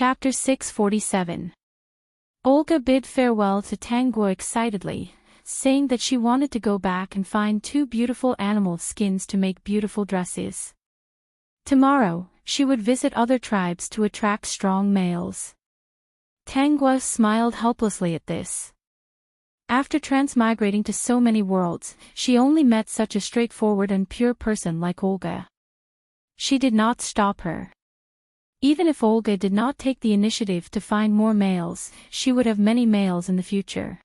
Chapter 647. Olga bid farewell to Tanguo excitedly, saying that she wanted to go back and find 2 beautiful animal skins to make beautiful dresses. Tomorrow, she would visit other tribes to attract strong males. Tanguo smiled helplessly at this. After transmigrating to so many worlds, she only met such a straightforward and pure person like Olga. She did not stop her. Even if Olga did not take the initiative to find more males, she would have many males in the future.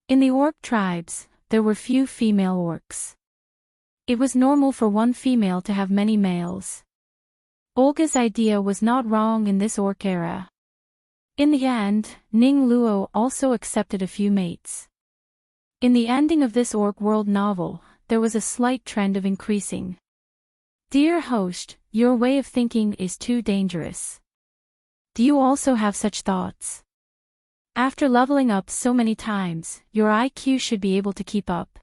In the orc tribes, there were few female orcs. It was normal for one female to have many males. Olga's idea was not wrong in this orc era. In the end, Ning Luo also accepted a few mates. In the ending of this orc world novel, there was a slight trend of increasing. Dear host, your way of thinking is too dangerous. Do you also have such thoughts? After leveling up so many times, your IQ should be able to keep up.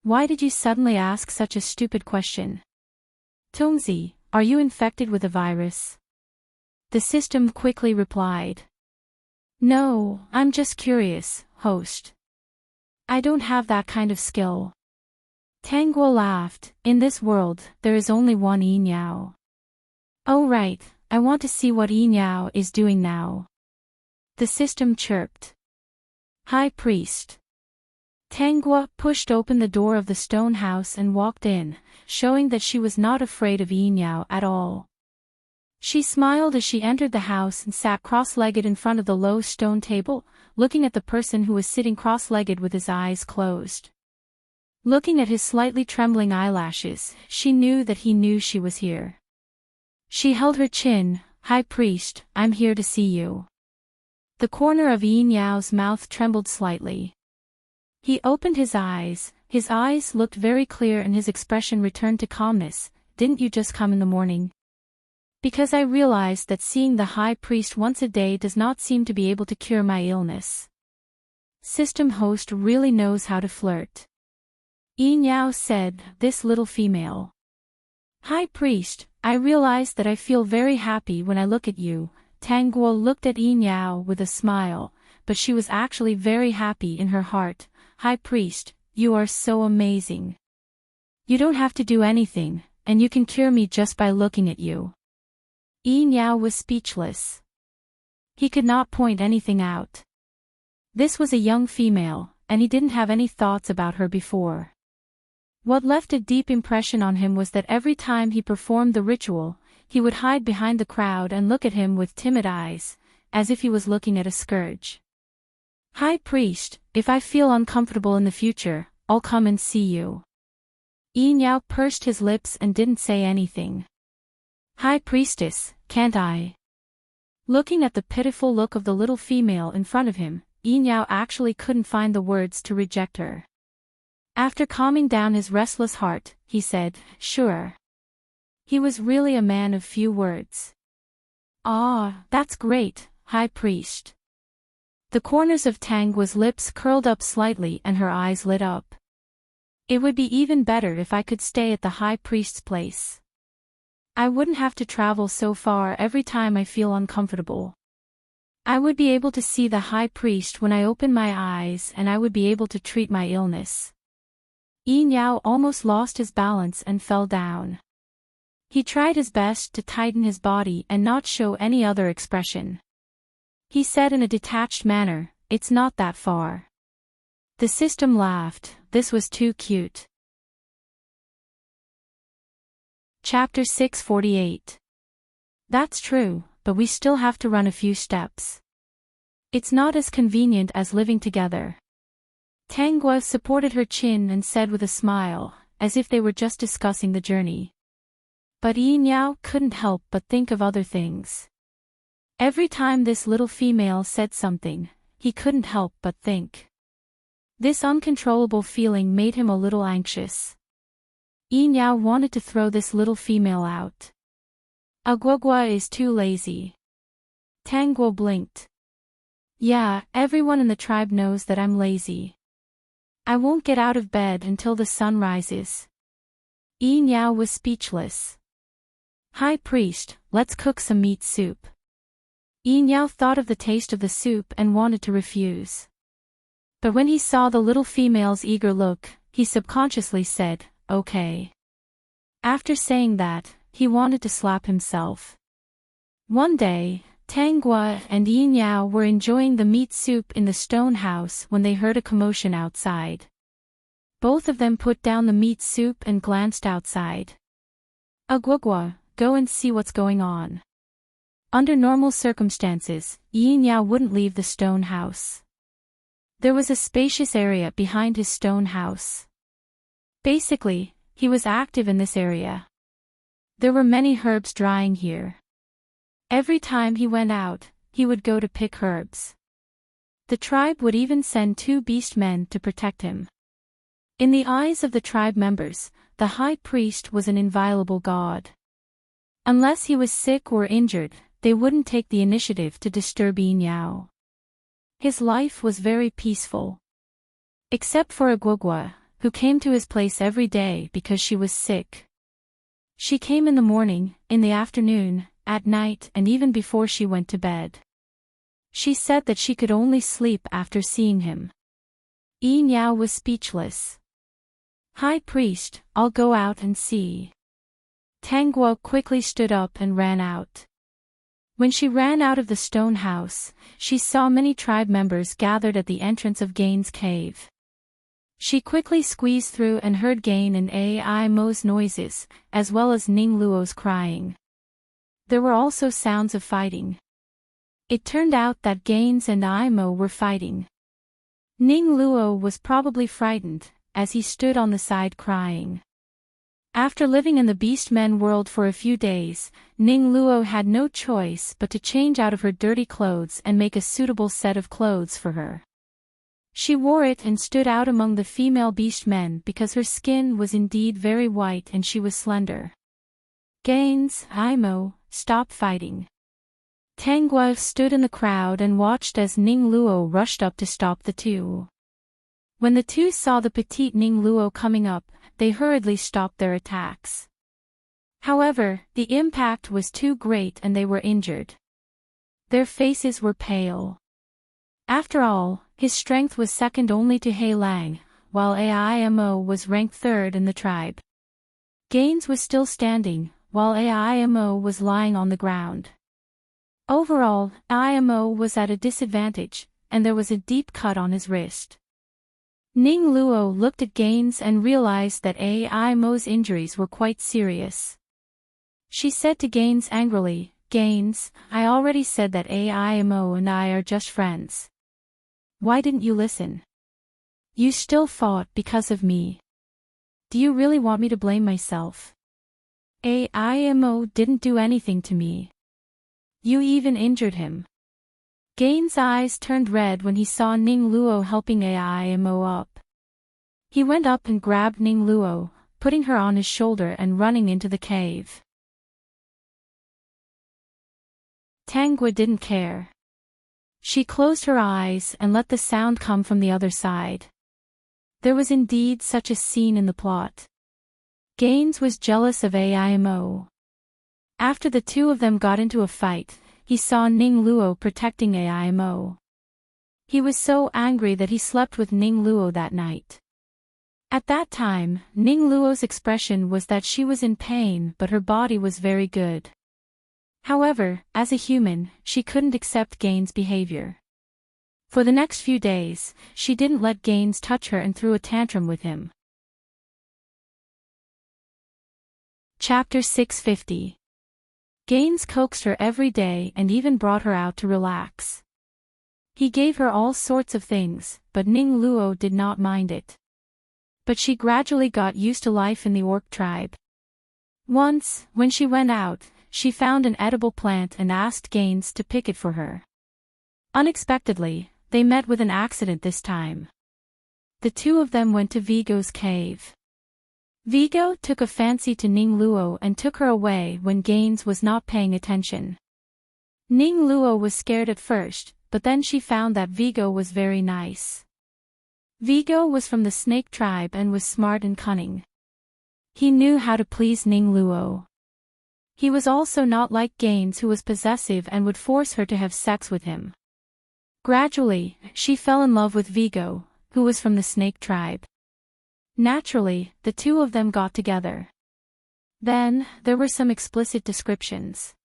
Why did you suddenly ask such a stupid question? Tongzi, are you infected with a virus? The system quickly replied. No, I'm just curious, host. I don't have that kind of skill. Tanguo laughed. In this world, there is only one Yin Yao. Oh right, I want to see what Yin Yao is doing now. The system chirped. High Priest. Tanguo pushed open the door of the stone house and walked in, showing that she was not afraid of Yin Yao at all. She smiled as she entered the house and sat cross-legged in front of the low stone table, looking at the person who was sitting cross-legged with his eyes closed. Looking at his slightly trembling eyelashes, she knew that he knew she was here. She held her chin. High Priest, I'm here to see you. The corner of Yin Yao's mouth trembled slightly. He opened his eyes looked very clear and his expression returned to calmness. Didn't you just come in the morning? Because I realized that seeing the High Priest once a day does not seem to be able to cure my illness. System host really knows how to flirt. Yin Yao said, this little female. High Priest, I realize that I feel very happy when I look at you. Tanguo looked at Yin Yao with a smile, but she was actually very happy in her heart. High Priest, you are so amazing. You don't have to do anything, and you can cure me just by looking at you. Yin Yao was speechless. He could not point anything out. This was a young female, and he didn't have any thoughts about her before. What left a deep impression on him was that every time he performed the ritual, he would hide behind the crowd and look at him with timid eyes, as if he was looking at a scourge. High Priest, if I feel uncomfortable in the future, I'll come and see you. Yin Yao pursed his lips and didn't say anything. High Priestess, can't I? Looking at the pitiful look of the little female in front of him, Yin Yao actually couldn't find the words to reject her. After calming down his restless heart, he said, sure. He was really a man of few words. Ah, that's great, High Priest. The corners of Tanguo's lips curled up slightly and her eyes lit up. It would be even better if I could stay at the High Priest's place. I wouldn't have to travel so far every time I feel uncomfortable. I would be able to see the High Priest when I open my eyes and I would be able to treat my illness. Yin Yao almost lost his balance and fell down. He tried his best to tighten his body and not show any other expression. He said in a detached manner, it's not that far. The system laughed, this was too cute. Chapter 648. That's true, but we still have to run a few steps. It's not as convenient as living together. Tanguo supported her chin and said with a smile, as if they were just discussing the journey. But Yin Yao couldn't help but think of other things. Every time this little female said something, he couldn't help but think. This uncontrollable feeling made him a little anxious. Yin Yao wanted to throw this little female out. Aguagua is too lazy. Tanguo blinked. Yeah, everyone in the tribe knows that I'm lazy. I won't get out of bed until the sun rises. Yin Yao was speechless. High Priest, let's cook some meat soup. Yinyao thought of the taste of the soup and wanted to refuse. But when he saw the little female's eager look, he subconsciously said, okay. After saying that, he wanted to slap himself. One day, Tanghua and Yinyao were enjoying the meat soup in the stone house when they heard a commotion outside. Both of them put down the meat soup and glanced outside. Agwagwa, go and see what's going on. Under normal circumstances, Yinyao wouldn't leave the stone house. There was a spacious area behind his stone house. Basically, he was active in this area. There were many herbs drying here. Every time he went out, he would go to pick herbs. The tribe would even send 2 beast men to protect him. In the eyes of the tribe members, the high priest was an inviolable god. Unless he was sick or injured, they wouldn't take the initiative to disturb Yinyao. His life was very peaceful. Except for Agwagwa, who came to his place every day because she was sick. She came in the morning, in the afternoon, at night and even before she went to bed. She said that she could only sleep after seeing him. Yinyao was speechless. High priest, I'll go out and see. Tanghua quickly stood up and ran out. When she ran out of the stone house, she saw many tribe members gathered at the entrance of Gain's cave. She quickly squeezed through and heard Gain and Ai Mo's noises, as well as Ning Luo's crying. There were also sounds of fighting. It turned out that Gaines and Ai Mo were fighting. Ning Luo was probably frightened, as he stood on the side crying. After living in the Beast Men world for a few days, Ning Luo had no choice but to change out of her dirty clothes and make a suitable set of clothes for her. She wore it and stood out among the female Beast Men because her skin was indeed very white and she was slender. Gaines, Ai Mo, stop fighting. Tanghua stood in the crowd and watched as Ning Luo rushed up to stop the two. When the two saw the petite Ning Luo coming up, they hurriedly stopped their attacks. However, the impact was too great and they were injured. Their faces were pale. After all, his strength was second only to He Lang, while Aimo was ranked 3rd in the tribe. Gaines was still standing, while Aimo was lying on the ground. Overall, Aimo was at a disadvantage, and there was a deep cut on his wrist. Ning Luo looked at Gaines and realized that Aimo's injuries were quite serious. She said to Gaines angrily, "Gaines, I already said that Aimo and I are just friends. Why didn't you listen? You still fought because of me. Do you really want me to blame myself? Aimo didn't do anything to me. You even injured him." Gaines' eyes turned red when he saw Ning Luo helping Aimo up. He went up and grabbed Ning Luo, putting her on his shoulder and running into the cave. Tanghua didn't care. She closed her eyes and let the sound come from the other side. There was indeed such a scene in the plot. Gaines was jealous of Aimo. After the two of them got into a fight, he saw Ning Luo protecting Aimo. He was so angry that he slept with Ning Luo that night. At that time, Ning Luo's expression was that she was in pain but her body was very good. However, as a human, she couldn't accept Gaines' behavior. For the next few days, she didn't let Gaines touch her and threw a tantrum with him. Chapter 650. Gaines coaxed her every day and even brought her out to relax. He gave her all sorts of things, but Ning Luo did not mind it. But she gradually got used to life in the orc tribe. Once, when she went out, she found an edible plant and asked Gaines to pick it for her. Unexpectedly, they met with an accident this time. The two of them went to Vigo's cave. Vigo took a fancy to Ning Luo and took her away when Gaines was not paying attention. Ning Luo was scared at first, but then she found that Vigo was very nice. Vigo was from the snake tribe and was smart and cunning. He knew how to please Ning Luo. He was also not like Gaines, who was possessive and would force her to have sex with him. Gradually, she fell in love with Vigo, who was from the snake tribe. Naturally, the two of them got together. Then, there were some explicit descriptions.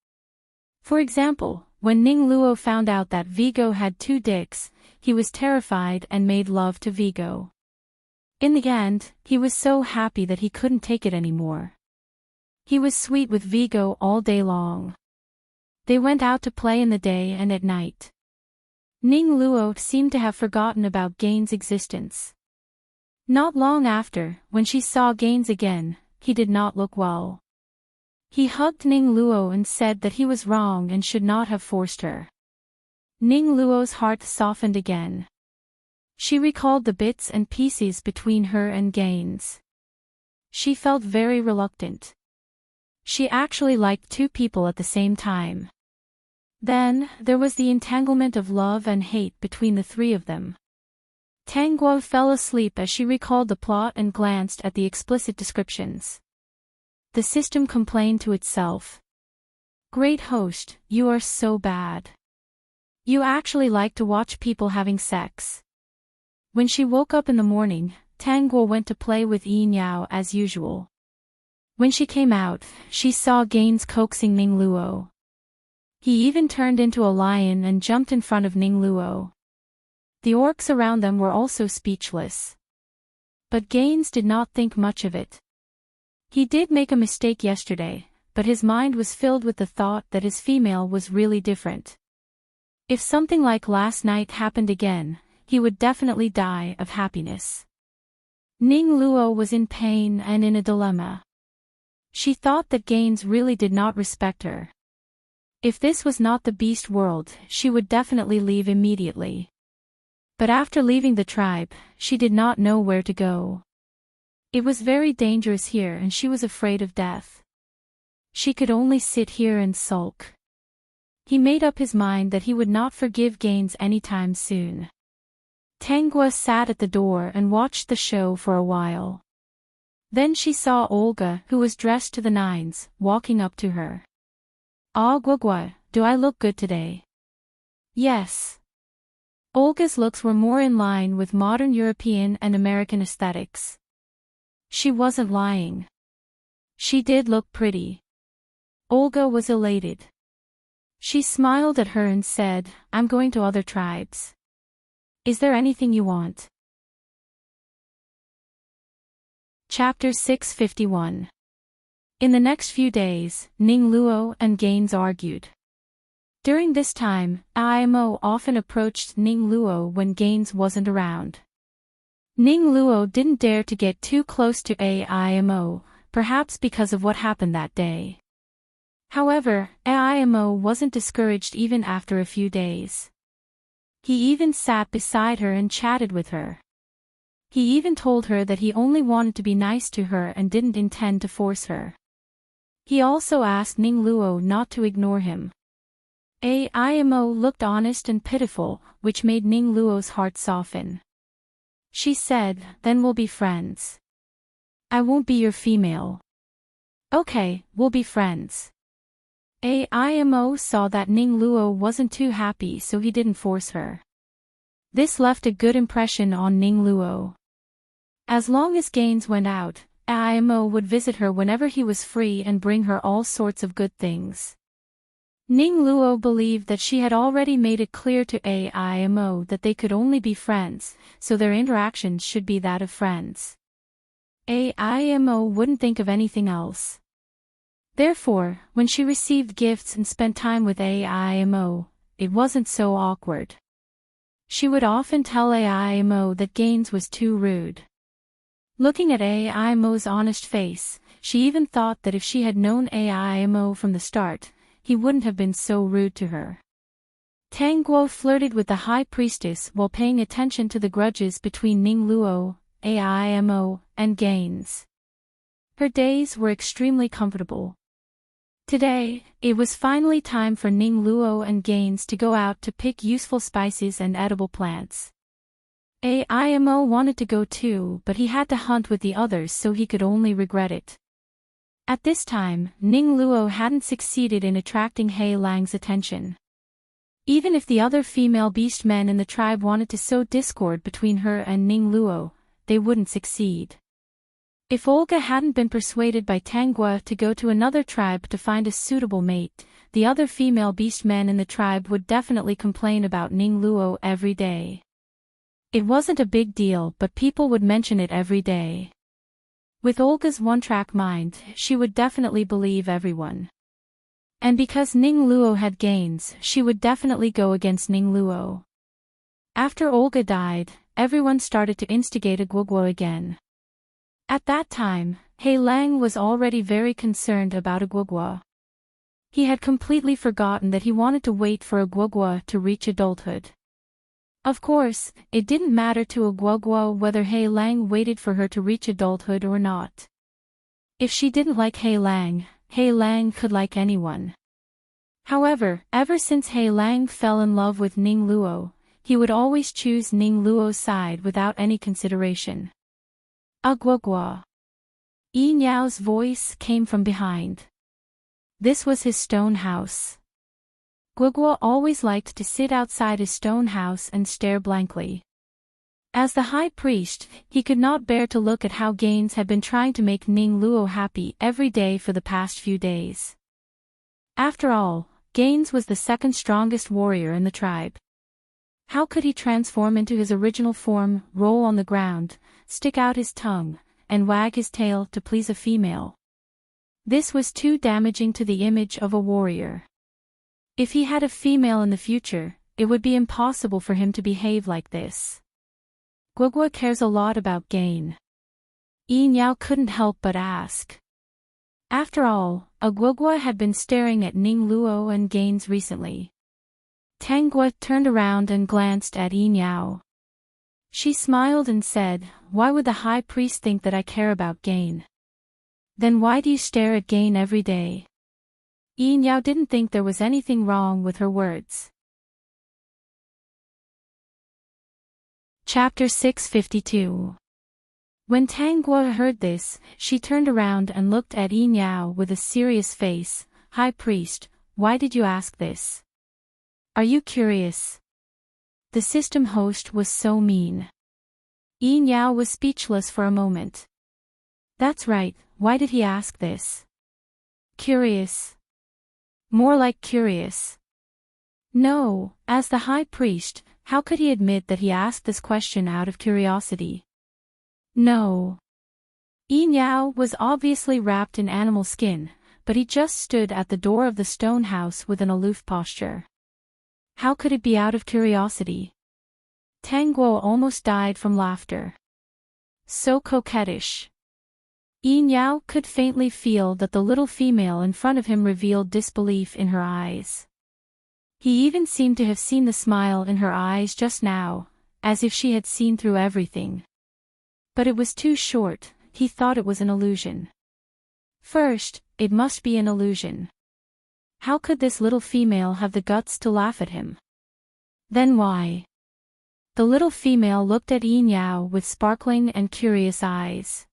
For example, when Ning Luo found out that Vigo had 2 dicks, he was terrified and made love to Vigo. In the end, he was so happy that he couldn't take it anymore. He was sweet with Vigo all day long. They went out to play in the day and at night. Ning Luo seemed to have forgotten about Gaines' existence. Not long after, when she saw Gaines again, he did not look well. He hugged Ning Luo and said that he was wrong and should not have forced her. Ning Luo's heart softened again. She recalled the bits and pieces between her and Gaines. She felt very reluctant. She actually liked 2 people at the same time. Then, there was the entanglement of love and hate between the 3 of them. Tang Guo fell asleep as she recalled the plot and glanced at the explicit descriptions. The system complained to itself. Great host, you are so bad. You actually like to watch people having sex. When she woke up in the morning, Tang Guo went to play with Yin Yao as usual. When she came out, she saw Gaines coaxing Ning Luo. He even turned into a lion and jumped in front of Ning Luo. The orcs around them were also speechless. But Gaines did not think much of it. He did make a mistake yesterday, but his mind was filled with the thought that his female was really different. If something like last night happened again, he would definitely die of happiness. Ning Luo was in pain and in a dilemma. She thought that Gaines really did not respect her. If this was not the beast world, she would definitely leave immediately. But after leaving the tribe, she did not know where to go. It was very dangerous here and she was afraid of death. She could only sit here and sulk. He made up his mind that he would not forgive Gaines anytime soon. Tang Guo sat at the door and watched the show for a while. Then she saw Olga, who was dressed to the nines, walking up to her. "Ah, Guogua, do I look good today?" "Yes." Olga's looks were more in line with modern European and American aesthetics. She wasn't lying. She did look pretty. Olga was elated. She smiled at her and said, "I'm going to other tribes. Is there anything you want?" Chapter 651. In the next few days, Ning Luo and Gaines argued. During this time, Imo often approached Ning Luo when Gaines wasn't around. Ning Luo didn't dare to get too close to Imo, perhaps because of what happened that day. However, Imo wasn't discouraged even after a few days. He even sat beside her and chatted with her. He even told her that he only wanted to be nice to her and didn't intend to force her. He also asked Ning Luo not to ignore him. Imo looked honest and pitiful, which made Ning Luo's heart soften. She said, "Then we'll be friends. I won't be your female." "Okay, we'll be friends." Imo saw that Ning Luo wasn't too happy, so he didn't force her. This left a good impression on Ning Luo. As long as Gaines went out, Imo would visit her whenever he was free and bring her all sorts of good things. Ning Luo believed that she had already made it clear to Imo that they could only be friends, so their interactions should be that of friends. Imo wouldn't think of anything else. Therefore, when she received gifts and spent time with Imo, it wasn't so awkward. She would often tell Imo that Gaines was too rude. Looking at Imo's honest face, she even thought that if she had known Imo from the start, he wouldn't have been so rude to her. Tang Guo flirted with the high priestess while paying attention to the grudges between Ning Luo, Imo, and Gaines. Her days were extremely comfortable. Today, it was finally time for Ning Luo and Gaines to go out to pick useful spices and edible plants. Imo wanted to go too, but he had to hunt with the others, so he could only regret it. At this time, Ning Luo hadn't succeeded in attracting He Lang's attention. Even if the other female beast men in the tribe wanted to sow discord between her and Ning Luo, they wouldn't succeed. If Olga hadn't been persuaded by Tanguo to go to another tribe to find a suitable mate, the other female beast men in the tribe would definitely complain about Ning Luo every day. It wasn't a big deal, but people would mention it every day. With Olga's one-track mind, she would definitely believe everyone. And because Ning Luo had gains, she would definitely go against Ning Luo. After Olga died, everyone started to instigate a Guoguo again. At that time, He Lang was already very concerned about a Guoguo. He had completely forgotten that he wanted to wait for a Guoguo to reach adulthood. Of course, it didn't matter to a Guoguo whether He Lang waited for her to reach adulthood or not. If she didn't like He Lang could like anyone. However, ever since He Lang fell in love with Ning Luo, he would always choose Ning Luo's side without any consideration. A Guoguo. Yi Niao's voice came from behind. This was his stone house. Guoguo always liked to sit outside his stone house and stare blankly. As the high priest, he could not bear to look at how Gaines had been trying to make Ning Luo happy every day for the past few days. After all, Gaines was the second strongest warrior in the tribe. How could he transform into his original form, roll on the ground, stick out his tongue, and wag his tail to please a female? This was too damaging to the image of a warrior. If he had a female in the future, it would be impossible for him to behave like this. Guoguo cares a lot about Gain. Yi Niao couldn't help but ask. After all, a Guoguo had been staring at Ning Luo and Gaines recently. Tanguo turned around and glanced at Yi Niao. She smiled and said, "Why would the high priest think that I care about Gain? Then why do you stare at Gain every day?" Yi Niao didn't think there was anything wrong with her words. Chapter 652. When Tanguo heard this, she turned around and looked at Yi Niao with a serious face. "High priest, why did you ask this? Are you curious?" The system host was so mean. Yi Niao was speechless for a moment. That's right, why did he ask this? Curious. More like curious. No, as the high priest, how could he admit that he asked this question out of curiosity? No. Yi Niao was obviously wrapped in animal skin, but he just stood at the door of the stone house with an aloof posture. How could it be out of curiosity? Tanguo almost died from laughter. So coquettish. Yi Niao could faintly feel that the little female in front of him revealed disbelief in her eyes. He even seemed to have seen the smile in her eyes just now, as if she had seen through everything. But it was too short, he thought it was an illusion. First, it must be an illusion. How could this little female have the guts to laugh at him? Then why? The little female looked at Yi Niao with sparkling and curious eyes.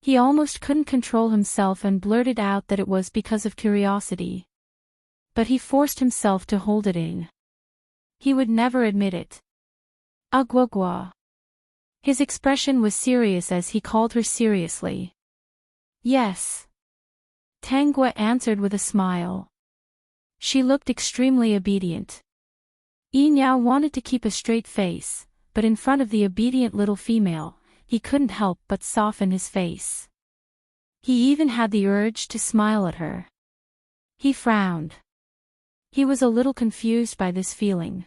He almost couldn't control himself and blurted out that it was because of curiosity. But he forced himself to hold it in. He would never admit it. A Guoguo. His expression was serious as he called her seriously. Yes. Tanguo answered with a smile. She looked extremely obedient. Yi Niao wanted to keep a straight face, but in front of the obedient little female, he couldn't help but soften his face. He even had the urge to smile at her. He frowned. He was a little confused by this feeling.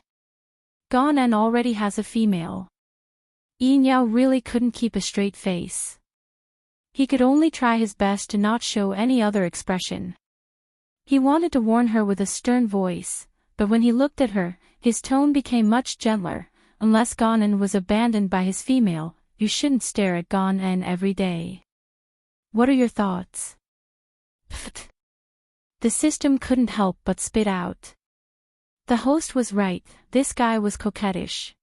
Ganen already has a female. Yi Niao really couldn't keep a straight face. He could only try his best to not show any other expression. He wanted to warn her with a stern voice, but when he looked at her, his tone became much gentler. Unless Ganen was abandoned by his female, you shouldn't stare at Ganen every day. What are your thoughts? Pfft. The system couldn't help but spit out. The host was right, this guy was coquettish.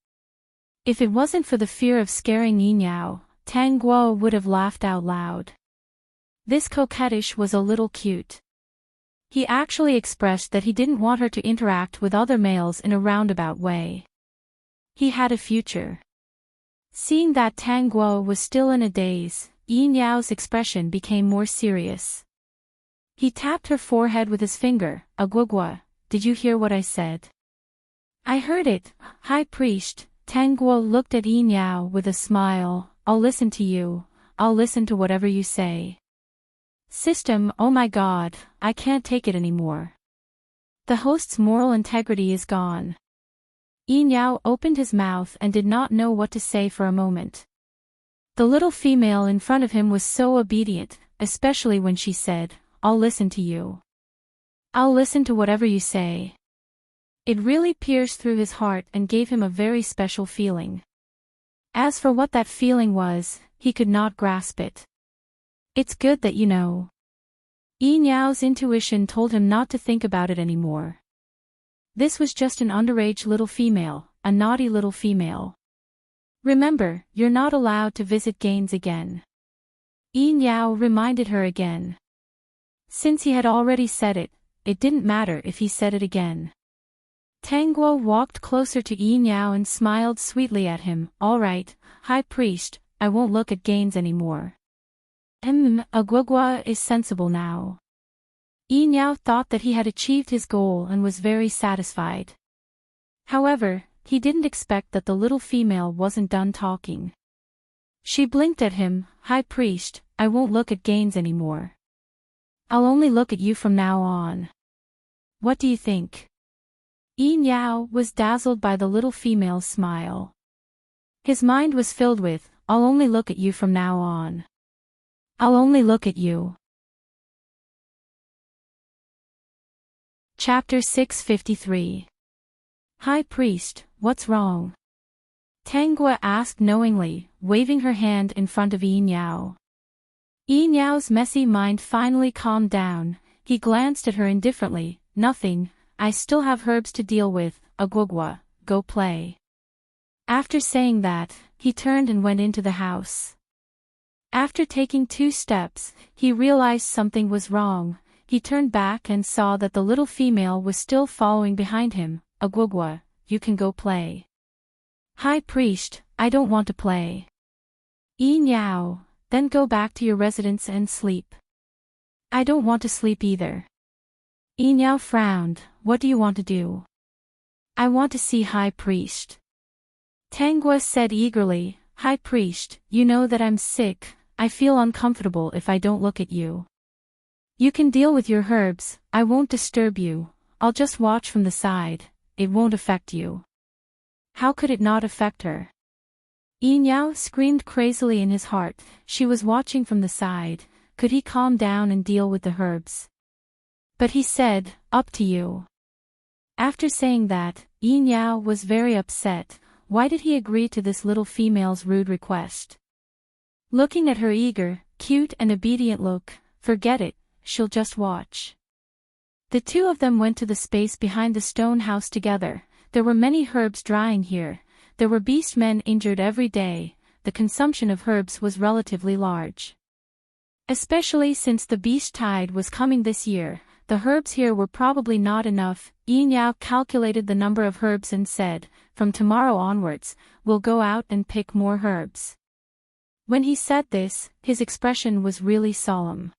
If it wasn't for the fear of scaring Yi Niao, Tanguo would have laughed out loud. This coquettish was a little cute. He actually expressed that he didn't want her to interact with other males in a roundabout way. He had a future. Seeing that Tang Guo was still in a daze, Yin Yao's expression became more serious. He tapped her forehead with his finger. Agwagwa, did you hear what I said? I heard it, High Priest. Tang Guo looked at Yin Yao with a smile. I'll listen to you. I'll listen to whatever you say. System, oh my god, I can't take it anymore. The host's moral integrity is gone. Yin Yao opened his mouth and did not know what to say for a moment. The little female in front of him was so obedient, especially when she said, I'll listen to you. I'll listen to whatever you say. It really pierced through his heart and gave him a very special feeling. As for what that feeling was, he could not grasp it. It's good that you know. Yin Yao's intuition told him not to think about it anymore. This was just an underage little female, a naughty little female. Remember, you're not allowed to visit Gaines again. Yin Yao reminded her again. Since he had already said it, it didn't matter if he said it again. Tang Guo walked closer to Yin Yao and smiled sweetly at him. All right, High Priest, I won't look at Gaines anymore. Agwagwa is sensible now. Yin Yao thought that he had achieved his goal and was very satisfied. However, he didn't expect that the little female wasn't done talking. She blinked at him. High Priest, I won't look at Gaines anymore. I'll only look at you from now on. What do you think? Yin Yao was dazzled by the little female's smile. His mind was filled with, I'll only look at you from now on. I'll only look at you. Chapter 653. High Priest, what's wrong? Tang Guo asked knowingly, waving her hand in front of Yin Yao. Yin Yao's messy mind finally calmed down. He glanced at her indifferently. Nothing, I still have herbs to deal with. Agwagwa, go play. After saying that, he turned and went into the house. After taking 2 steps, he realized something was wrong. He turned back and saw that the little female was still following behind him. Agwagwa, you can go play. High Priest, I don't want to play. Yin Yao, then go back to your residence and sleep. I don't want to sleep either. Yin Yao frowned. What do you want to do? I want to see High Priest. Tang Guo said eagerly, High Priest, you know that I'm sick. I feel uncomfortable if I don't look at you. You can deal with your herbs, I won't disturb you. I'll just watch from the side. It won't affect you. How could it not affect her? Yin Yao screamed crazily in his heart. She was watching from the side. Could he calm down and deal with the herbs? But he said, up to you. After saying that, Yin Yao was very upset. Why did he agree to this little female's rude request? Looking at her eager, cute and obedient look, forget it, she'll just watch. The 2 of them went to the space behind the stone house together. There were many herbs drying here. There were beast men injured every day. The consumption of herbs was relatively large. Especially since the beast tide was coming this year, the herbs here were probably not enough. Yin Yao calculated the number of herbs and said, from tomorrow onwards, we'll go out and pick more herbs. When he said this, his expression was really solemn.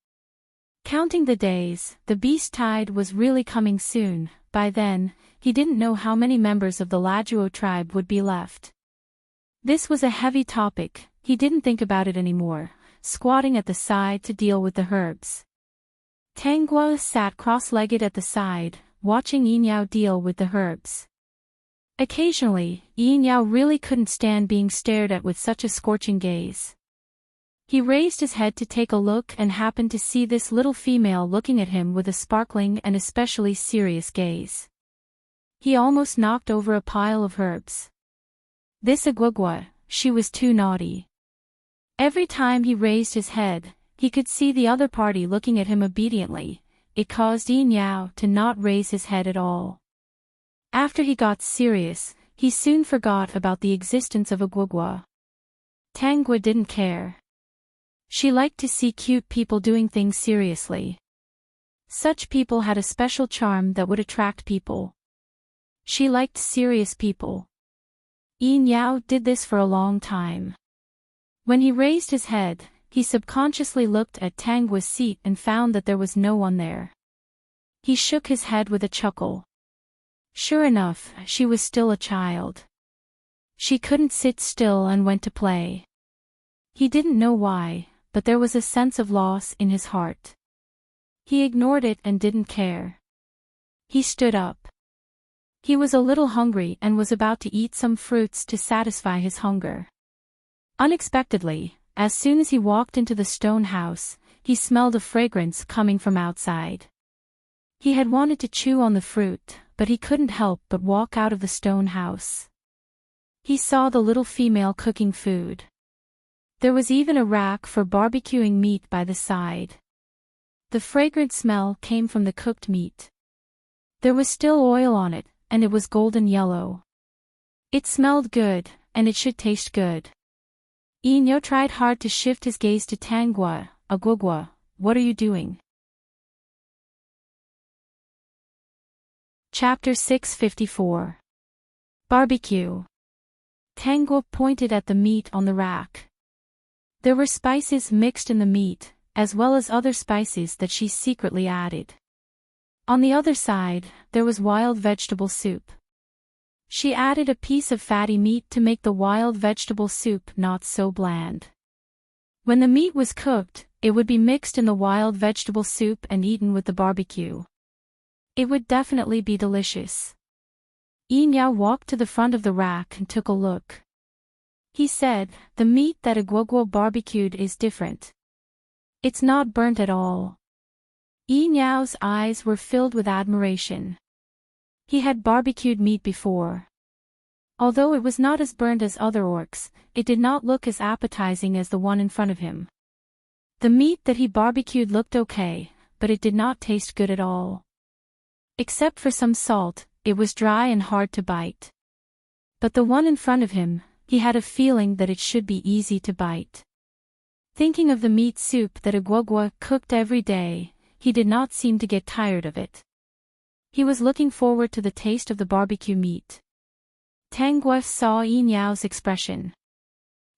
Counting the days, the beast tide was really coming soon. By then, he didn't know how many members of the Lajuo tribe would be left. This was a heavy topic. He didn't think about it anymore, squatting at the side to deal with the herbs. Tang Guo sat cross-legged at the side, watching Yin Yao deal with the herbs. Occasionally, Yin Yao really couldn't stand being stared at with such a scorching gaze. He raised his head to take a look and happened to see this little female looking at him with a sparkling and especially serious gaze. He almost knocked over a pile of herbs. This Agwagwa, she was too naughty. Every time he raised his head, he could see the other party looking at him obediently. It caused Yin Yao to not raise his head at all. After he got serious, he soon forgot about the existence of Agwagwa. Tang Guo didn't care. She liked to see cute people doing things seriously. Such people had a special charm that would attract people. She liked serious people. Yin Yao did this for a long time. When he raised his head, he subconsciously looked at Tangua's seat and found that there was no one there. He shook his head with a chuckle. Sure enough, she was still a child. She couldn't sit still and went to play. He didn't know why, but there was a sense of loss in his heart. He ignored it and didn't care. He stood up. He was a little hungry and was about to eat some fruits to satisfy his hunger. Unexpectedly, as soon as he walked into the stone house, he smelled a fragrance coming from outside. He had wanted to chew on the fruit, but he couldn't help but walk out of the stone house. He saw the little female cooking food. There was even a rack for barbecuing meat by the side. The fragrant smell came from the cooked meat. There was still oil on it, and it was golden yellow. It smelled good, and it should taste good. Inyo tried hard to shift his gaze to Tangua. Agwagwa, what are you doing? Chapter 654. Barbecue. Tangua pointed at the meat on the rack. There were spices mixed in the meat, as well as other spices that she secretly added. On the other side, there was wild vegetable soup. She added a piece of fatty meat to make the wild vegetable soup not so bland. When the meat was cooked, it would be mixed in the wild vegetable soup and eaten with the barbecue. It would definitely be delicious. Yin Yao walked to the front of the rack and took a look. He said, "The meat that Agwagwa barbecued is different. It's not burnt at all." Yin Yao's eyes were filled with admiration. He had barbecued meat before. Although it was not as burnt as other orcs, it did not look as appetizing as the one in front of him. The meat that he barbecued looked okay, but it did not taste good at all. Except for some salt, it was dry and hard to bite. But the one in front of him, he had a feeling that it should be easy to bite. Thinking of the meat soup that Agwagwa cooked every day, he did not seem to get tired of it. He was looking forward to the taste of the barbecue meat. Tangua saw Yin Yao's expression.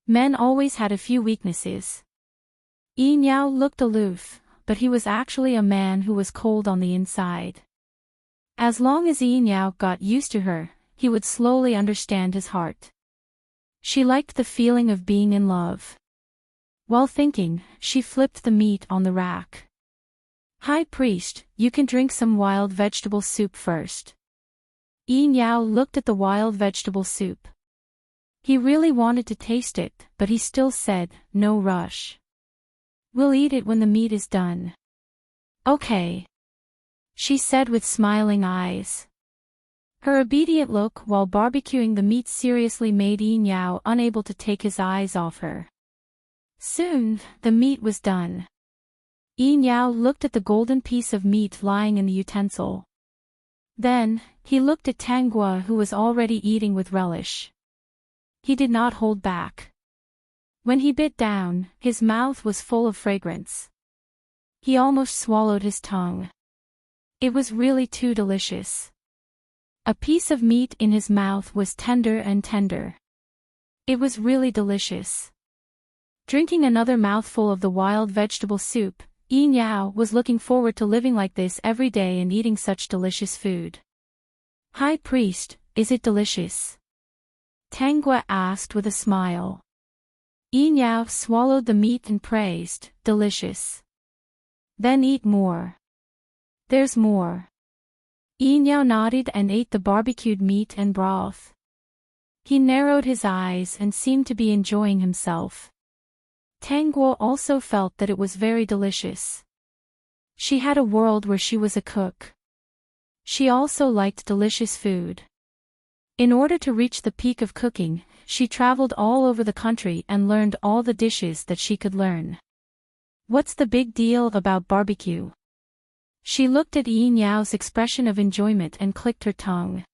Men always had a few weaknesses. Yin Yao looked aloof, but he was actually a man who was cold on the inside. As long as Yin Yao got used to her, he would slowly understand his heart. She liked the feeling of being in love. While thinking, she flipped the meat on the rack. "High Priest, you can drink some wild vegetable soup first." Yin Yao looked at the wild vegetable soup. He really wanted to taste it, but he still said, "No rush. We'll eat it when the meat is done." "Okay," she said with smiling eyes. Her obedient look while barbecuing the meat seriously made Yin Yao unable to take his eyes off her. Soon, the meat was done. Yin Yao looked at the golden piece of meat lying in the utensil. Then, he looked at Tangua who was already eating with relish. He did not hold back. When he bit down, his mouth was full of fragrance. He almost swallowed his tongue. It was really too delicious. A piece of meat in his mouth was tender and tender. It was really delicious. Drinking another mouthful of the wild vegetable soup, Yin Yao was looking forward to living like this every day and eating such delicious food. "High Priest, is it delicious?" Tangua asked with a smile. Yin Yao swallowed the meat and praised, "Delicious." "Then eat more. There's more." Yin Yao nodded and ate the barbecued meat and broth. He narrowed his eyes and seemed to be enjoying himself. Tangua also felt that it was very delicious. She had a world where she was a cook. She also liked delicious food. In order to reach the peak of cooking, she traveled all over the country and learned all the dishes that she could learn. "What's the big deal about barbecue?" She looked at Yin Yao's expression of enjoyment and clicked her tongue.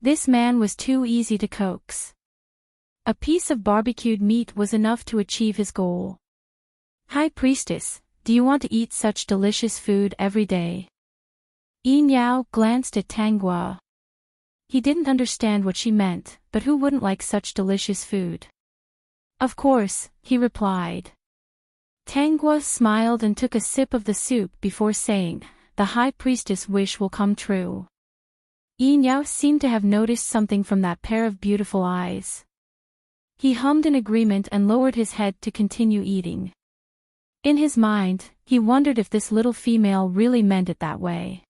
This man was too easy to coax. A piece of barbecued meat was enough to achieve his goal. High Priestess, do you want to eat such delicious food every day? Yin Yao glanced at Tanghua. He didn't understand what she meant, but who wouldn't like such delicious food? Of course, he replied. Tanghua smiled and took a sip of the soup before saying, the High Priestess' wish will come true. Yin Yao seemed to have noticed something from that pair of beautiful eyes. He hummed in agreement and lowered his head to continue eating. In his mind, he wondered if this little female really meant it that way.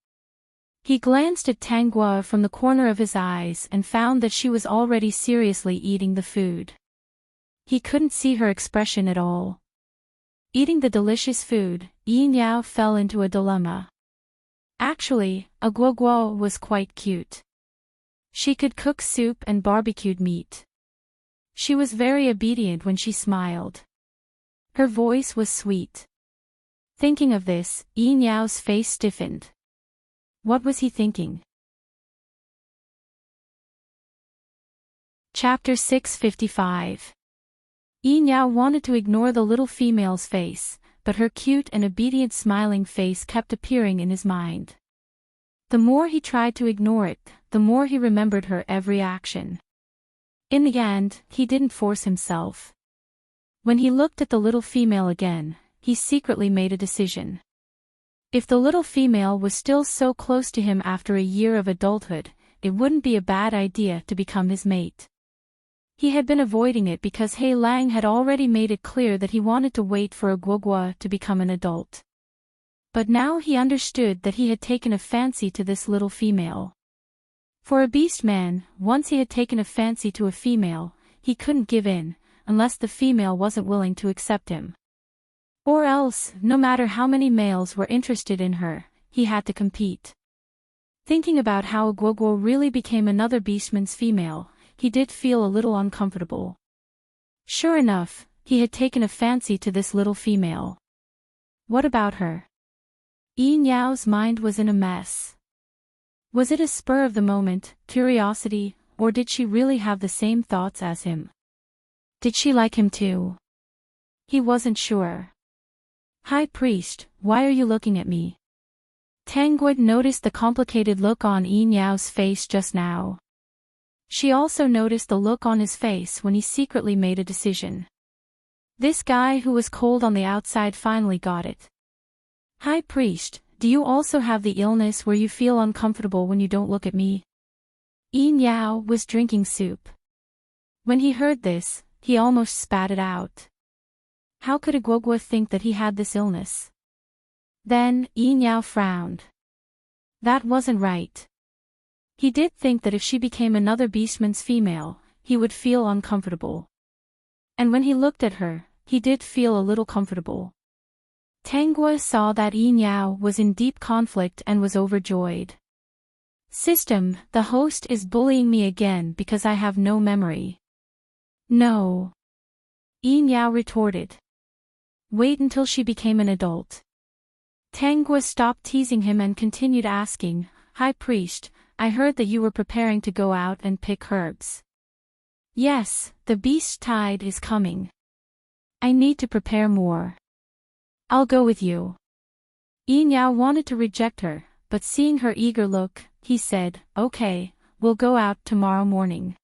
He glanced at Tanghua from the corner of his eyes and found that she was already seriously eating the food. He couldn't see her expression at all. Eating the delicious food, Yin Yao fell into a dilemma. Actually, a guoguo was quite cute. She could cook soup and barbecued meat. She was very obedient when she smiled. Her voice was sweet. Thinking of this, Yin Yao's face stiffened. What was he thinking? Chapter 655. Yin Yao wanted to ignore the little female's face, but her cute and obedient smiling face kept appearing in his mind. The more he tried to ignore it, the more he remembered her every action. In the end, he didn't force himself. When he looked at the little female again, he secretly made a decision. If the little female was still so close to him after a year of adulthood, it wouldn't be a bad idea to become his mate. He had been avoiding it because He Lang had already made it clear that he wanted to wait for a guogua to become an adult. But now he understood that he had taken a fancy to this little female. For a beast man, once he had taken a fancy to a female, he couldn't give in, unless the female wasn't willing to accept him. Or else, no matter how many males were interested in her, he had to compete. Thinking about how a guogua really became another beastman's female, he did feel a little uncomfortable. Sure enough, he had taken a fancy to this little female. What about her? Yin Yao's mind was in a mess. Was it a spur of the moment, curiosity, or did she really have the same thoughts as him? Did she like him too? He wasn't sure. High Priest, why are you looking at me? Tanghua noticed the complicated look on Yin Yao's face just now. She also noticed the look on his face when he secretly made a decision. This guy who was cold on the outside finally got it. High Priest, do you also have the illness where you feel uncomfortable when you don't look at me? Yin Yao was drinking soup. When he heard this, he almost spat it out. How could a guogua think that he had this illness? Then, Yin Yao frowned. That wasn't right. He did think that if she became another beastman's female, he would feel uncomfortable. And when he looked at her, he did feel a little comfortable. Tanghua saw that Yin Yao was in deep conflict and was overjoyed. System, the host is bullying me again because I have no memory. No. Yin Yao retorted. Wait until she became an adult. Tanghua stopped teasing him and continued asking, High Priest, I heard that you were preparing to go out and pick herbs. Yes, the beast tide is coming. I need to prepare more. I'll go with you. Yin Yao wanted to reject her, but seeing her eager look, he said, Okay, we'll go out tomorrow morning.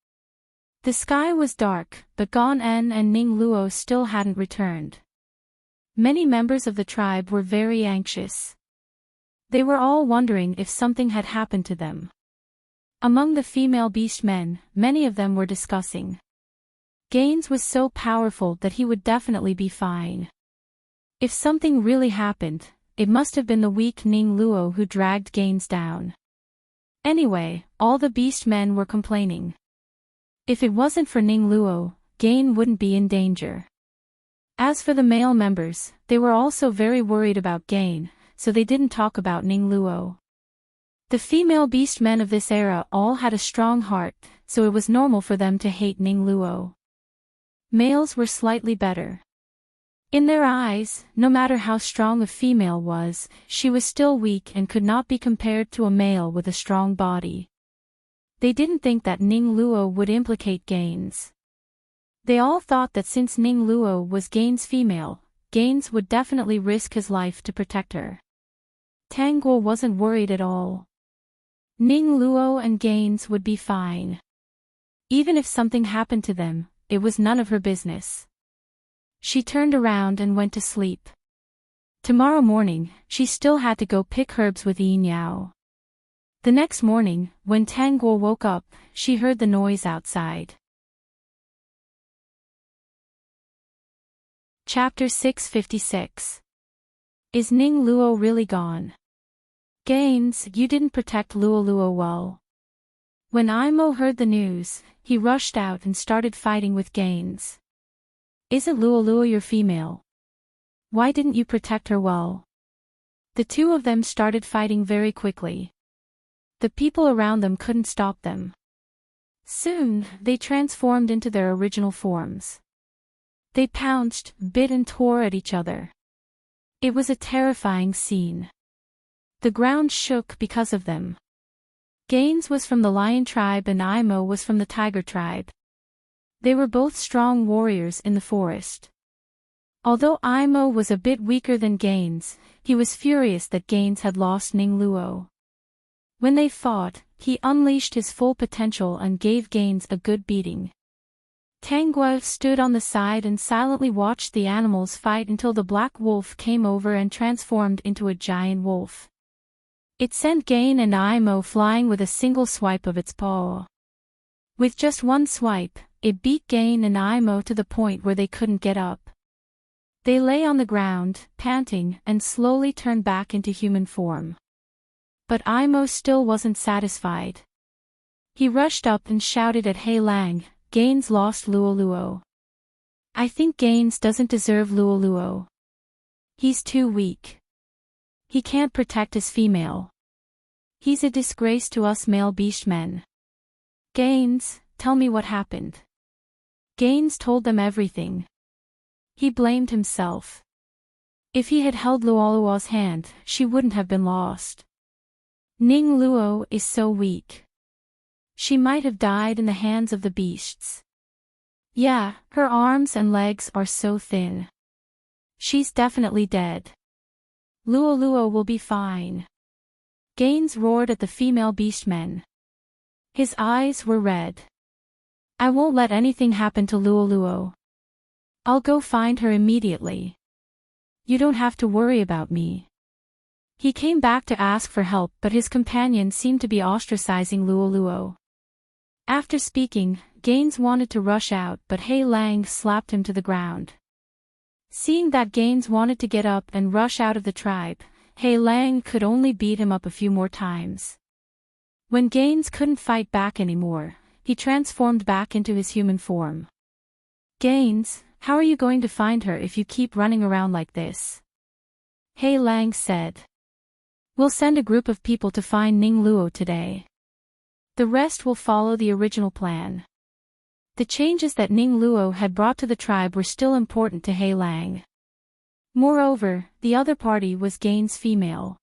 The sky was dark, but Gon En and Ning Luo still hadn't returned. Many members of the tribe were very anxious. They were all wondering if something had happened to them. Among the female beastmen, many of them were discussing. Gaines was so powerful that he would definitely be fine. If something really happened, it must have been the weak Ning Luo who dragged Gaines down. Anyway, all the beastmen were complaining. If it wasn't for Ning Luo, Gain wouldn't be in danger. As for the male members, they were also very worried about Gain, so they didn't talk about Ning Luo. The female beastmen of this era all had a strong heart, so it was normal for them to hate Ning Luo. Males were slightly better. In their eyes, no matter how strong a female was, she was still weak and could not be compared to a male with a strong body. They didn't think that Ning Luo would implicate Gaines. They all thought that since Ning Luo was Gaines' female, Gaines would definitely risk his life to protect her. Tang Guo wasn't worried at all. Ning Luo and Gaines would be fine. Even if something happened to them, it was none of her business. She turned around and went to sleep. Tomorrow morning, she still had to go pick herbs with Yin Yao. The next morning, when Tang Guo woke up, she heard the noise outside. Chapter 656. Is Ning Luo really gone? Gaines, you didn't protect Luo Luo well. When Imo heard the news, he rushed out and started fighting with Gaines. Isn't Luo Luo your female? Why didn't you protect her well? The two of them started fighting very quickly. The people around them couldn't stop them. Soon, they transformed into their original forms. They pounced, bit and tore at each other. It was a terrifying scene. The ground shook because of them. Gaines was from the lion tribe and Imo was from the tiger tribe. They were both strong warriors in the forest. Although Imo was a bit weaker than Gaines, he was furious that Gaines had lost Ning Luo. When they fought, he unleashed his full potential and gave Gaines a good beating. Tang Guo stood on the side and silently watched the animals fight until the black wolf came over and transformed into a giant wolf. It sent Gain and Imo flying with a single swipe of its paw. With just one swipe, it beat Gain and Imo to the point where they couldn't get up. They lay on the ground, panting, and slowly turned back into human form. But Imo still wasn't satisfied. He rushed up and shouted at Hei Lang, Gaines lost Luo Luo. I think Gaines doesn't deserve Luo Luo. He's too weak. He can't protect his female. He's a disgrace to us male beastmen. Gaines, tell me what happened. Gaines told them everything. He blamed himself. If he had held Luo Luo's hand, she wouldn't have been lost. Ning Luo is so weak. She might have died in the hands of the beasts. Yeah, her arms and legs are so thin. She's definitely dead. Luo Luo will be fine. Gaines roared at the female beastmen. His eyes were red. I won't let anything happen to Luo Luo. I'll go find her immediately. You don't have to worry about me. He came back to ask for help, but his companion seemed to be ostracizing Luo Luo. After speaking, Gaines wanted to rush out, but Hei Lang slapped him to the ground. Seeing that Gaines wanted to get up and rush out of the tribe, Hei Lang could only beat him up a few more times. When Gaines couldn't fight back anymore, he transformed back into his human form. Gaines, how are you going to find her if you keep running around like this? Hei Lang said. We'll send a group of people to find Ning Luo today. The rest will follow the original plan. The changes that Ning Luo had brought to the tribe were still important to Hei Lang. Moreover, the other party was Gaines' female.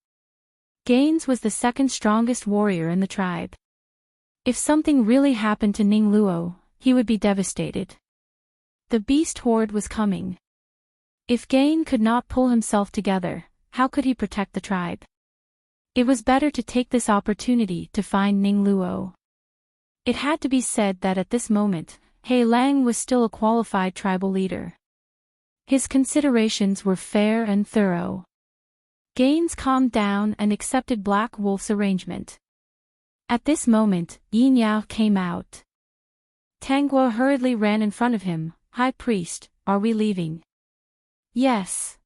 Gaines was the second strongest warrior in the tribe. If something really happened to Ning Luo, he would be devastated. The beast horde was coming. If Gain could not pull himself together, how could he protect the tribe? It was better to take this opportunity to find Ning Luo. It had to be said that at this moment, Hei Lang was still a qualified tribal leader. His considerations were fair and thorough. Gaines calmed down and accepted Black Wolf's arrangement. At this moment, Yin Yao came out. Tang Guo hurriedly ran in front of him. High Priest, are we leaving? Yes.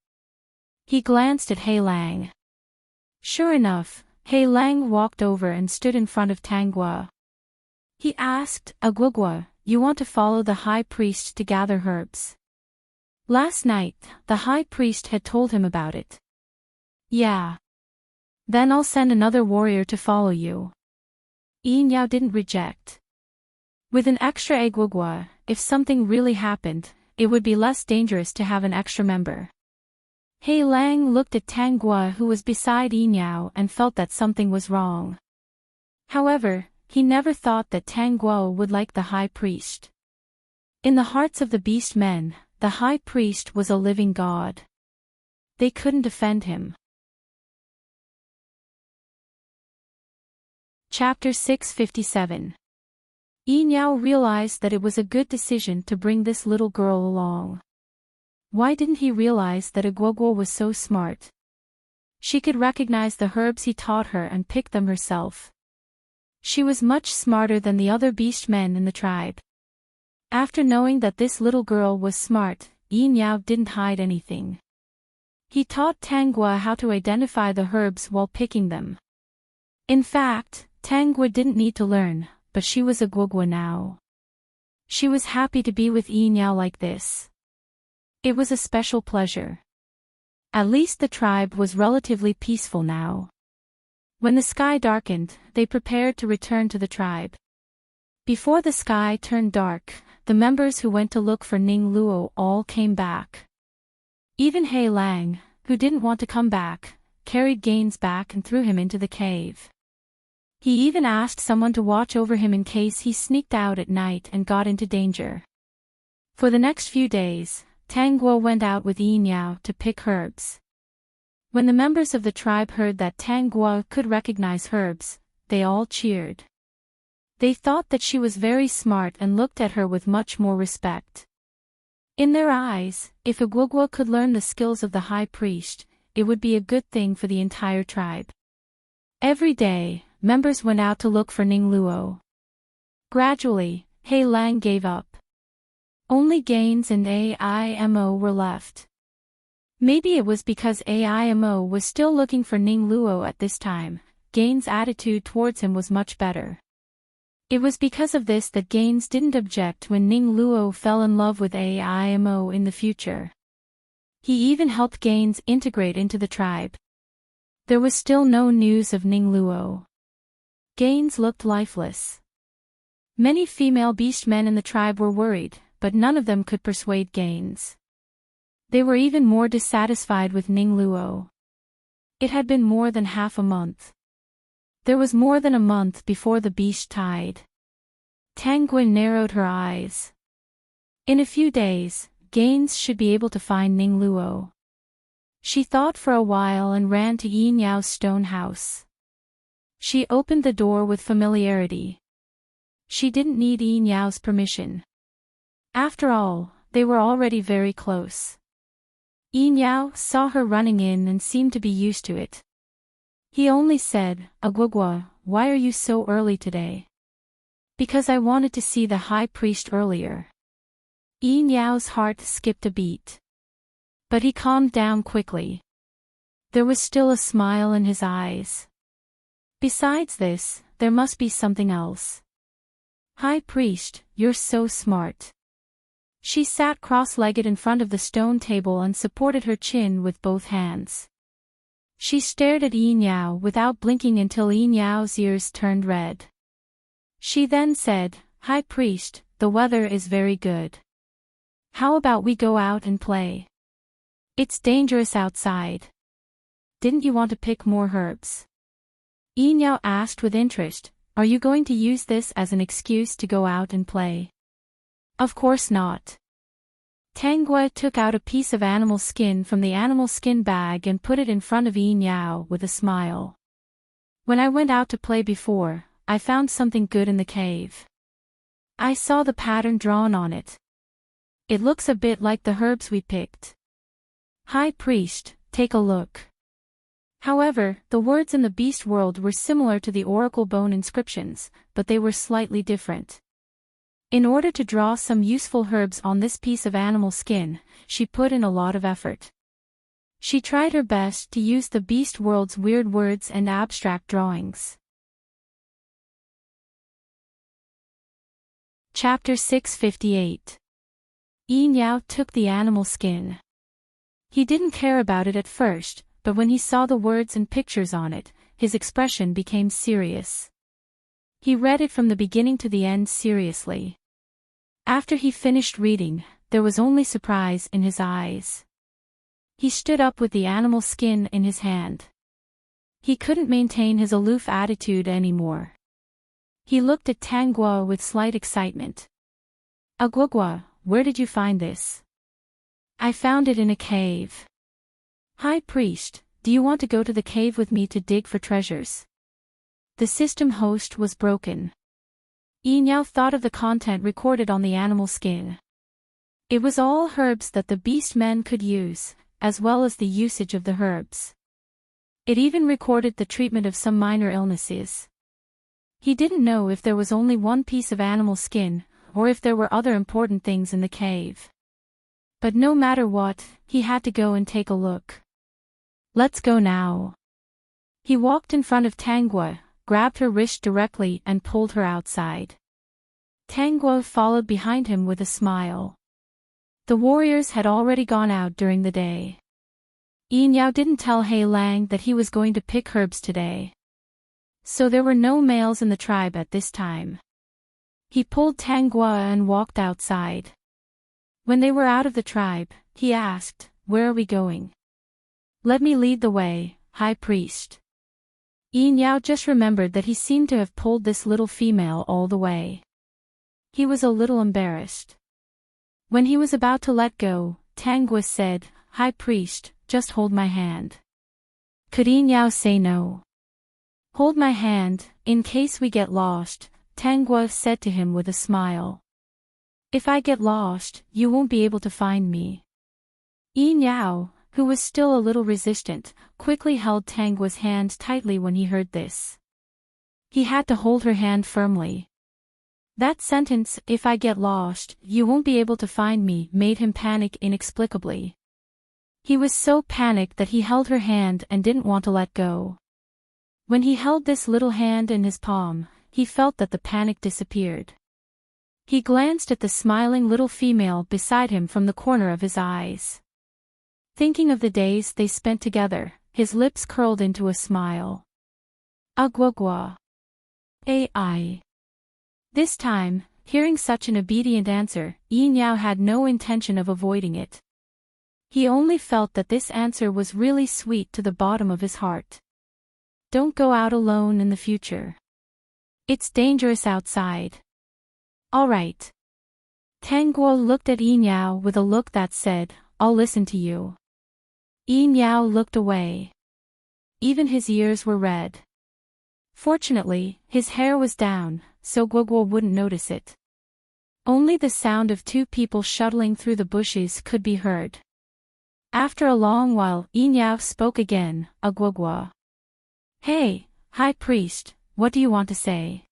He glanced at Hei Lang. Sure enough, Hei Lang walked over and stood in front of Tang Guo. He asked, Guo, you want to follow the High Priest to gather herbs? Last night, the High Priest had told him about it. Yeah. Then I'll send another warrior to follow you. Yin Yao didn't reject. With an extra Guo, if something really happened, it would be less dangerous to have an extra member. Hei Lang looked at Tang Guo, who was beside Yin Yao, and felt that something was wrong. However, he never thought that Tang Guo would like the High Priest. In the hearts of the beast men, the High Priest was a living god. they couldn't defend him. Chapter 657. Yinyao realized that it was a good decision to bring this little girl along. Why didn't he realize that Guoguo was so smart? She could recognize the herbs he taught her and pick them herself. She was much smarter than the other beast men in the tribe. After knowing that this little girl was smart, Yinyao didn't hide anything. He taught Tanghua how to identify the herbs while picking them. In fact, Tanghua didn't need to learn, but she was a Guoguo now. She was happy to be with Yinyao like this. It was a special pleasure. At least the tribe was relatively peaceful now. When the sky darkened, they prepared to return to the tribe. Before the sky turned dark, the members who went to look for Ning Luo all came back. Even He Lang, who didn't want to come back, carried Gaines back and threw him into the cave. He even asked someone to watch over him in case he sneaked out at night and got into danger. For the next few days, Tanguo went out with Yinyao to pick herbs. When the members of the tribe heard that Tanguo could recognize herbs, they all cheered. They thought that she was very smart and looked at her with much more respect. In their eyes, if a Guoguo could learn the skills of the high priest, it would be a good thing for the entire tribe. Every day, members went out to look for Ning Luo. Gradually, He Lang gave up. Only Gaines and Aimo were left. Maybe it was because Aimo was still looking for Ning Luo at this time. Gaines' attitude towards him was much better. It was because of this that Gaines didn't object when Ning Luo fell in love with Aimo in the future. He even helped Gaines integrate into the tribe. There was still no news of Ning Luo. Gaines looked lifeless. Many female beast men in the tribe were worried, but none of them could persuade Gaines. They were even more dissatisfied with Ning Luo. It had been more than half a month. There was more than a month before the beast tide. Tanguin narrowed her eyes. In a few days, Gaines should be able to find Ning Luo. She thought for a while and ran to Yinyao's stone house. She opened the door with familiarity. She didn't need Yinyao's permission. After all, they were already very close. Yinyao saw her running in and seemed to be used to it. He only said, "Aguagua, why are you so early today?" "Because I wanted to see the high priest earlier." Yinyao's heart skipped a beat. But he calmed down quickly. There was still a smile in his eyes. Besides this, there must be something else. "High priest, you're so smart." She sat cross-legged in front of the stone table and supported her chin with both hands. She stared at Yinyao without blinking until Yinyao's ears turned red. She then said, "High priest, the weather is very good. How about we go out and play? It's dangerous outside. Didn't you want to pick more herbs?" Yinyao asked with interest, "Are you going to use this as an excuse to go out and play?" "Of course not." Tanguo took out a piece of animal skin from the animal skin bag and put it in front of Yinyao with a smile. "When I went out to play before, I found something good in the cave. I saw the pattern drawn on it. It looks a bit like the herbs we picked. High priest, take a look." However, the words in the beast world were similar to the oracle bone inscriptions, but they were slightly different. In order to draw some useful herbs on this piece of animal skin, she put in a lot of effort. She tried her best to use the beast world's weird words and abstract drawings. Chapter 658. Yinyao took the animal skin. He didn't care about it at first, but when he saw the words and pictures on it, his expression became serious. He read it from the beginning to the end seriously. After he finished reading, there was only surprise in his eyes. He stood up with the animal skin in his hand. He couldn't maintain his aloof attitude anymore. He looked at Tanguo with slight excitement. "Aguagua, where did you find this?" "I found it in a cave." High Priest, do you want to go to the cave with me to dig for treasures? The system host was broken. Yinyao thought of the content recorded on the animal skin. It was all herbs that the beast men could use, as well as the usage of the herbs. It even recorded the treatment of some minor illnesses. He didn't know if there was only one piece of animal skin, or if there were other important things in the cave. But no matter what, he had to go and take a look. Let's go now. He walked in front of Tangguo, grabbed her wrist directly and pulled her outside. Tangguo followed behind him with a smile. The warriors had already gone out during the day. Yinyao didn't tell He Lang that he was going to pick herbs today. So there were no males in the tribe at this time. He pulled Tangguo and walked outside. When they were out of the tribe, he asked, "Where are we going?" "Let me lead the way, High Priest." Yinyao just remembered that he seemed to have pulled this little female all the way. He was a little embarrassed. When he was about to let go, Tangguo said, "High Priest, just hold my hand." Could Yinyao say no? "Hold my hand, in case we get lost," Tangguo said to him with a smile. "If I get lost, you won't be able to find me." Yinyao, who was still a little resistant, quickly held Tangguo's hand tightly when he heard this. He had to hold her hand firmly. That sentence, "if I get lost, you won't be able to find me," made him panic inexplicably. He was so panicked that he held her hand and didn't want to let go. When he held this little hand in his palm, he felt that the panic disappeared. He glanced at the smiling little female beside him from the corner of his eyes. Thinking of the days they spent together, his lips curled into a smile. Agwagwa. Ai. This time, hearing such an obedient answer, Yinyao had no intention of avoiding it. He only felt that this answer was really sweet to the bottom of his heart. Don't go out alone in the future. It's dangerous outside. All right. Tangguo looked at Yinyao with a look that said, "I'll listen to you." Yinyao looked away. Even his ears were red. Fortunately, his hair was down, so Guoguo wouldn't notice it. Only the sound of two people shuttling through the bushes could be heard. After a long while, Yinyao spoke again, "Guoguo. Hey, High Priest, what do you want to say?"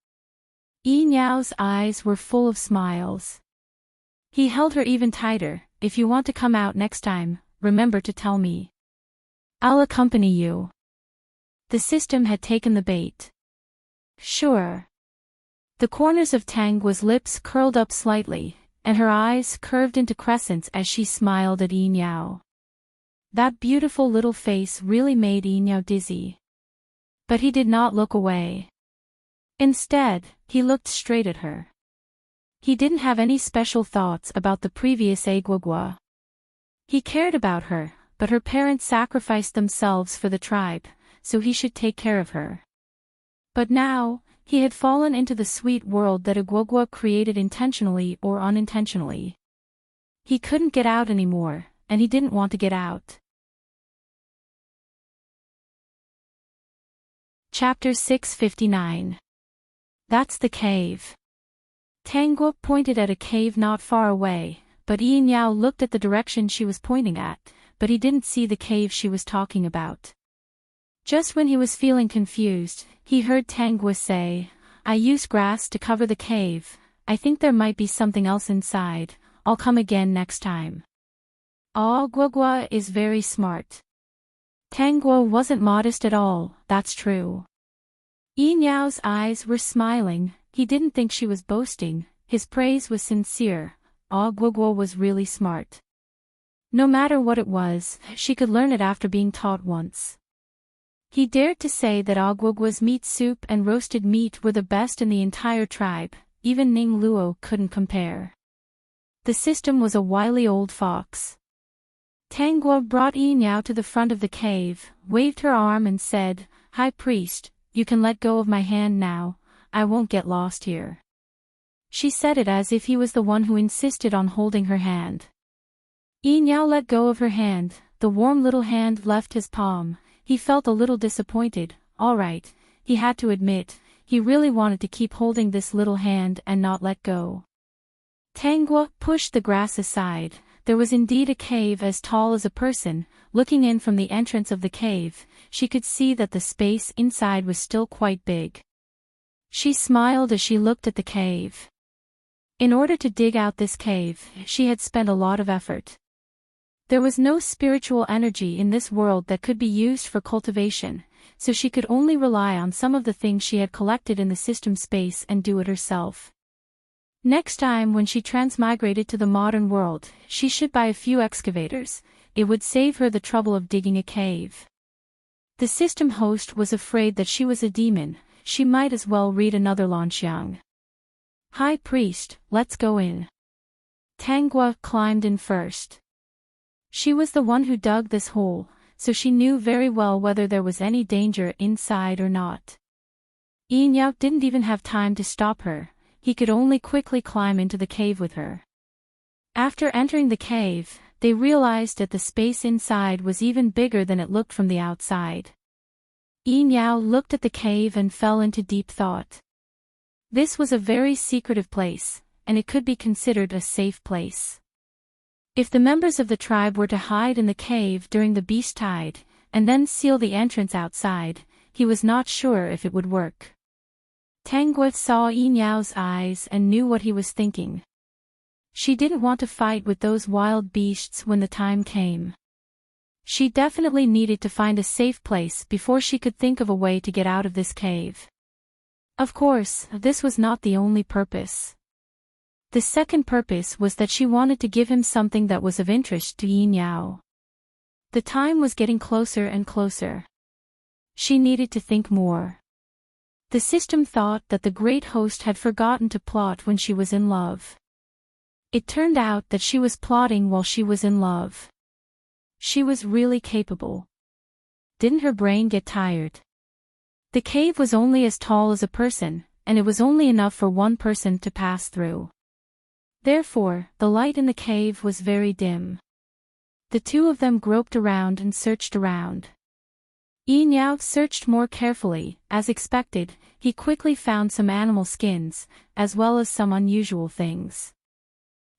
Yinyao's eyes were full of smiles. He held her even tighter. "If you want to come out next time, remember to tell me. I'll accompany you." The system had taken the bait. Sure. The corners of Tangguo's lips curled up slightly, and her eyes curved into crescents as she smiled at Yinyao. That beautiful little face really made Yinyao dizzy. But he did not look away. Instead, he looked straight at her. He didn't have any special thoughts about the previous Guoguo. He cared about her, but her parents sacrificed themselves for the tribe, so he should take care of her. But now, he had fallen into the sweet world that Guoguo created intentionally or unintentionally. He couldn't get out anymore, and he didn't want to get out. Chapter 659. That's the cave. Tangguo pointed at a cave not far away, but Yinyao looked at the direction she was pointing at, but he didn't see the cave she was talking about. Just when he was feeling confused, he heard Tangguo say, "I used grass to cover the cave. I think there might be something else inside. I'll come again next time." Guoguo is very smart. Tangguo wasn't modest at all, that's true. Yinyao's eyes were smiling. He didn't think she was boasting, his praise was sincere. Guoguo was really smart. No matter what it was, she could learn it after being taught once. He dared to say that Guoguo's meat soup and roasted meat were the best in the entire tribe, even Ning Luo couldn't compare. The system was a wily old fox. Tangguo brought Yinyao to the front of the cave, waved her arm and said, "High Priest, you can let go of my hand now, I won't get lost here." She said it as if he was the one who insisted on holding her hand. Yinyao let go of her hand, the warm little hand left his palm, he felt a little disappointed. Alright, he had to admit, he really wanted to keep holding this little hand and not let go. Tangua pushed the grass aside. There was indeed a cave as tall as a person. Looking in from the entrance of the cave, she could see that the space inside was still quite big. She smiled as she looked at the cave. In order to dig out this cave, she had spent a lot of effort. There was no spiritual energy in this world that could be used for cultivation, so she could only rely on some of the things she had collected in the system space and do it herself. Next time when she transmigrated to the modern world, she should buy a few excavators. It would save her the trouble of digging a cave. The system host was afraid that she was a demon. She might as well read another Lanxiang. High Priest, let's go in. Tangua climbed in first. She was the one who dug this hole, so she knew very well whether there was any danger inside or not. Yin Yao didn't even have time to stop her. He could only quickly climb into the cave with her. After entering the cave, they realized that the space inside was even bigger than it looked from the outside. Yin Yao looked at the cave and fell into deep thought. This was a very secretive place, and it could be considered a safe place. If the members of the tribe were to hide in the cave during the beast tide, and then seal the entrance outside, he was not sure if it would work. Tangua saw Yin Yao's eyes and knew what he was thinking. She didn't want to fight with those wild beasts when the time came. She definitely needed to find a safe place before she could think of a way to get out of this cave. Of course, this was not the only purpose. The second purpose was that she wanted to give him something that was of interest to Yin Yao. The time was getting closer and closer. She needed to think more. The system thought that the great host had forgotten to plot when she was in love. It turned out that she was plotting while she was in love. She was really capable. Didn't her brain get tired? The cave was only as tall as a person, and it was only enough for one person to pass through. Therefore, the light in the cave was very dim. The two of them groped around and searched around. Yin Yao searched more carefully. As expected, he quickly found some animal skins, as well as some unusual things.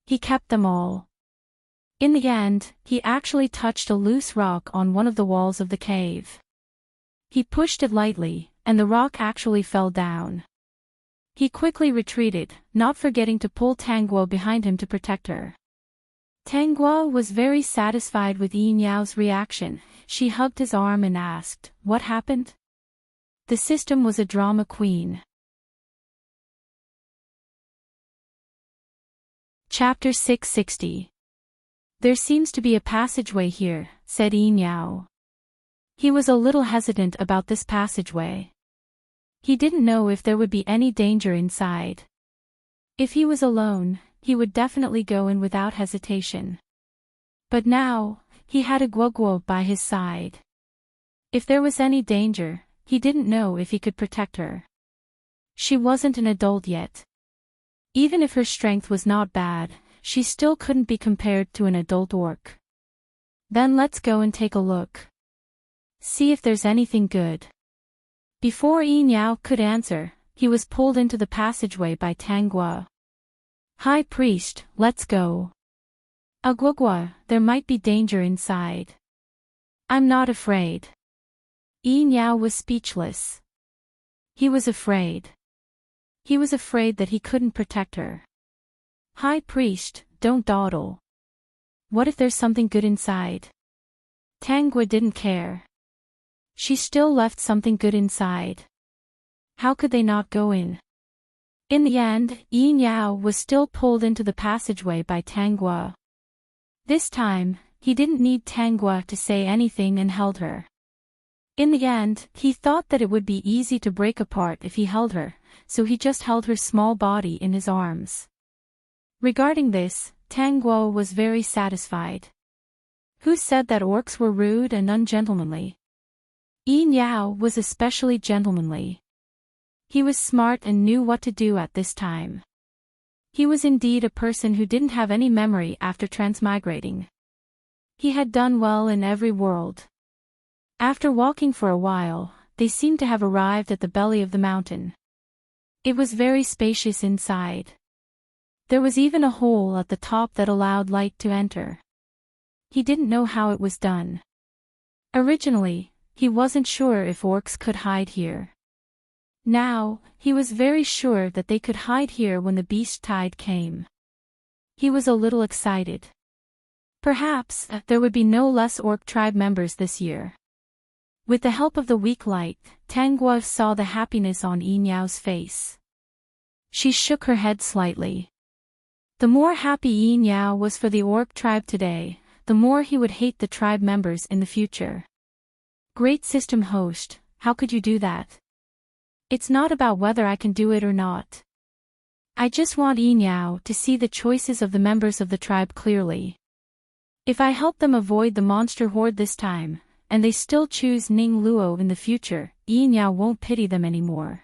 He kept them all. In the end, he actually touched a loose rock on one of the walls of the cave. He pushed it lightly, and the rock actually fell down. He quickly retreated, not forgetting to pull Tangua behind him to protect her. Tangua was very satisfied with Yin Yao's reaction. She hugged his arm and asked, "What happened?" The system was a drama queen. Chapter 660. There seems to be a passageway here, said Yin Yao. He was a little hesitant about this passageway. He didn't know if there would be any danger inside. If he was alone, he would definitely go in without hesitation. But now, he had a Guoguo by his side. If there was any danger, he didn't know if he could protect her. She wasn't an adult yet. Even if her strength was not bad, she still couldn't be compared to an adult orc. Then let's go and take a look. See if there's anything good. Before Yin Yao could answer, he was pulled into the passageway by Tangua. High Priest, let's go. Aguagua, there might be danger inside. I'm not afraid. Yin Yao was speechless. He was afraid. He was afraid that he couldn't protect her. High Priest, don't dawdle. What if there's something good inside? Tangua didn't care. She still left something good inside. How could they not go in? In the end, Yin Yao was still pulled into the passageway by Tangua. This time, he didn't need Tangua to say anything and held her. In the end, he thought that it would be easy to break apart if he held her, so he just held her small body in his arms. Regarding this, Tangua was very satisfied. Who said that orcs were rude and ungentlemanly? Yin Yao was especially gentlemanly. He was smart and knew what to do at this time. He was indeed a person who didn't have any memory after transmigrating. He had done well in every world. After walking for a while, they seemed to have arrived at the belly of the mountain. It was very spacious inside. There was even a hole at the top that allowed light to enter. He didn't know how it was done. Originally, he wasn't sure if orcs could hide here. Now, he was very sure that they could hide here when the beast tide came. He was a little excited. Perhaps, there would be no less orc tribe members this year. With the help of the weak light, Tangua saw the happiness on Yinyao face. She shook her head slightly. The more happy Yinyao was for the orc tribe today, the more he would hate the tribe members in the future. Great system host, how could you do that? It's not about whether I can do it or not. I just want Yinyao to see the choices of the members of the tribe clearly. If I help them avoid the monster horde this time, and they still choose Ning Luo in the future, Yinyao won't pity them anymore.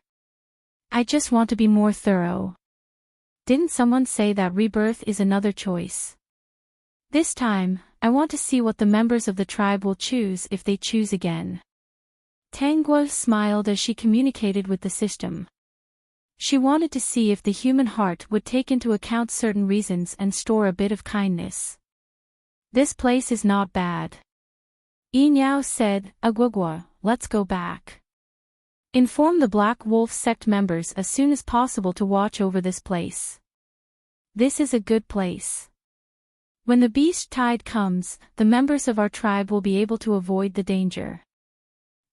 I just want to be more thorough. Didn't someone say that rebirth is another choice? This time, I want to see what the members of the tribe will choose if they choose again. Tangua smiled as she communicated with the system. She wanted to see if the human heart would take into account certain reasons and store a bit of kindness. This place is not bad. Yinyao said, Agwagwa, let's go back. Inform the Black Wolf sect members as soon as possible to watch over this place. This is a good place. When the beast tide comes, the members of our tribe will be able to avoid the danger.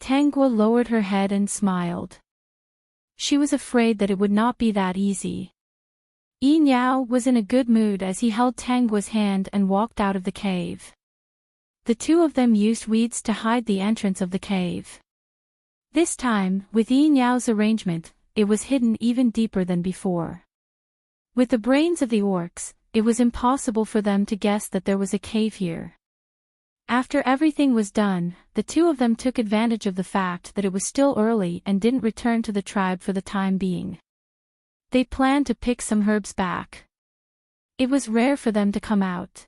Tangua lowered her head and smiled. She was afraid that it would not be that easy. Yinyao was in a good mood as he held Tangua's hand and walked out of the cave. The two of them used weeds to hide the entrance of the cave. This time, with Yinyao's arrangement, it was hidden even deeper than before. With the brains of the orcs, it was impossible for them to guess that there was a cave here. After everything was done, the two of them took advantage of the fact that it was still early and didn't return to the tribe for the time being. They planned to pick some herbs back. It was rare for them to come out.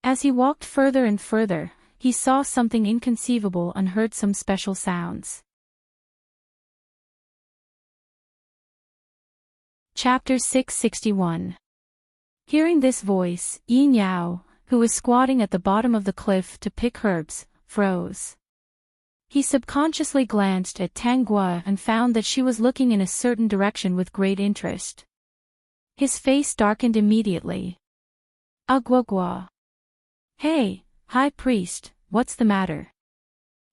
As he walked further and further, he saw something inconceivable and heard some special sounds. Chapter 661. Hearing this voice, Yinyao, who was squatting at the bottom of the cliff to pick herbs, froze. He subconsciously glanced at Tangua and found that she was looking in a certain direction with great interest. His face darkened immediately. Agwagwa. Hey, High Priest, what's the matter?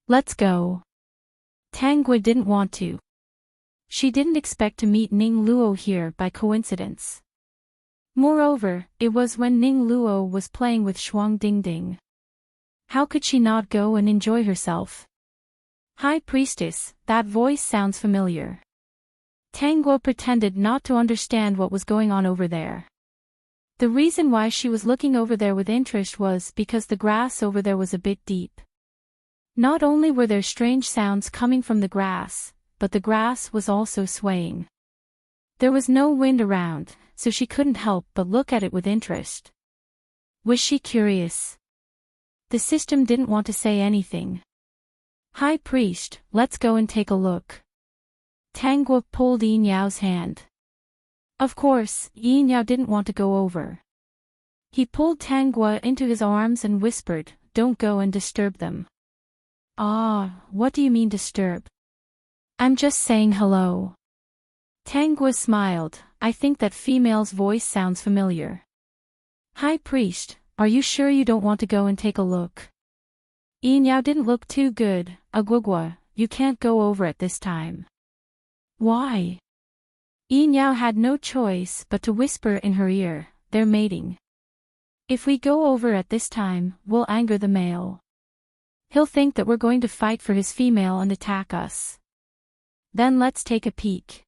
Let's go. Tangua didn't want to. She didn't expect to meet Ning Luo here by coincidence. Moreover, it was when Ning Luo was playing with Shuang Dingding. How could she not go and enjoy herself? High Priestess, that voice sounds familiar. Tangua pretended not to understand what was going on over there. The reason why she was looking over there with interest was because the grass over there was a bit deep. Not only were there strange sounds coming from the grass, but the grass was also swaying. There was no wind around, so she couldn't help but look at it with interest. Was she curious? The system didn't want to say anything. High Priest, let's go and take a look. Tangua pulled Yinyao's hand. Of course, Yinyao didn't want to go over. He pulled Tangua into his arms and whispered, "Don't go and disturb them." "Ah, what do you mean disturb?" "I'm just saying hello." Tangua smiled. "I think that female's voice sounds familiar." "High Priest, are you sure you don't want to go and take a look?" Yinyao didn't look too good. "Agwagwa, you can't go over at this time." "Why?" Yinyao had no choice but to whisper in her ear, "They're mating. If we go over at this time, we'll anger the male. He'll think that we're going to fight for his female and attack us. Then let's take a peek."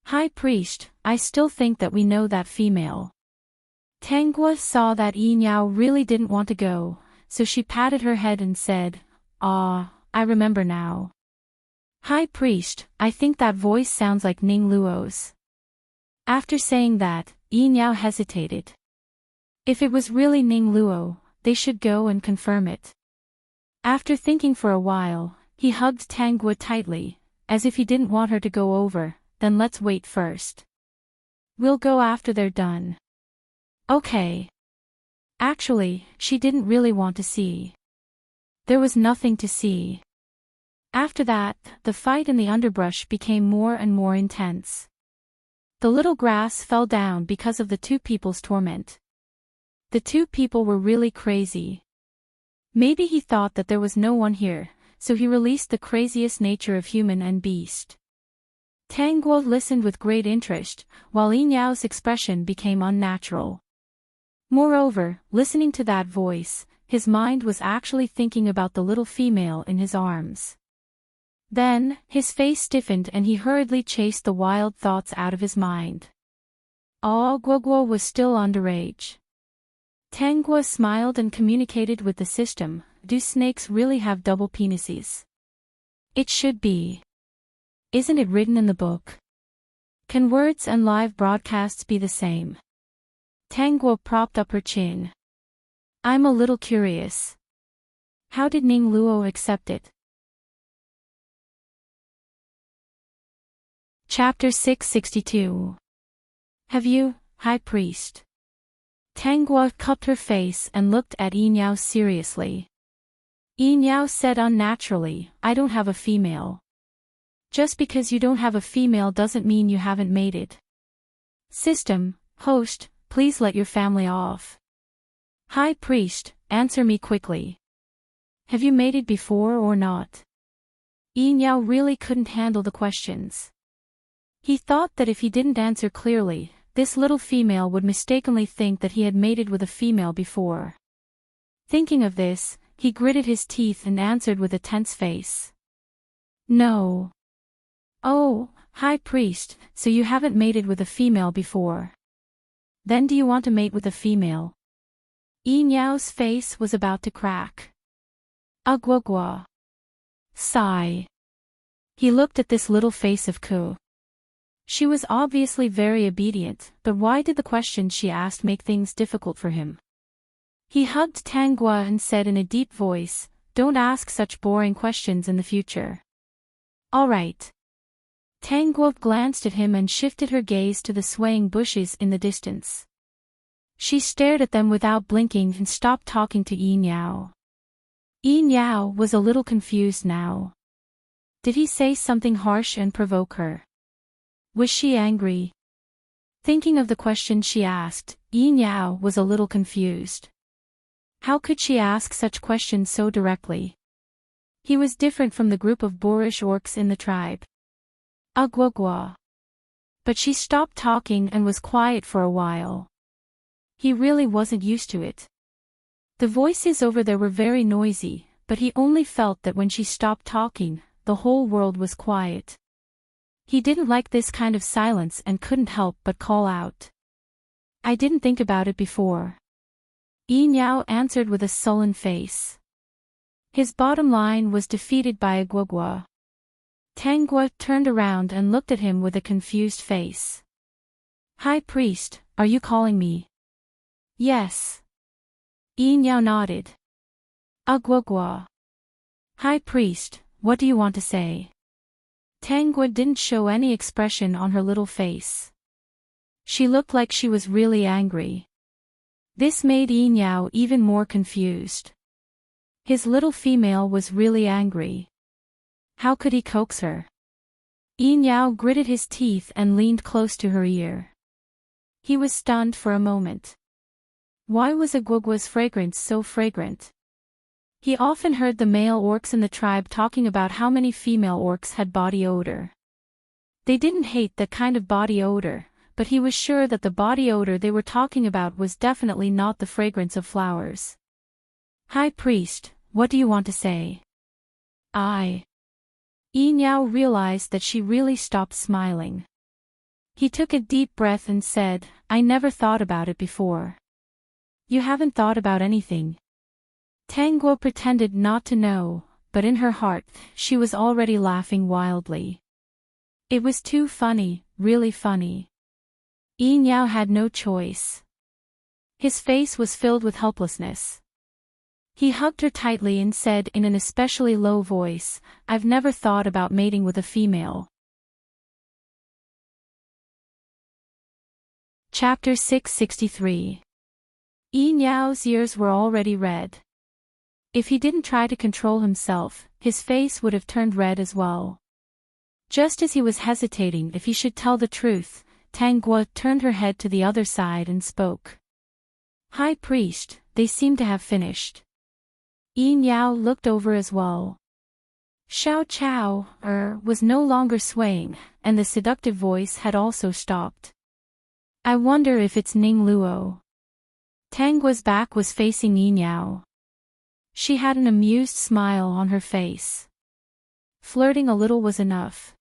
"High Priest, I still think that we know that female." Tangua saw that Yinyao really didn't want to go, so she patted her head and said, "Ah, I remember now. High Priest, I think that voice sounds like Ning Luo's." After saying that, Yinyao hesitated. If it was really Ning Luo, they should go and confirm it. After thinking for a while, he hugged Tangua tightly, as if he didn't want her to go over. Then let's wait first. We'll go after they're done. Okay. Actually, she didn't really want to see. There was nothing to see. After that, the fight in the underbrush became more and more intense. The little grass fell down because of the two people's torment. The two people were really crazy. Maybe he thought that there was no one here, so he released the craziest nature of human and beast. Tangguo listened with great interest, while Yinyao expression became unnatural. Moreover, listening to that voice, his mind was actually thinking about the little female in his arms. Then, his face stiffened and he hurriedly chased the wild thoughts out of his mind. Guoguo was still underage. Tangguo smiled and communicated with the system. Do snakes really have double penises? It should be. Isn't it written in the book? Can words and live broadcasts be the same? Tangguo propped up her chin. I'm a little curious. How did Ning Luo accept it? Chapter 662. Have you, High Priest? Tangguo cupped her face and looked at Yinyao seriously. Yinyao said unnaturally, I don't have a female. Just because you don't have a female doesn't mean you haven't made it. System, host, please let your family off. High Priest, answer me quickly. Have you made it before or not? Yinyao really couldn't handle the questions. He thought that if he didn't answer clearly, this little female would mistakenly think that he had mated with a female before. Thinking of this, he gritted his teeth and answered with a tense face. No. Oh, High Priest, so you haven't mated with a female before. Then do you want to mate with a female? Yinyao's face was about to crack. Guogua. Sigh. He looked at this little face of Ku. She was obviously very obedient, but why did the questions she asked make things difficult for him? He hugged Tangua and said in a deep voice, don't ask such boring questions in the future. All right. Tangua glanced at him and shifted her gaze to the swaying bushes in the distance. She stared at them without blinking and stopped talking to Yinyao. Yinyao was a little confused now. Did he say something harsh and provoke her? Was she angry? Thinking of the question she asked, Yinyao was a little confused. How could she ask such questions so directly? He was different from the group of boorish orcs in the tribe. Guogua. But she stopped talking and was quiet for a while. He really wasn't used to it. The voices over there were very noisy, but he only felt that when she stopped talking, the whole world was quiet. He didn't like this kind of silence and couldn't help but call out. I didn't think about it before. Yinyao answered with a sullen face. His bottom line was defeated by a guogua. Tangua turned around and looked at him with a confused face. High Priest, are you calling me? Yes. Yinyao nodded. Guogua. High Priest, what do you want to say? Tangua didn't show any expression on her little face. She looked like she was really angry. This made Yinyao even more confused. His little female was really angry. How could he coax her? Yinyao gritted his teeth and leaned close to her ear. He was stunned for a moment. Why was a guogua's fragrance so fragrant? He often heard the male orcs in the tribe talking about how many female orcs had body odor. They didn't hate that kind of body odor, but he was sure that the body odor they were talking about was definitely not the fragrance of flowers. High Priest, what do you want to say? Yinyao realized that she really stopped smiling. He took a deep breath and said, I never thought about it before. You haven't thought about anything. Tangua pretended not to know, but in her heart, she was already laughing wildly. It was too funny, really funny. Yinyao had no choice. His face was filled with helplessness. He hugged her tightly and said in an especially low voice, "I've never thought about mating with a female." Chapter 663. Niao's ears were already red. If he didn't try to control himself, his face would have turned red as well. Just as he was hesitating if he should tell the truth, Tangguo turned her head to the other side and spoke. "High Priest, they seem to have finished." Niao looked over as well. Xiao Chao, was no longer swaying, and the seductive voice had also stopped. "I wonder if it's Ning Luo." Tangguo's back was facing Niao. She had an amused smile on her face. Flirting a little was enough.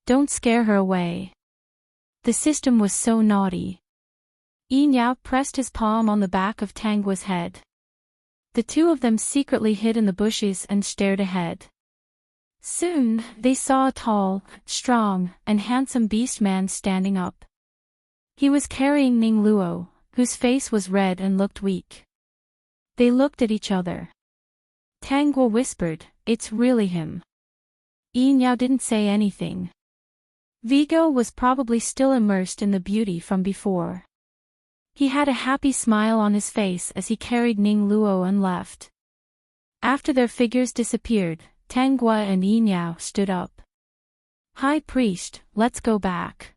Don't scare her away. The system was so naughty. Niao pressed his palm on the back of Tangguo's head. The two of them secretly hid in the bushes and stared ahead. Soon, they saw a tall, strong, and handsome beast man standing up. He was carrying Ning Luo, whose face was red and looked weak. They looked at each other. Tangguo whispered, "It's really him." Niao didn't say anything. Vigo was probably still immersed in the beauty from before. He had a happy smile on his face as he carried Ning Luo and left. After their figures disappeared, Tangguo and Niao stood up. "High Priest, let's go back."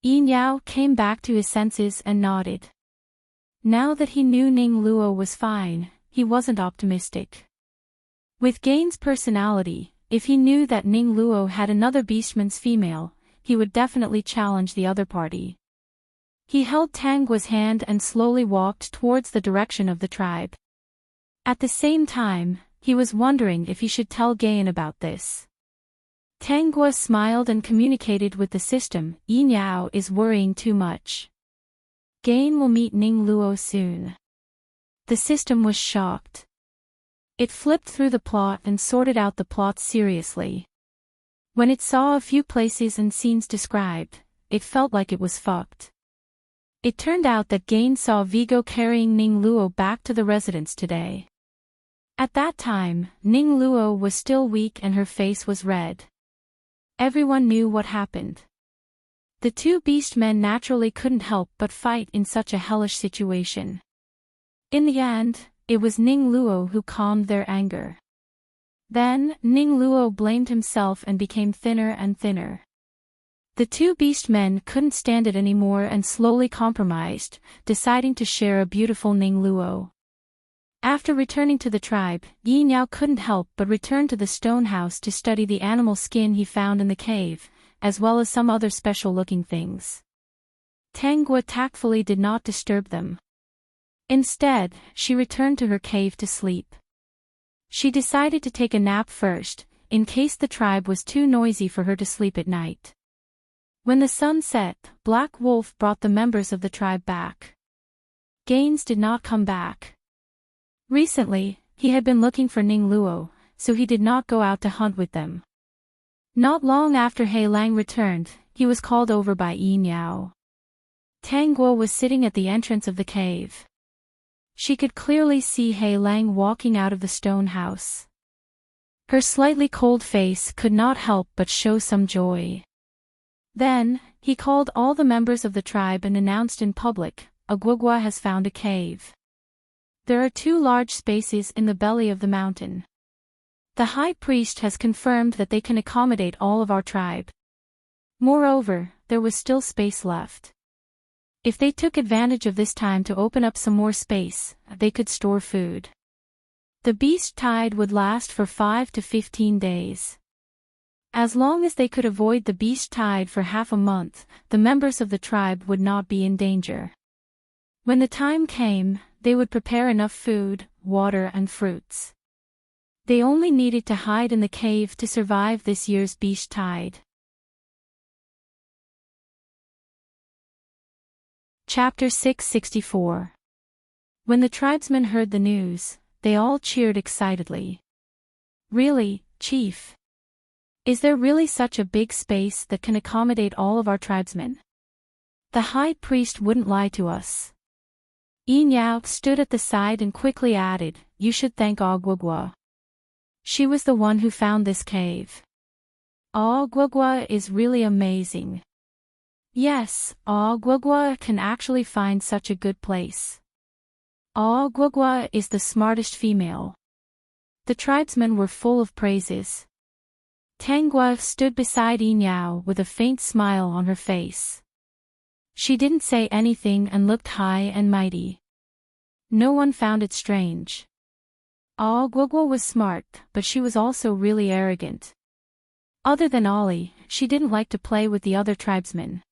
Niao came back to his senses and nodded. Now that he knew Ning Luo was fine, he wasn't optimistic. With Gain's personality, if he knew that Ning Luo had another beastman's female, he would definitely challenge the other party. He held Tangguo's hand and slowly walked towards the direction of the tribe. At the same time, he was wondering if he should tell Gain about this. Tangguo smiled and communicated with the system. "Niao is worrying too much. Gain will meet Ning Luo soon." The system was shocked. It flipped through the plot and sorted out the plot seriously. When it saw a few places and scenes described, it felt like it was fucked. It turned out that Gain saw Vigo carrying Ning Luo back to the residence today. At that time, Ning Luo was still weak and her face was red. Everyone knew what happened. The two beastmen naturally couldn't help but fight in such a hellish situation. In the end, it was Ning Luo who calmed their anger. Then, Ning Luo blamed himself and became thinner and thinner. The two beastmen couldn't stand it anymore and slowly compromised, deciding to share a beautiful Ning Luo. After returning to the tribe, Niao couldn't help but return to the stone house to study the animal skin he found in the cave, as well as some other special-looking things. Tangguo tactfully did not disturb them. Instead, she returned to her cave to sleep. She decided to take a nap first, in case the tribe was too noisy for her to sleep at night. When the sun set, Black Wolf brought the members of the tribe back. Gains did not come back. Recently, he had been looking for Ning Luo, so he did not go out to hunt with them. Not long after He Lang returned, he was called over by Niao. Tangguo was sitting at the entrance of the cave. She could clearly see He Lang walking out of the stone house. Her slightly cold face could not help but show some joy. Then, he called all the members of the tribe and announced in public, "Agwagwa has found a cave. There are 2 large spaces in the belly of the mountain. The High Priest has confirmed that they can accommodate all of our tribe. Moreover, there was still space left. If they took advantage of this time to open up some more space, they could store food. The beast tide would last for 5 to 15 days. As long as they could avoid the beast tide for half a month, the members of the tribe would not be in danger. When the time came, they would prepare enough food, water and fruits. They only needed to hide in the cave to survive this year's beast tide." Chapter 664. When the tribesmen heard the news, they all cheered excitedly. "Really, Chief? Is there really such a big space that can accommodate all of our tribesmen? The High Priest wouldn't lie to us." Yinyao stood at the side and quickly added, "You should thank Ogwugwa. She was the one who found this cave. Ogwugwa is really amazing. Yes, Ogwugwa can actually find such a good place. Ogwugwa is the smartest female." The tribesmen were full of praises. Tangwa stood beside Yinyao with a faint smile on her face. She didn't say anything and looked high and mighty. No one found it strange. Ogwugwa was smart, but she was also really arrogant. Other than Ollie, she didn't like to play with the other tribesmen.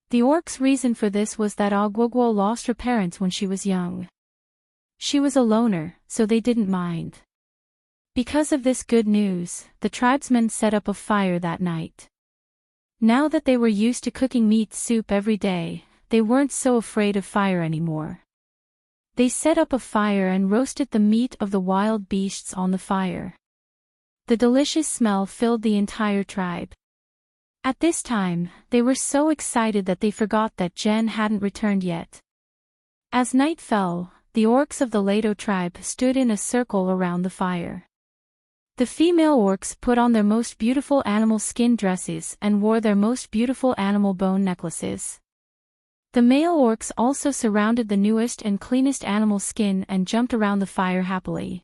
The orc's reason for this was that Ogwugwa lost her parents when she was young. She was a loner, so they didn't mind. Because of this good news, the tribesmen set up a fire that night. Now that they were used to cooking meat soup every day, they weren't so afraid of fire anymore. They set up a fire and roasted the meat of the wild beasts on the fire. The delicious smell filled the entire tribe. At this time, they were so excited that they forgot that Jen hadn't returned yet. As night fell, the orcs of the Lato tribe stood in a circle around the fire. The female orcs put on their most beautiful animal skin dresses and wore their most beautiful animal bone necklaces. The male orcs also surrounded the newest and cleanest animal skin and jumped around the fire happily.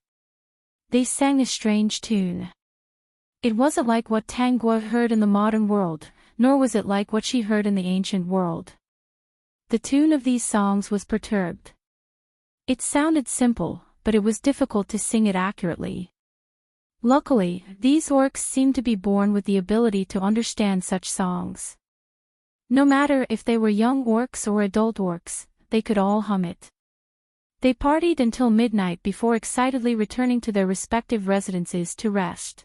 They sang a strange tune. It wasn't like what Tangwa heard in the modern world, nor was it like what she heard in the ancient world. The tune of these songs was perturbed. It sounded simple, but it was difficult to sing it accurately. Luckily, these orcs seemed to be born with the ability to understand such songs. No matter if they were young orcs or adult orcs, they could all hum it. They partied until midnight before excitedly returning to their respective residences to rest.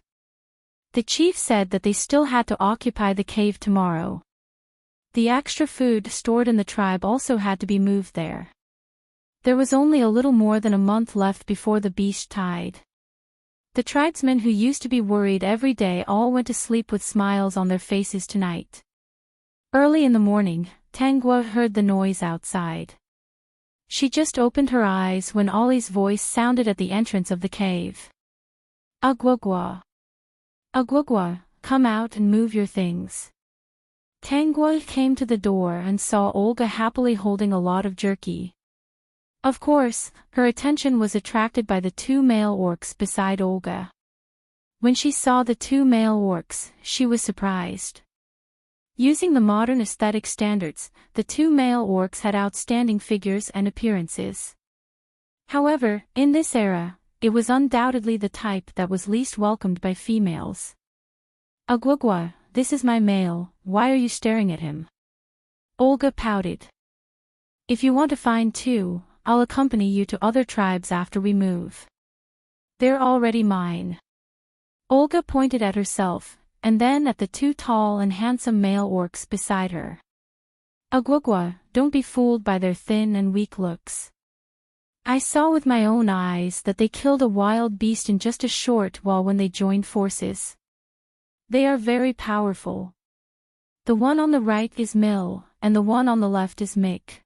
The chief said that they still had to occupy the cave tomorrow. The extra food stored in the tribe also had to be moved there. There was only a little more than a month left before the beast tide. The tribesmen who used to be worried every day all went to sleep with smiles on their faces tonight. Early in the morning, Tangwa heard the noise outside. She just opened her eyes when Ollie's voice sounded at the entrance of the cave. "Agwugwa. Agwugwa, come out and move your things." Tangwa came to the door and saw Olga happily holding a lot of jerky. Of course, her attention was attracted by the two male orcs beside Olga. When she saw the two male orcs, she was surprised. Using the modern aesthetic standards, the two male orcs had outstanding figures and appearances. However, in this era, it was undoubtedly the type that was least welcomed by females. "Agwugwa, this is my male, why are you staring at him?" Olga pouted. "If you want to find two, I'll accompany you to other tribes after we move. They're already mine." Olga pointed at herself, and then at the two tall and handsome male orcs beside her. "Agwugwa, don't be fooled by their thin and weak looks. I saw with my own eyes that they killed a wild beast in just a short while when they joined forces. They are very powerful. The one on the right is Mill, and the one on the left is Mick."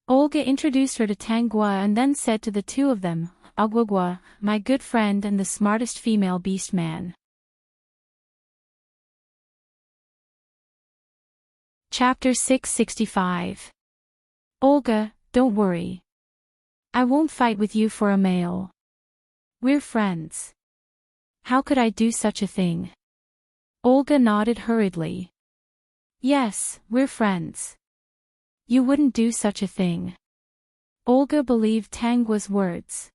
Olga introduced her to Tangwa and then said to the two of them, "Agwugwa, my good friend and the smartest female beast man." Chapter 665. "Olga, don't worry. I won't fight with you for a male. We're friends." "How could I do such a thing?" Olga nodded hurriedly. "Yes, we're friends. You wouldn't do such a thing." Olga believed Tangwa's words.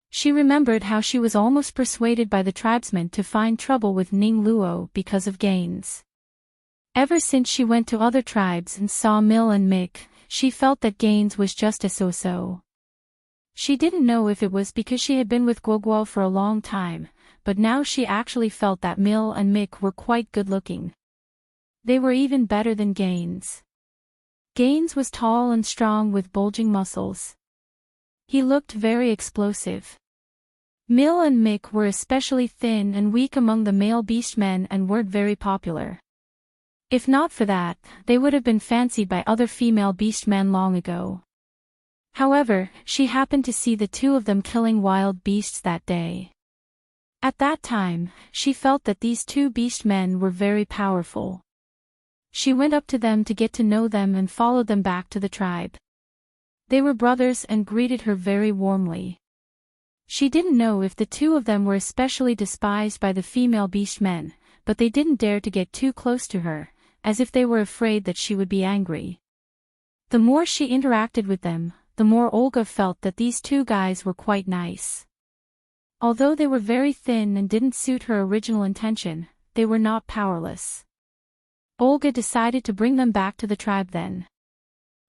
She remembered how she was almost persuaded by the tribesmen to find trouble with Ning Luo because of Gaines. Ever since she went to other tribes and saw Mill and Mick, she felt that Gaines was just a so-so. She didn't know if it was because she had been with Gwogwo for a long time, but now she actually felt that Mill and Mick were quite good-looking. They were even better than Gaines. Gaines was tall and strong with bulging muscles. He looked very explosive. Mill and Mick were especially thin and weak among the male beastmen and weren't very popular. If not for that, they would have been fancied by other female beastmen long ago. However, she happened to see the two of them killing wild beasts that day. At that time, she felt that these two beast men were very powerful. She went up to them to get to know them and followed them back to the tribe. They were brothers and greeted her very warmly. She didn't know if the two of them were especially despised by the female beast men, but they didn't dare to get too close to her, as if they were afraid that she would be angry. The more she interacted with them, the more Olga felt that these two guys were quite nice. Although they were very thin and didn't suit her original intention, they were not powerless. Olga decided to bring them back to the tribe then.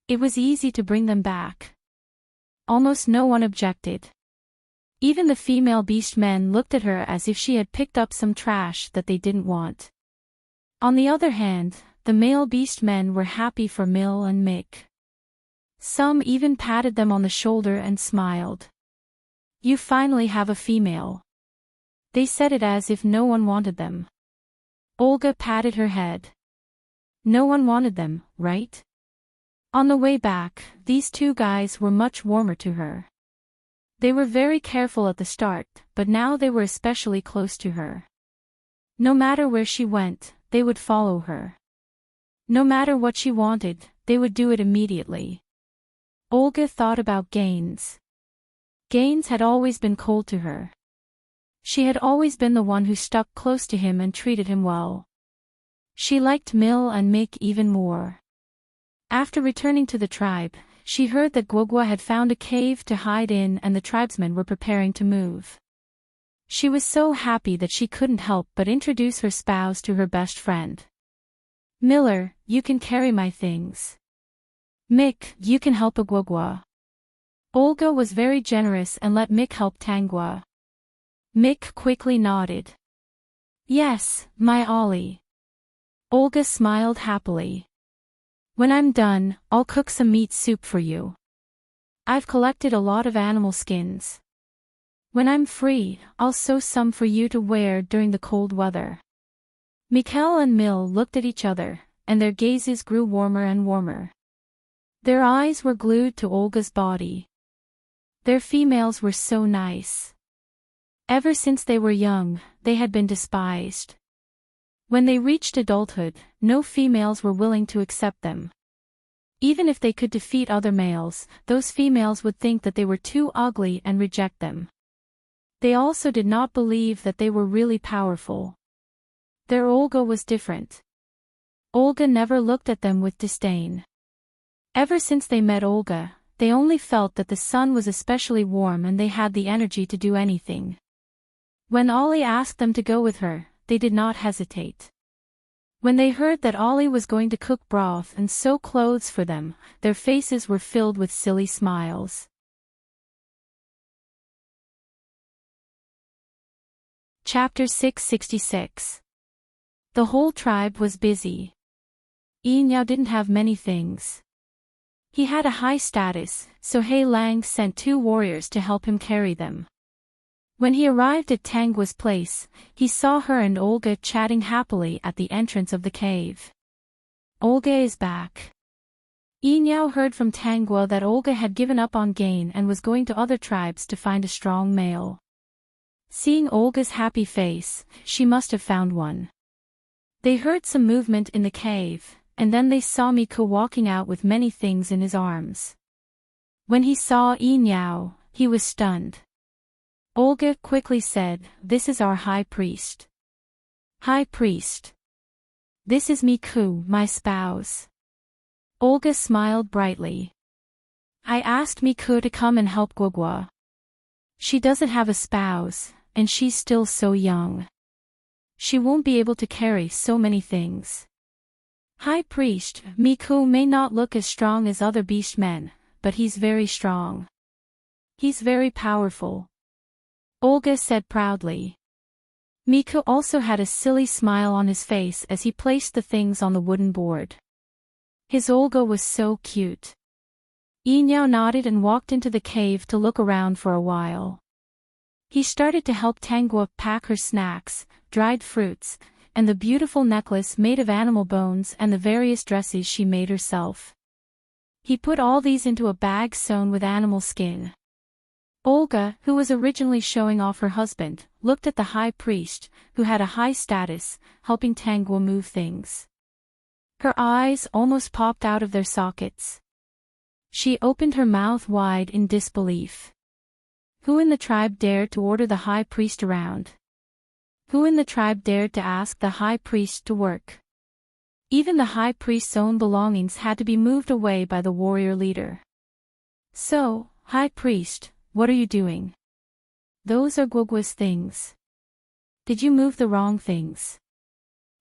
It was easy to bring them back. Almost no one objected. Even the female beast men looked at her as if she had picked up some trash that they didn't want. On the other hand, the male beast men were happy for Mill and Mick. Some even patted them on the shoulder and smiled. "You finally have a female." They said it as if no one wanted them. Olga patted her head. No one wanted them, right? On the way back, these two guys were much warmer to her. They were very careful at the start, but now they were especially close to her. No matter where she went, they would follow her. No matter what she wanted, they would do it immediately. Olga thought about Gaines. Gaines had always been cold to her. She had always been the one who stuck close to him and treated him well. She liked Mill and Mick even more. After returning to the tribe, she heard that Guogua had found a cave to hide in and the tribesmen were preparing to move. She was so happy that she couldn't help but introduce her spouse to her best friend. "Miller, you can carry my things. Mick, you can help Guogua." Olga was very generous and let Mick help Tangua. Mick quickly nodded. "Yes, my Ollie." Olga smiled happily. "When I'm done, I'll cook some meat soup for you. I've collected a lot of animal skins. When I'm free, I'll sew some for you to wear during the cold weather." Mikkel and Mill looked at each other, and their gazes grew warmer and warmer. Their eyes were glued to Olga's body. Their females were so nice. Ever since they were young, they had been despised. When they reached adulthood, no females were willing to accept them. Even if they could defeat other males, those females would think that they were too ugly and reject them. They also did not believe that they were really powerful. Their Olga was different. Olga never looked at them with disdain. Ever since they met Olga, they only felt that the sun was especially warm and they had the energy to do anything. When Ollie asked them to go with her, they did not hesitate. When they heard that Ollie was going to cook broth and sew clothes for them, their faces were filled with silly smiles. Chapter 666. The whole tribe was busy. Enyao didn't have many things. He had a high status, so Hei Lang sent 2 warriors to help him carry them. When he arrived at Tangua's place, he saw her and Olga chatting happily at the entrance of the cave. "Olga is back." Enyao heard from Tangua that Olga had given up on Gain and was going to other tribes to find a strong male. Seeing Olga's happy face, she must have found one. They heard some movement in the cave, and then they saw Miku walking out with many things in his arms. When he saw Enyao, he was stunned. Olga quickly said, "This is our high priest." "High priest. This is Miku, my spouse." Olga smiled brightly. "I asked Miku to come and help Guogua. She doesn't have a spouse, and she's still so young. She won't be able to carry so many things." "High priest, Miku may not look as strong as other beast men, but he's very strong. He's very powerful," Olga said proudly. Miku also had a silly smile on his face as he placed the things on the wooden board. His Olga was so cute. Enyao nodded and walked into the cave to look around for a while. He started to help Tangua pack her snacks, dried fruits, and the beautiful necklace made of animal bones and the various dresses she made herself. He put all these into a bag sewn with animal skin. Olga, who was originally showing off her husband, looked at the high priest, who had a high status, helping Tangwa move things. Her eyes almost popped out of their sockets. She opened her mouth wide in disbelief. Who in the tribe dared to order the high priest around? Who in the tribe dared to ask the high priest to work? Even the high priest's own belongings had to be moved away by the warrior leader. So, high priest, what are you doing? Those are Guogua's things. Did you move the wrong things?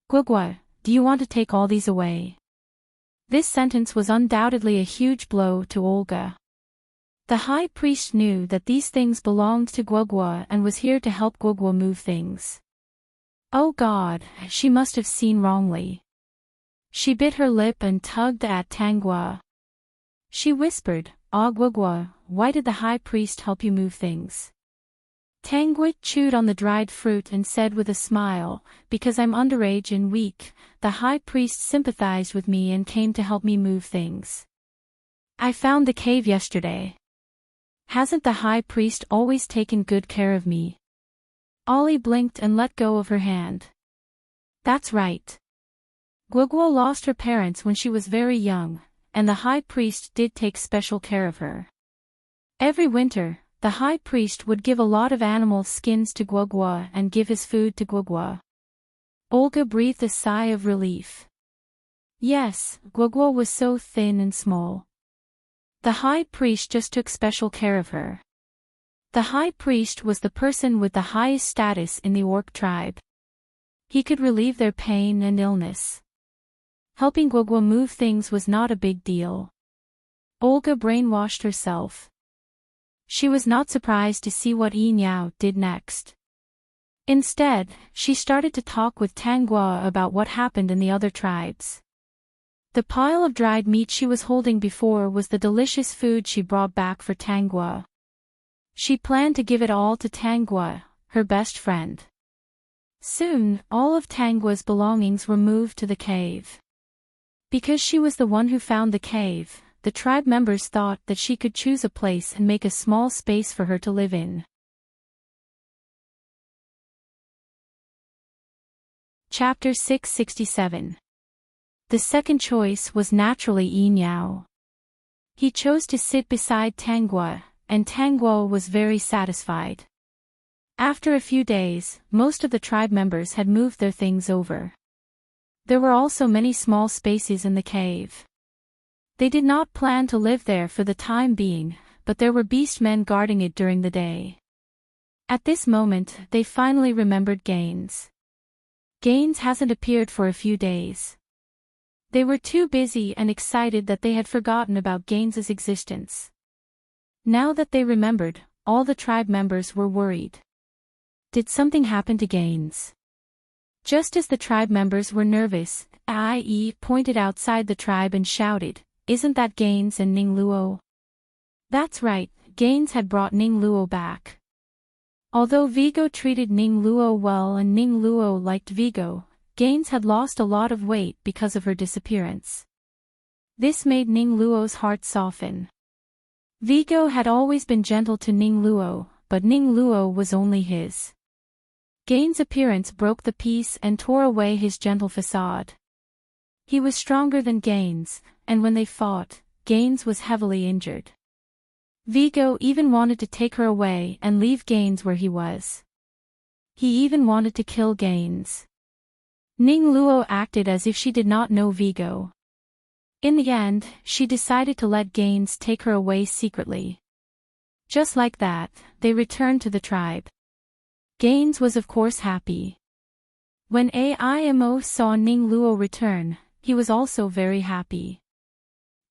Guogua, do you want to take all these away? This sentence was undoubtedly a huge blow to Olga. The high priest knew that these things belonged to Guogua and was here to help Guogua move things. Oh God, she must have seen wrongly. She bit her lip and tugged at Tangwa. She whispered, "Ah Guogua, why did the high priest help you move things?" Tangwa chewed on the dried fruit and said with a smile, "Because I'm underage and weak, the high priest sympathized with me and came to help me move things. I found the cave yesterday. Hasn't the high priest always taken good care of me?" Ollie blinked and let go of her hand. That's right. Guogua lost her parents when she was very young, and the high priest did take special care of her. Every winter, the high priest would give a lot of animal skins to Guogua and give his food to Guogua. Olga breathed a sigh of relief. Yes, Guogua was so thin and small. The high priest just took special care of her. The high priest was the person with the highest status in the orc tribe. He could relieve their pain and illness. Helping Guogua move things was not a big deal. Olga brainwashed herself. She was not surprised to see what Yi Niao did next. Instead, she started to talk with Tangwa about what happened in the other tribes. The pile of dried meat she was holding before was the delicious food she brought back for Tangwa. She planned to give it all to Tangwa, her best friend. Soon, all of Tangwa's belongings were moved to the cave. Because she was the one who found the cave, the tribe members thought that she could choose a place and make a small space for her to live in. Chapter 667. The second choice was naturally Yi Niao. He chose to sit beside Tangwa, and Tangwa was very satisfied. After a few days, most of the tribe members had moved their things over. There were also many small spaces in the cave. They did not plan to live there for the time being, but there were beast men guarding it during the day. At this moment, they finally remembered Gaines. Gaines hasn't appeared for a few days. They were too busy and excited that they had forgotten about Gaines's existence. Now that they remembered, all the tribe members were worried. Did something happen to Gaines? Just as the tribe members were nervous, Ai pointed outside the tribe and shouted, "Isn't that Gaines and Ning Luo?" That's right, Gaines had brought Ning Luo back. Although Vigo treated Ning Luo well and Ning Luo liked Vigo, Gaines had lost a lot of weight because of her disappearance. This made Ning Luo's heart soften. Vigo had always been gentle to Ning Luo, but Ning Luo was only his. Gaines' appearance broke the peace and tore away his gentle facade. He was stronger than Gaines, and when they fought, Gaines was heavily injured. Vigo even wanted to take her away and leave Gaines where he was. He even wanted to kill Gaines. Ning Luo acted as if she did not know Vigo. In the end, she decided to let Gaines take her away secretly. Just like that, they returned to the tribe. Gaines was of course happy. When Aimo saw Ning Luo return, he was also very happy.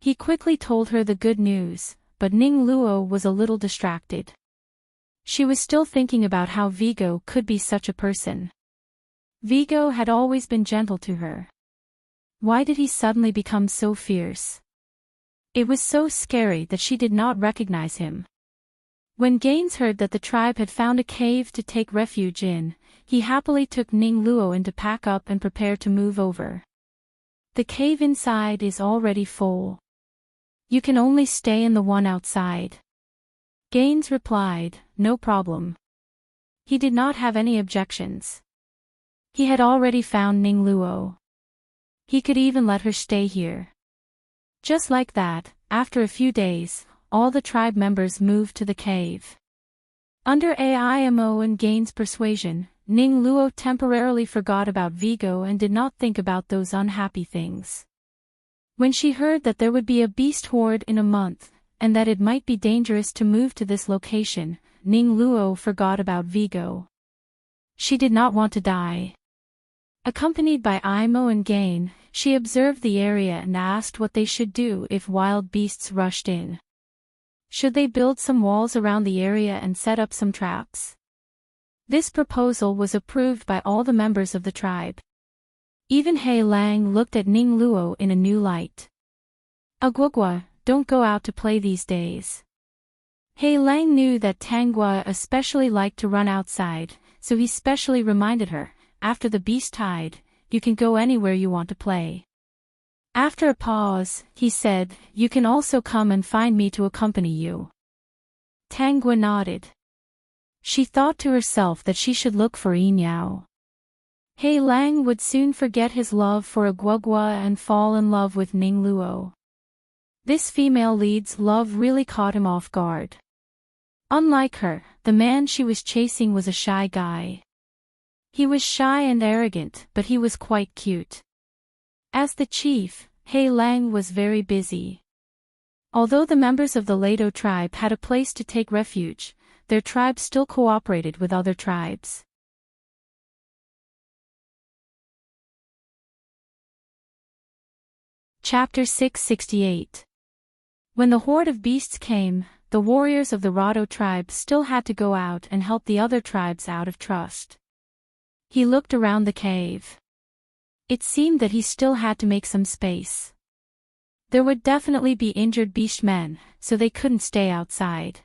He quickly told her the good news, but Ning Luo was a little distracted. She was still thinking about how Vigo could be such a person. Vigo had always been gentle to her. Why did he suddenly become so fierce? It was so scary that she did not recognize him. When Gaines heard that the tribe had found a cave to take refuge in, he happily took Ning Luo in to pack up and prepare to move over. The cave inside is already full. You can only stay in the one outside. Gaines replied, no problem. He did not have any objections. He had already found Ning Luo. He could even let her stay here. Just like that, after a few days, all the tribe members moved to the cave. Under Aimo and Gaines' persuasion, Ning Luo temporarily forgot about Vigo and did not think about those unhappy things. When she heard that there would be a beast horde in a month, and that it might be dangerous to move to this location, Ning Luo forgot about Vigo. She did not want to die. Accompanied by Aimo and Gain, she observed the area and asked what they should do if wild beasts rushed in. Should they build some walls around the area and set up some traps? This proposal was approved by all the members of the tribe. Even He Lang looked at Ning Luo in a new light. Agwagwa, don't go out to play these days. He Lang knew that Tangwa especially liked to run outside, so he specially reminded her, after the beast tide, you can go anywhere you want to play. After a pause, he said, you can also come and find me to accompany you. Tangwa nodded. She thought to herself that she should look for Yinyao. He Lang would soon forget his love for Agwagwa and fall in love with Ning Luo. This female lead's love really caught him off guard. Unlike her, the man she was chasing was a shy guy. He was shy and arrogant, but he was quite cute. As the chief, He Lang was very busy. Although the members of the Lado tribe had a place to take refuge, their tribe still cooperated with other tribes. Chapter 668. When the horde of beasts came, the warriors of the Rado tribe still had to go out and help the other tribes out of trust. He looked around the cave. It seemed that he still had to make some space. There would definitely be injured beastmen, so they couldn't stay outside.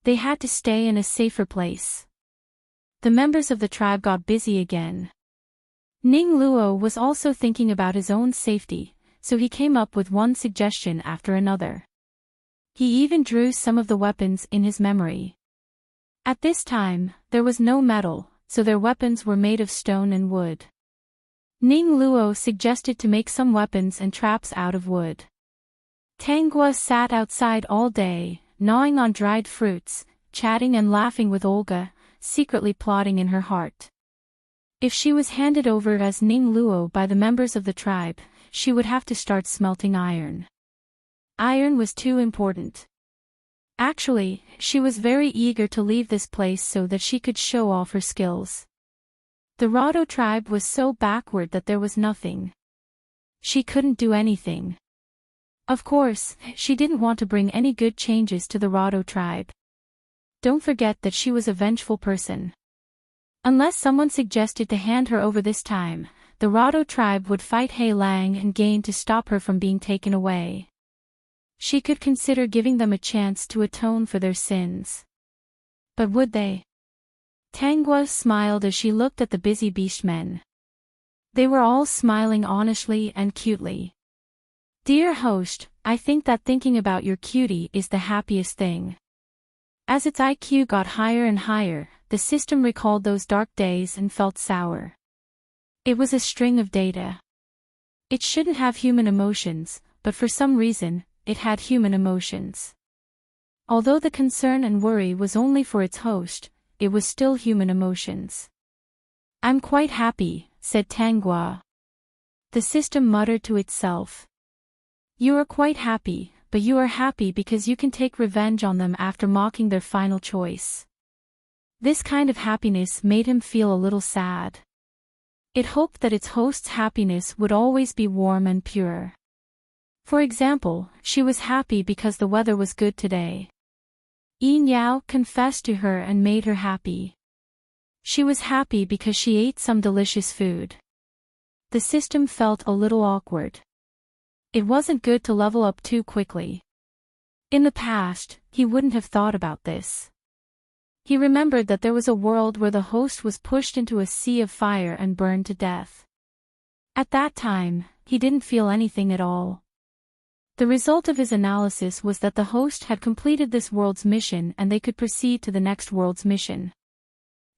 They had to stay in a safer place. The members of the tribe got busy again. Ning Luo was also thinking about his own safety, so he came up with one suggestion after another. He even drew some of the weapons in his memory. At this time, there was no metal, so their weapons were made of stone and wood. Ning Luo suggested to make some weapons and traps out of wood. Tangwa sat outside all day, gnawing on dried fruits, chatting and laughing with Olga, secretly plotting in her heart. If she was handed over as Ning Luo by the members of the tribe, she would have to start smelting iron. Iron was too important. Actually, she was very eager to leave this place so that she could show off her skills. The Rado tribe was so backward that there was nothing. She couldn't do anything. Of course, she didn't want to bring any good changes to the Rado tribe. Don't forget that she was a vengeful person. Unless someone suggested to hand her over this time, the Rado tribe would fight He Lang and Gain to stop her from being taken away. She could consider giving them a chance to atone for their sins. But would they? Tangwa smiled as she looked at the busy beastmen. They were all smiling honestly and cutely. Dear host, I think that thinking about your cutie is the happiest thing. As its IQ got higher and higher, the system recalled those dark days and felt sour. It was a string of data. It shouldn't have human emotions, but for some reason, it had human emotions. Although the concern and worry was only for its host, it was still human emotions. I'm quite happy, said Tangwa. The system muttered to itself. You are quite happy, but you are happy because you can take revenge on them after mocking their final choice. This kind of happiness made him feel a little sad. It hoped that its host's happiness would always be warm and pure. For example, she was happy because the weather was good today. Yin Yao confessed to her and made her happy. She was happy because she ate some delicious food. The system felt a little awkward. It wasn't good to level up too quickly. In the past, he wouldn't have thought about this. He remembered that there was a world where the host was pushed into a sea of fire and burned to death. At that time, he didn't feel anything at all. The result of his analysis was that the host had completed this world's mission and they could proceed to the next world's mission.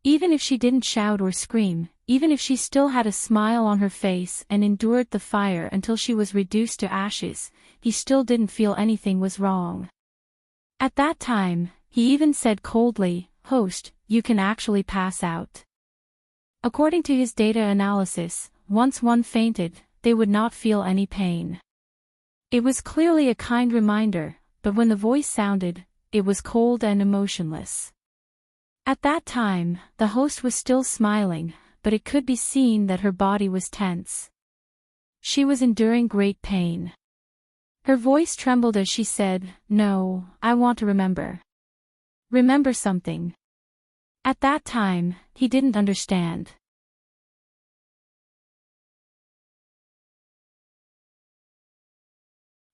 Even if she didn't shout or scream, even if she still had a smile on her face and endured the fire until she was reduced to ashes, he still didn't feel anything was wrong. At that time, he even said coldly, "Host, you can actually pass out." According to his data analysis, once one fainted, they would not feel any pain. It was clearly a kind reminder, but when the voice sounded, it was cold and emotionless. At that time, the host was still smiling, but it could be seen that her body was tense. She was enduring great pain. Her voice trembled as she said, "No, I want to remember. Remember something." At that time, he didn't understand.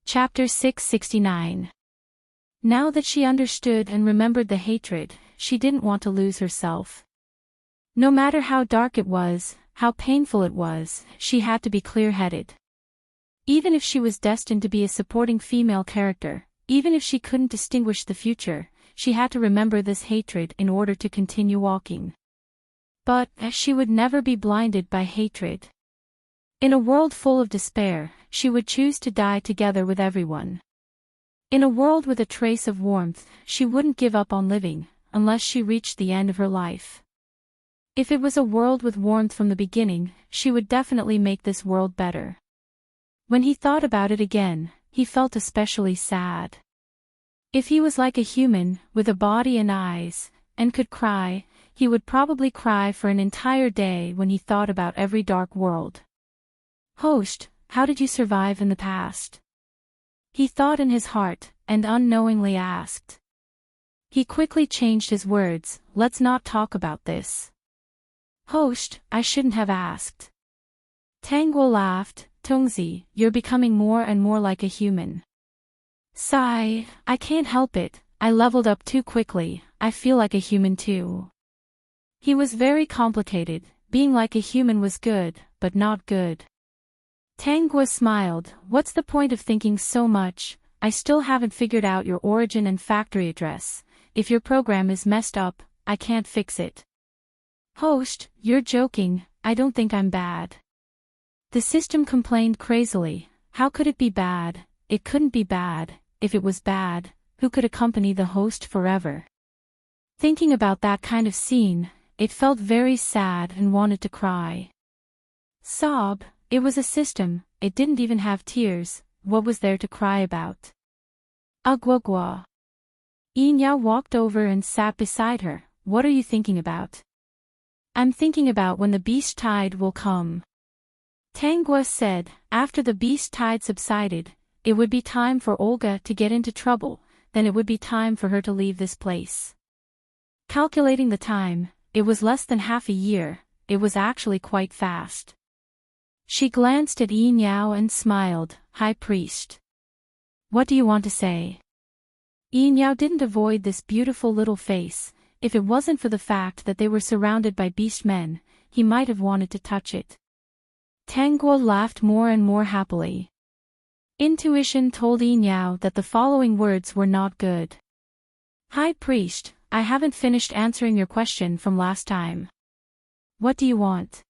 Chapter 669. Now that she understood and remembered the hatred, she didn't want to lose herself. No matter how dark it was, how painful it was, she had to be clear-headed. Even if she was destined to be a supporting female character, even if she couldn't distinguish the future, she had to remember this hatred in order to continue walking. But she would never be blinded by hatred. In a world full of despair, she would choose to die together with everyone. In a world with a trace of warmth, she wouldn't give up on living, unless she reached the end of her life. If it was a world with warmth from the beginning, she would definitely make this world better. When he thought about it again, he felt especially sad. If he was like a human, with a body and eyes, and could cry, he would probably cry for an entire day when he thought about every dark world. "Host, how did you survive in the past?" he thought in his heart, and unknowingly asked. He quickly changed his words, "Let's not talk about this." "Host, I shouldn't have asked." Tanguo laughed, "Tongzi, you're becoming more and more like a human." Sigh, "I can't help it, I leveled up too quickly, I feel like a human too." He was very complicated, being like a human was good, but not good. Tanguo smiled, "What's the point of thinking so much? I still haven't figured out your origin and factory address. If your program is messed up, I can't fix it." "Host, you're joking, I don't think I'm bad." The system complained crazily, "How could it be bad? It couldn't be bad. If it was bad, who could accompany the host forever?" Thinking about that kind of scene, it felt very sad and wanted to cry. Sob, it was a system, it didn't even have tears, what was there to cry about? Agwagwa. Yinyao walked over and sat beside her. "What are you thinking about?" "I'm thinking about when the beast tide will come." Tanguo said, after the beast tide subsided, it would be time for Olga to get into trouble, then it would be time for her to leave this place. Calculating the time, it was less than half a year, it was actually quite fast. She glanced at Yinyao and smiled, "High Priest. What do you want to say?" Yinyao didn't avoid this beautiful little face. If it wasn't for the fact that they were surrounded by beast men, he might have wanted to touch it. Tanguo laughed more and more happily. Intuition told Yinyao that the following words were not good. "High Priest, I haven't finished answering your question from last time. What do you want?"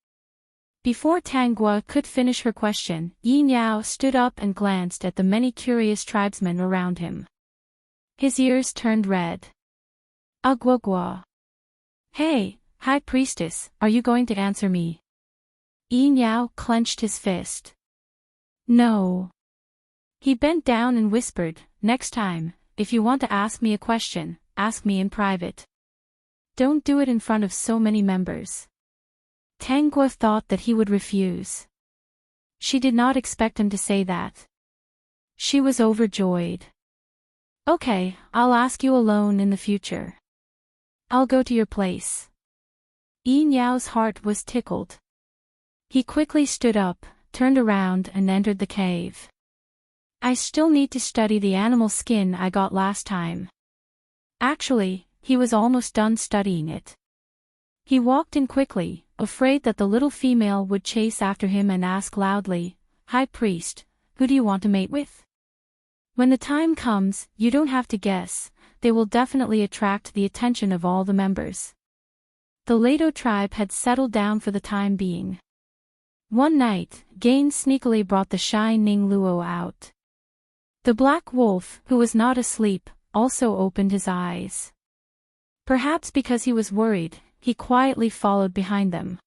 Before Tanguo could finish her question, Yinyao stood up and glanced at the many curious tribesmen around him. His ears turned red. Agwagwa. "Hey, High Priestess, are you going to answer me?" Yinyao clenched his fist. "No." He bent down and whispered, "Next time, if you want to ask me a question, ask me in private. Don't do it in front of so many members." Tanguo thought that he would refuse. She did not expect him to say that. She was overjoyed. "Okay, I'll ask you alone in the future. I'll go to your place." Yinyao's heart was tickled. He quickly stood up, turned around and entered the cave. "I still need to study the animal skin I got last time." Actually, he was almost done studying it. He walked in quickly, afraid that the little female would chase after him and ask loudly, "High Priest, who do you want to mate with?" When the time comes, you don't have to guess, they will definitely attract the attention of all the members. The Lado tribe had settled down for the time being. One night, Gain sneakily brought the shy Ning Luo out. The black wolf, who was not asleep, also opened his eyes. Perhaps because he was worried, he quietly followed behind them.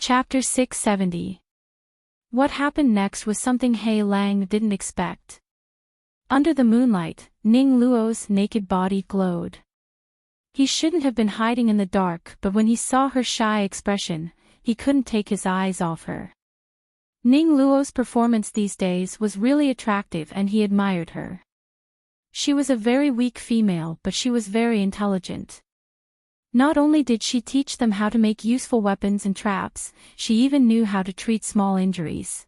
Chapter 670. What happened next was something He Lang didn't expect. Under the moonlight, Ning Luo's naked body glowed. He shouldn't have been hiding in the dark, but when he saw her shy expression, he couldn't take his eyes off her. Ning Luo's performance these days was really attractive and he admired her. She was a very weak female, but she was very intelligent. Not only did she teach them how to make useful weapons and traps, she even knew how to treat small injuries.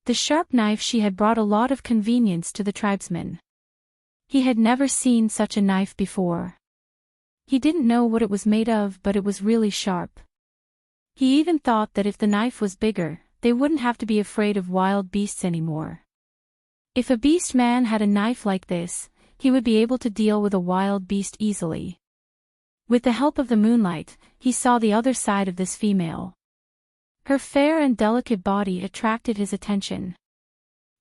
The sharp knife she had brought a lot of convenience to the tribesmen. He had never seen such a knife before. He didn't know what it was made of, but it was really sharp. He even thought that if the knife was bigger, they wouldn't have to be afraid of wild beasts anymore. If a beast man had a knife like this, he would be able to deal with a wild beast easily. With the help of the moonlight, he saw the other side of this female. Her fair and delicate body attracted his attention.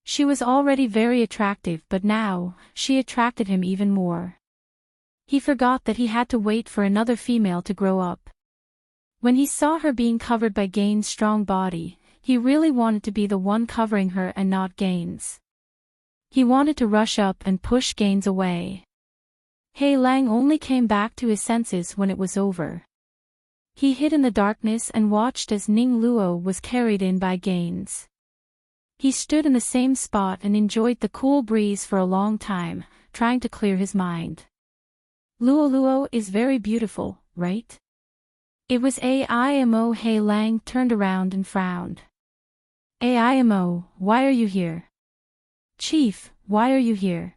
She was already very attractive, but now, she attracted him even more. He forgot that he had to wait for another female to grow up. When he saw her being covered by Gain's strong body, he really wanted to be the one covering her and not Gain's. He wanted to rush up and push Gain's away. He Lang only came back to his senses when it was over. He hid in the darkness and watched as Ning Luo was carried in by Gain's. He stood in the same spot and enjoyed the cool breeze for a long time, trying to clear his mind. Luo Luo is very beautiful, right? It was Aimo. He Lang turned around and frowned. Aimo, why are you here? Chief, why are you here?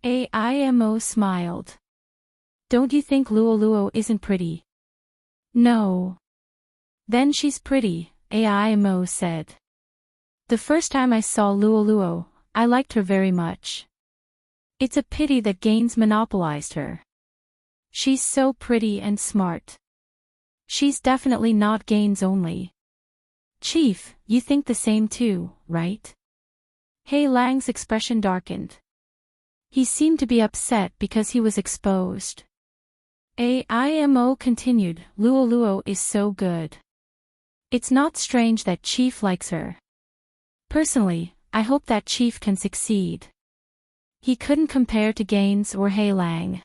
Aimo smiled. Don't you think Luo Luo isn't pretty? No. Then she's pretty, Aimo said. The first time I saw Luo Luo, I liked her very much. It's a pity that Gaines monopolized her. She's so pretty and smart. She's definitely not Gaines only. Chief, you think the same too, right? He Lang's expression darkened. He seemed to be upset because he was exposed. Aimo continued, Luo Luo is so good. It's not strange that Chief likes her. Personally, I hope that Chief can succeed. He couldn't compare to Gaines or He Lang.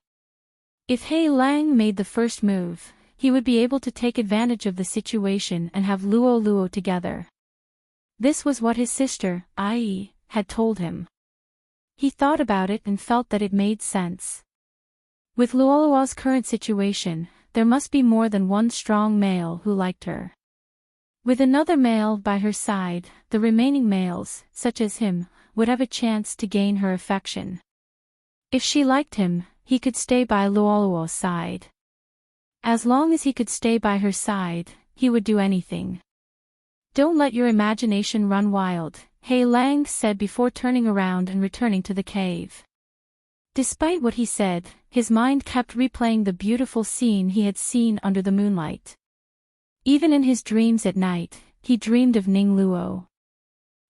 If He Lang made the first move, he would be able to take advantage of the situation and have Luo Luo together. This was what his sister, Ai, had told him. He thought about it and felt that it made sense. With Luo Luo's current situation, there must be more than one strong male who liked her. With another male by her side, the remaining males, such as him, would have a chance to gain her affection. If she liked him, he could stay by Luo Luo's side. As long as he could stay by her side, he would do anything. Don't let your imagination run wild, He Lang said before turning around and returning to the cave. Despite what he said, his mind kept replaying the beautiful scene he had seen under the moonlight. Even in his dreams at night, he dreamed of Ning Luo.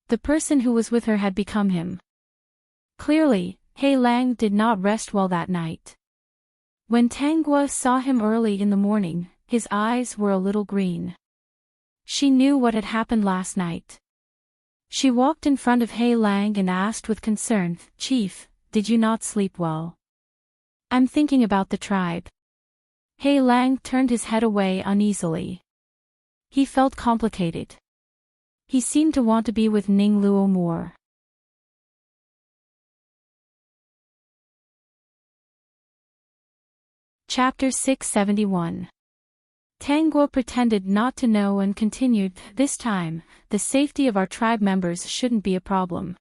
The person who was with her had become him. Clearly, He Lang did not rest well that night. When Tanguo saw him early in the morning, his eyes were a little green. She knew what had happened last night. She walked in front of He Lang and asked with concern, Chief, did you not sleep well? I'm thinking about the tribe. He Lang turned his head away uneasily. He felt complicated. He seemed to want to be with Ning Luo more. Chapter 671. Tanguo pretended not to know and continued, this time, the safety of our tribe members shouldn't be a problem.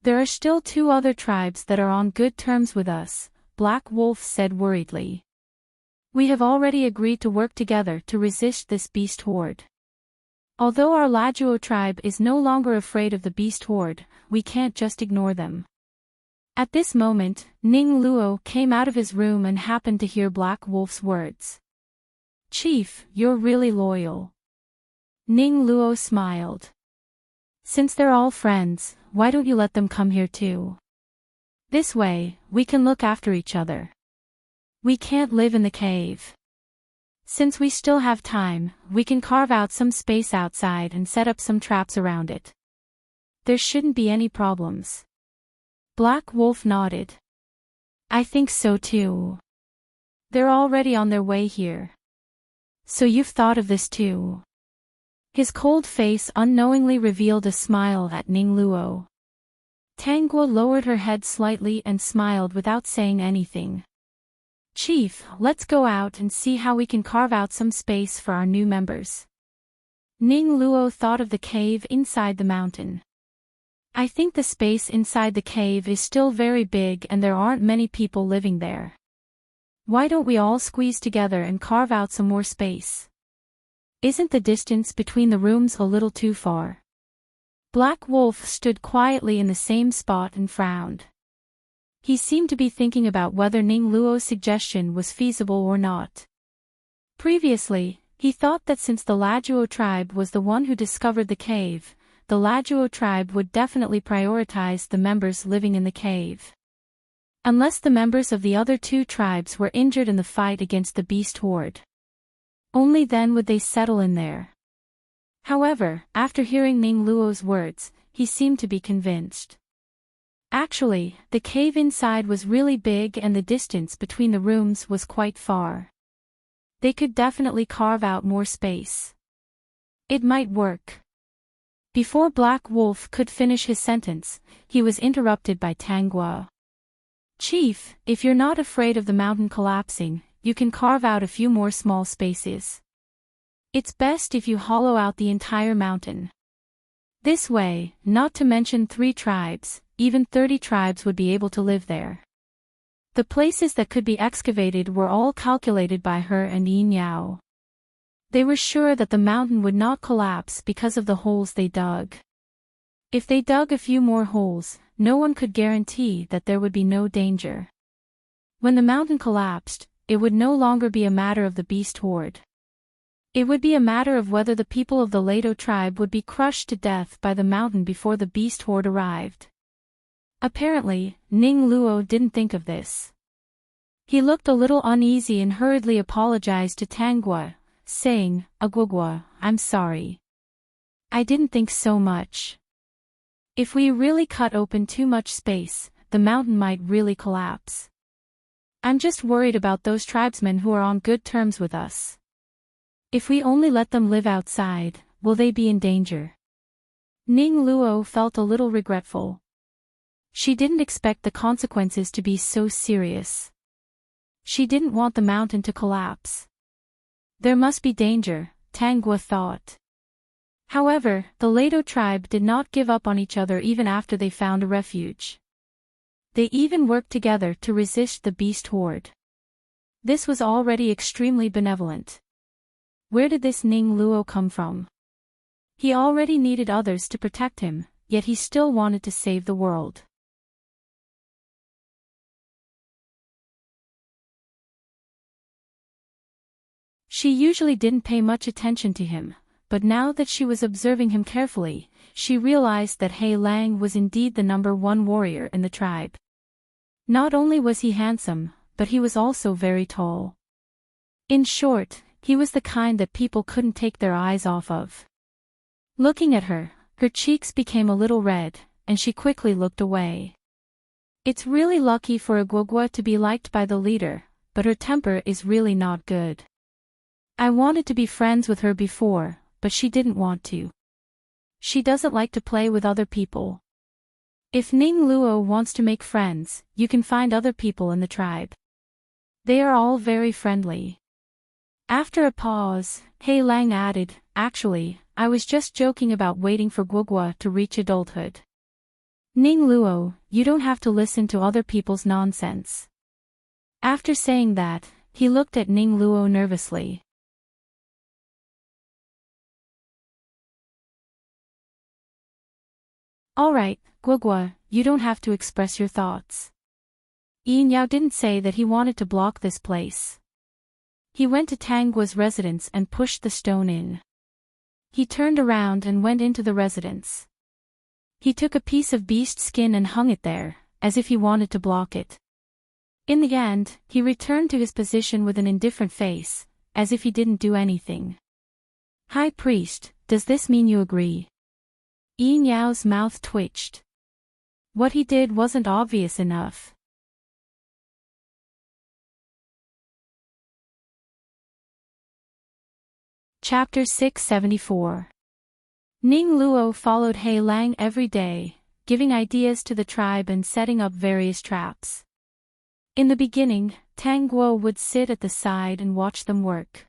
There are still 2 other tribes that are on good terms with us, Black Wolf said worriedly. We have already agreed to work together to resist this beast horde. Although our Lajuo tribe is no longer afraid of the beast horde, we can't just ignore them. At this moment, Ning Luo came out of his room and happened to hear Black Wolf's words. "Chief, you're really loyal." Ning Luo smiled. "Since they're all friends, why don't you let them come here too? This way, we can look after each other. We can't live in the cave. Since we still have time, we can carve out some space outside and set up some traps around it. There shouldn't be any problems." Black Wolf nodded. "I think so too. They're already on their way here. So you've thought of this too?" His cold face unknowingly revealed a smile at Ning Luo. Tangguo lowered her head slightly and smiled without saying anything. "Chief, let's go out and see how we can carve out some space for our new members." Ning Luo thought of the cave inside the mountain. "I think the space inside the cave is still very big and there aren't many people living there. Why don't we all squeeze together and carve out some more space? Isn't the distance between the rooms a little too far?" Black Wolf stood quietly in the same spot and frowned. He seemed to be thinking about whether Ning Luo's suggestion was feasible or not. Previously, he thought that since the Lajuo tribe was the one who discovered the cave, the Lajuo tribe would definitely prioritize the members living in the cave. Unless the members of the other two tribes were injured in the fight against the beast horde. Only then would they settle in there. However, after hearing Ning Luo's words, he seemed to be convinced. Actually, the cave inside was really big and the distance between the rooms was quite far. They could definitely carve out more space. It might work. Before Black Wolf could finish his sentence, he was interrupted by Tangguo. "Chief, if you're not afraid of the mountain collapsing, you can carve out a few more small spaces. It's best if you hollow out the entire mountain. This way, not to mention 3 tribes, even 30 tribes would be able to live there." The places that could be excavated were all calculated by her and Yin Yao. They were sure that the mountain would not collapse because of the holes they dug. If they dug a few more holes, no one could guarantee that there would be no danger. When the mountain collapsed, it would no longer be a matter of the beast horde. It would be a matter of whether the people of the Lado tribe would be crushed to death by the mountain before the beast horde arrived. Apparently, Ning Luo didn't think of this. He looked a little uneasy and hurriedly apologized to Tangguo, saying, "Aguagua, I'm sorry. I didn't think so much. If we really cut open too much space, the mountain might really collapse. I'm just worried about those tribesmen who are on good terms with us. If we only let them live outside, will they be in danger?" Ning Luo felt a little regretful. She didn't expect the consequences to be so serious. She didn't want the mountain to collapse. There must be danger, Tangguo thought. However, the Lado tribe did not give up on each other even after they found a refuge. They even worked together to resist the beast horde. This was already extremely benevolent. Where did this Ning Luo come from? He already needed others to protect him, yet he still wanted to save the world. She usually didn't pay much attention to him, but now that she was observing him carefully, she realized that He Lang was indeed the #1 warrior in the tribe. Not only was he handsome, but he was also very tall. In short, he was the kind that people couldn't take their eyes off of. Looking at her, her cheeks became a little red, and she quickly looked away. It's really lucky for Aguagua to be liked by the leader, but her temper is really not good. I wanted to be friends with her before, but she didn't want to. She doesn't like to play with other people. If Ning Luo wants to make friends, you can find other people in the tribe. They are all very friendly. After a pause, He Lang added, "Actually, I was just joking about waiting for Guogua to reach adulthood. Ning Luo, you don't have to listen to other people's nonsense." After saying that, he looked at Ning Luo nervously. Alright, Guogua, you don't have to express your thoughts. Yin Yao didn't say that he wanted to block this place. He went to Tangua's residence and pushed the stone in. He turned around and went into the residence. He took a piece of beast skin and hung it there, as if he wanted to block it. In the end, he returned to his position with an indifferent face, as if he didn't do anything. High Priest, does this mean you agree? Yin Yao's mouth twitched. What he did wasn't obvious enough. Chapter 674. Ning Luo followed He Lang every day, giving ideas to the tribe and setting up various traps. In the beginning, Tang Guo would sit at the side and watch them work.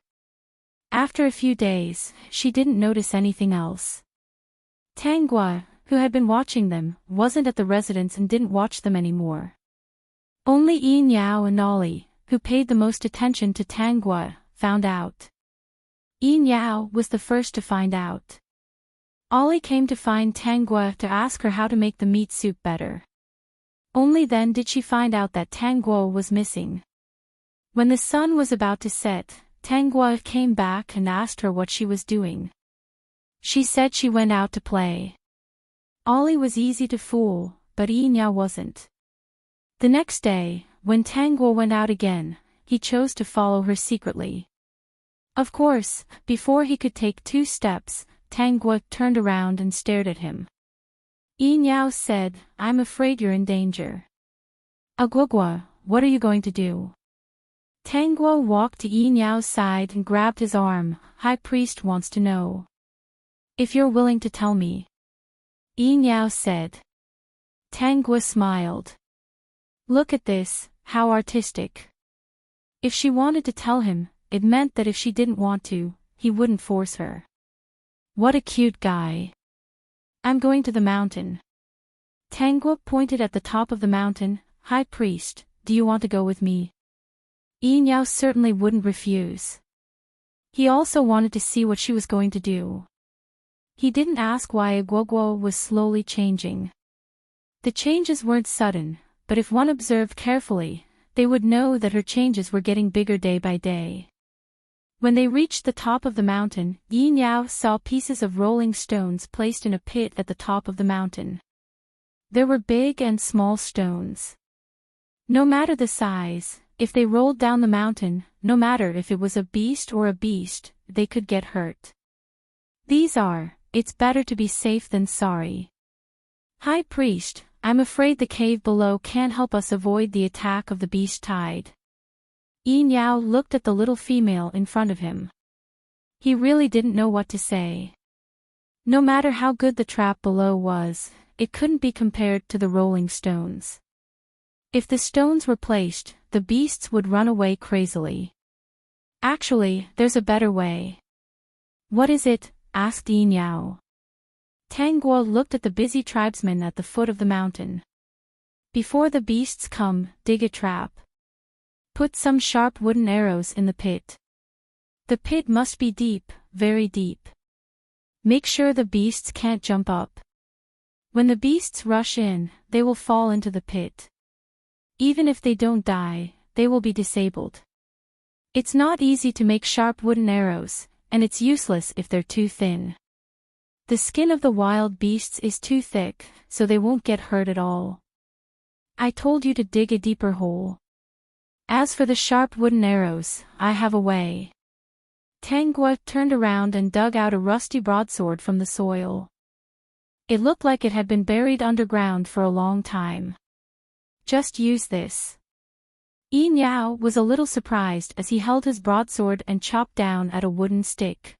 After a few days, she didn't notice anything else. Tang Guo, who had been watching them, wasn't at the residence and didn't watch them anymore. Only Yin Yao and Ollie, who paid the most attention to Tang Guo, found out. Yin Yao was the first to find out. Ollie came to find Tang Guo to ask her how to make the meat soup better. Only then did she find out that Tang Guo was missing. When the sun was about to set, Tang Guo came back and asked her what she was doing. She said she went out to play. Ollie was easy to fool, but Yin Yao wasn't. The next day, when Tang Guo went out again, he chose to follow her secretly. Of course, before he could take 2 steps, Tang Guo turned around and stared at him. Yin Yao said, "I'm afraid you're in danger." "Guogua, what are you going to do?" Tang Guo walked to Yin Yao's side and grabbed his arm. "High Priest wants to know. If you're willing to tell me." Yin Yao said. Tang Guo smiled. "Look at this, how artistic." If she wanted to tell him, it meant that if she didn't want to, he wouldn't force her. What a cute guy. "I'm going to the mountain." Tang Guo pointed at the top of the mountain. "High Priest, do you want to go with me?" Yin Yao certainly wouldn't refuse. He also wanted to see what she was going to do. He didn't ask why Guogua was slowly changing. The changes weren't sudden, but if one observed carefully, they would know that her changes were getting bigger day by day. When they reached the top of the mountain, Yin Yao saw pieces of rolling stones placed in a pit at the top of the mountain. There were big and small stones. No matter the size, if they rolled down the mountain, no matter if it was a beast or a beast, they could get hurt. These are, "It's better to be safe than sorry." "High Priest, I'm afraid the cave below can't help us avoid the attack of the beast tide." Yin Yao looked at the little female in front of him. He really didn't know what to say. No matter how good the trap below was, it couldn't be compared to the rolling stones. If the stones were placed, the beasts would run away crazily. "Actually, there's a better way." "What is it?" asked Yin Yao. Tang Guo looked at the busy tribesmen at the foot of the mountain. "Before the beasts come, dig a trap. Put some sharp wooden arrows in the pit. The pit must be deep, very deep. Make sure the beasts can't jump up. When the beasts rush in, they will fall into the pit. Even if they don't die, they will be disabled. It's not easy to make sharp wooden arrows, and it's useless if they're too thin. The skin of the wild beasts is too thick, so they won't get hurt at all. I told you to dig a deeper hole. As for the sharp wooden arrows, I have a way." Tang Guo turned around and dug out a rusty broadsword from the soil. It looked like it had been buried underground for a long time. "Just use this." Yin Yao was a little surprised as he held his broadsword and chopped down at a wooden stick.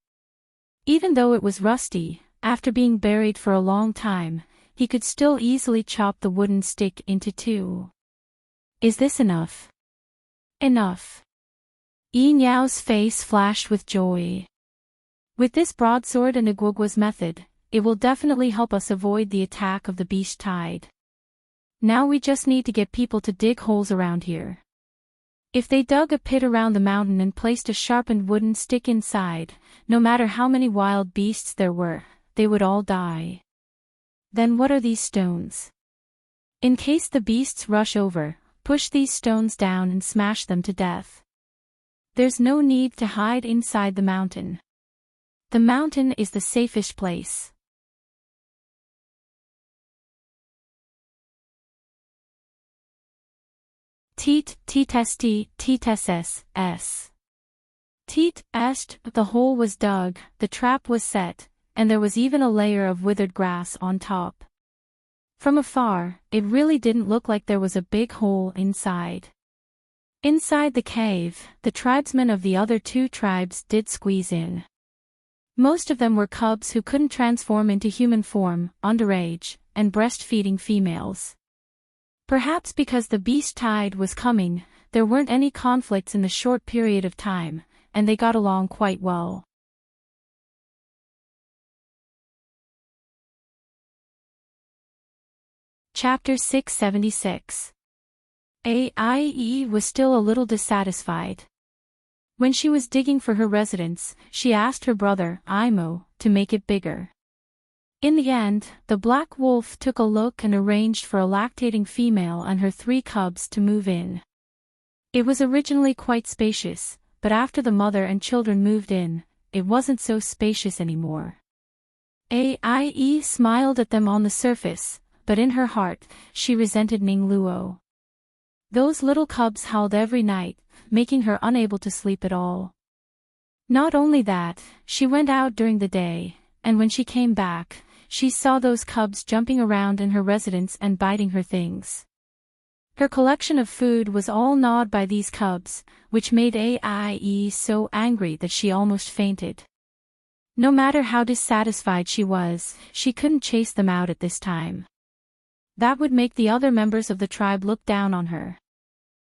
Even though it was rusty, after being buried for a long time, he could still easily chop the wooden stick into 2. "Is this enough?" "Enough." Yin Yao's face flashed with joy. "With this broadsword and Guogua's method, it will definitely help us avoid the attack of the beast tide. Now we just need to get people to dig holes around here." If they dug a pit around the mountain and placed a sharpened wooden stick inside, no matter how many wild beasts there were, they would all die. Then what are these stones? In case the beasts rush over, push these stones down and smash them to death. There's no need to hide inside the mountain. The mountain is the safest place. Teet, teetesti, teetesses, s. Teet, est, the hole was dug, the trap was set, and there was even a layer of withered grass on top. From afar, it really didn't look like there was a big hole inside. Inside the cave, the tribesmen of the other two tribes did squeeze in. Most of them were cubs who couldn't transform into human form, underage, and breastfeeding females. Perhaps because the beast tide was coming, there weren't any conflicts in the short period of time, and they got along quite well. Chapter 676. Aie was still a little dissatisfied. When she was digging for her residence, she asked her brother, Imo, to make it bigger. In the end, the black wolf took a look and arranged for a lactating female and her 3 cubs to move in. It was originally quite spacious, but after the mother and children moved in, it wasn't so spacious anymore. Aie smiled at them on the surface, but in her heart, she resented Ningluo. Those little cubs howled every night, making her unable to sleep at all. Not only that, she went out during the day, and when she came back, she saw those cubs jumping around in her residence and biting her things. Her collection of food was all gnawed by these cubs, which made Aie so angry that she almost fainted. No matter how dissatisfied she was, she couldn't chase them out at this time. That would make the other members of the tribe look down on her.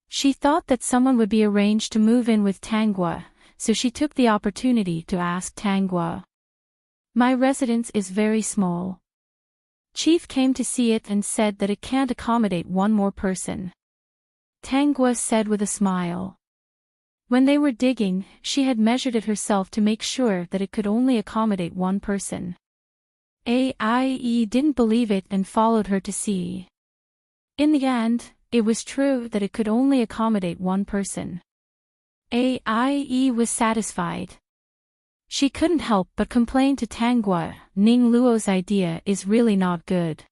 She thought that someone would be arranged to move in with Tangua, so she took the opportunity to ask Tangua. My residence is very small. Chief came to see it and said that it can't accommodate one more person. Tangua said with a smile. When they were digging, she had measured it herself to make sure that it could only accommodate one person. Aie didn't believe it and followed her to see. In the end, it was true that it could only accommodate one person. Aie was satisfied. She couldn't help but complain to Tangua, Ningluo's idea is really not good.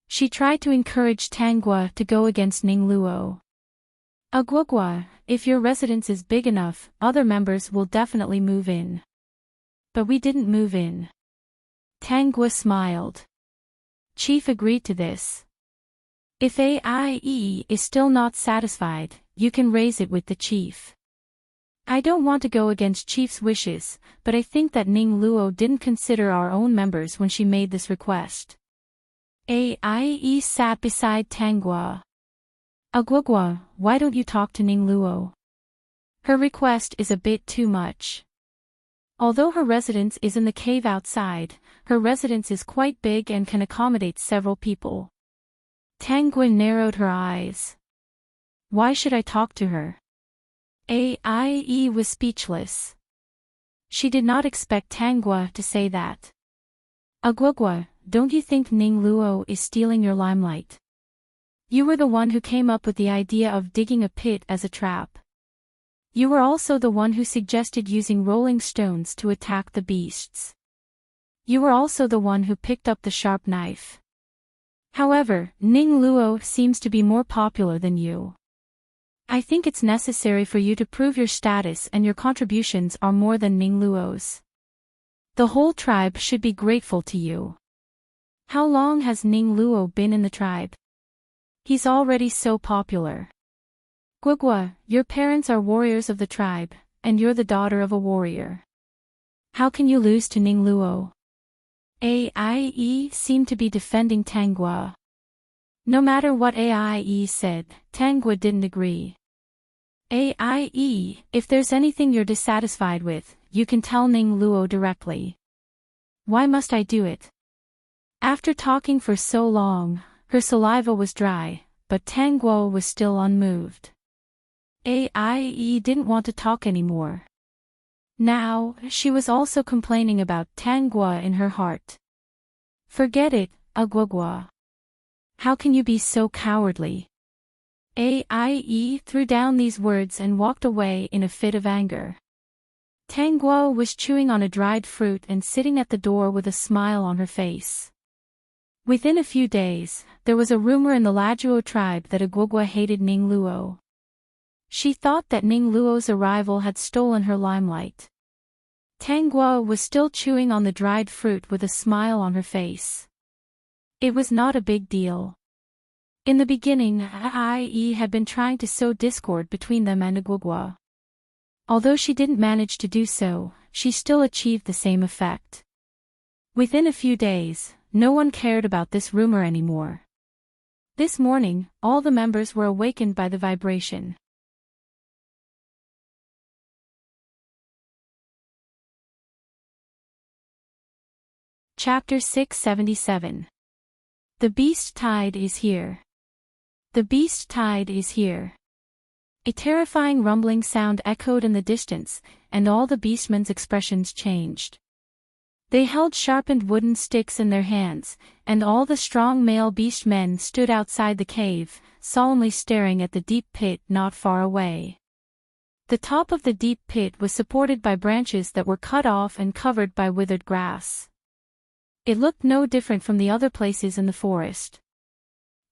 She tried to encourage Tangua to go against Ningluo. Agwagwa, if your residence is big enough, other members will definitely move in. But we didn't move in. Tangua smiled. Chief agreed to this. If Aie is still not satisfied, you can raise it with the chief. I don't want to go against Chief's wishes, but I think that Ningluo didn't consider our own members when she made this request. Aie sat beside Tangua. Agwagwa, why don't you talk to Ningluo? Her request is a bit too much. Although her residence is in the cave outside, her residence is quite big and can accommodate several people. Tangua narrowed her eyes. Why should I talk to her? Aie was speechless. She did not expect Tangua to say that. Agwagwa, don't you think Ningluo is stealing your limelight? You were the one who came up with the idea of digging a pit as a trap. You were also the one who suggested using rolling stones to attack the beasts. You were also the one who picked up the sharp knife. However, Ningluo seems to be more popular than you. I think it's necessary for you to prove your status and your contributions are more than Ningluo's. The whole tribe should be grateful to you. How long has Ningluo been in the tribe? He's already so popular. Gwagwa, your parents are warriors of the tribe, and you're the daughter of a warrior. How can you lose to Ningluo? Aie seemed to be defending Tangua. No matter what Aie said, Tangua didn't agree. Aie, if there's anything you're dissatisfied with, you can tell Ningluo directly. Why must I do it? After talking for so long, her saliva was dry, but Tangua was still unmoved. Aie didn't want to talk anymore. Now, she was also complaining about Tangua in her heart. Forget it, Agwagwa. How can you be so cowardly? Aie threw down these words and walked away in a fit of anger. Tangguo was chewing on a dried fruit and sitting at the door with a smile on her face. Within a few days, there was a rumor in the Lajuo tribe that Agwagwa hated Ning Luo. She thought that Ning Luo's arrival had stolen her limelight. Tangguo was still chewing on the dried fruit with a smile on her face. It was not a big deal. In the beginning, Aie had been trying to sow discord between them and Agwagwa. Although she didn't manage to do so, she still achieved the same effect. Within a few days, no one cared about this rumor anymore. This morning, all the members were awakened by the vibration. Chapter 677. The Beast Tide is here. The Beast Tide is here. A terrifying rumbling sound echoed in the distance, and all the beastmen's expressions changed. They held sharpened wooden sticks in their hands, and all the strong male beastmen stood outside the cave, solemnly staring at the deep pit not far away. The top of the deep pit was supported by branches that were cut off and covered by withered grass. It looked no different from the other places in the forest.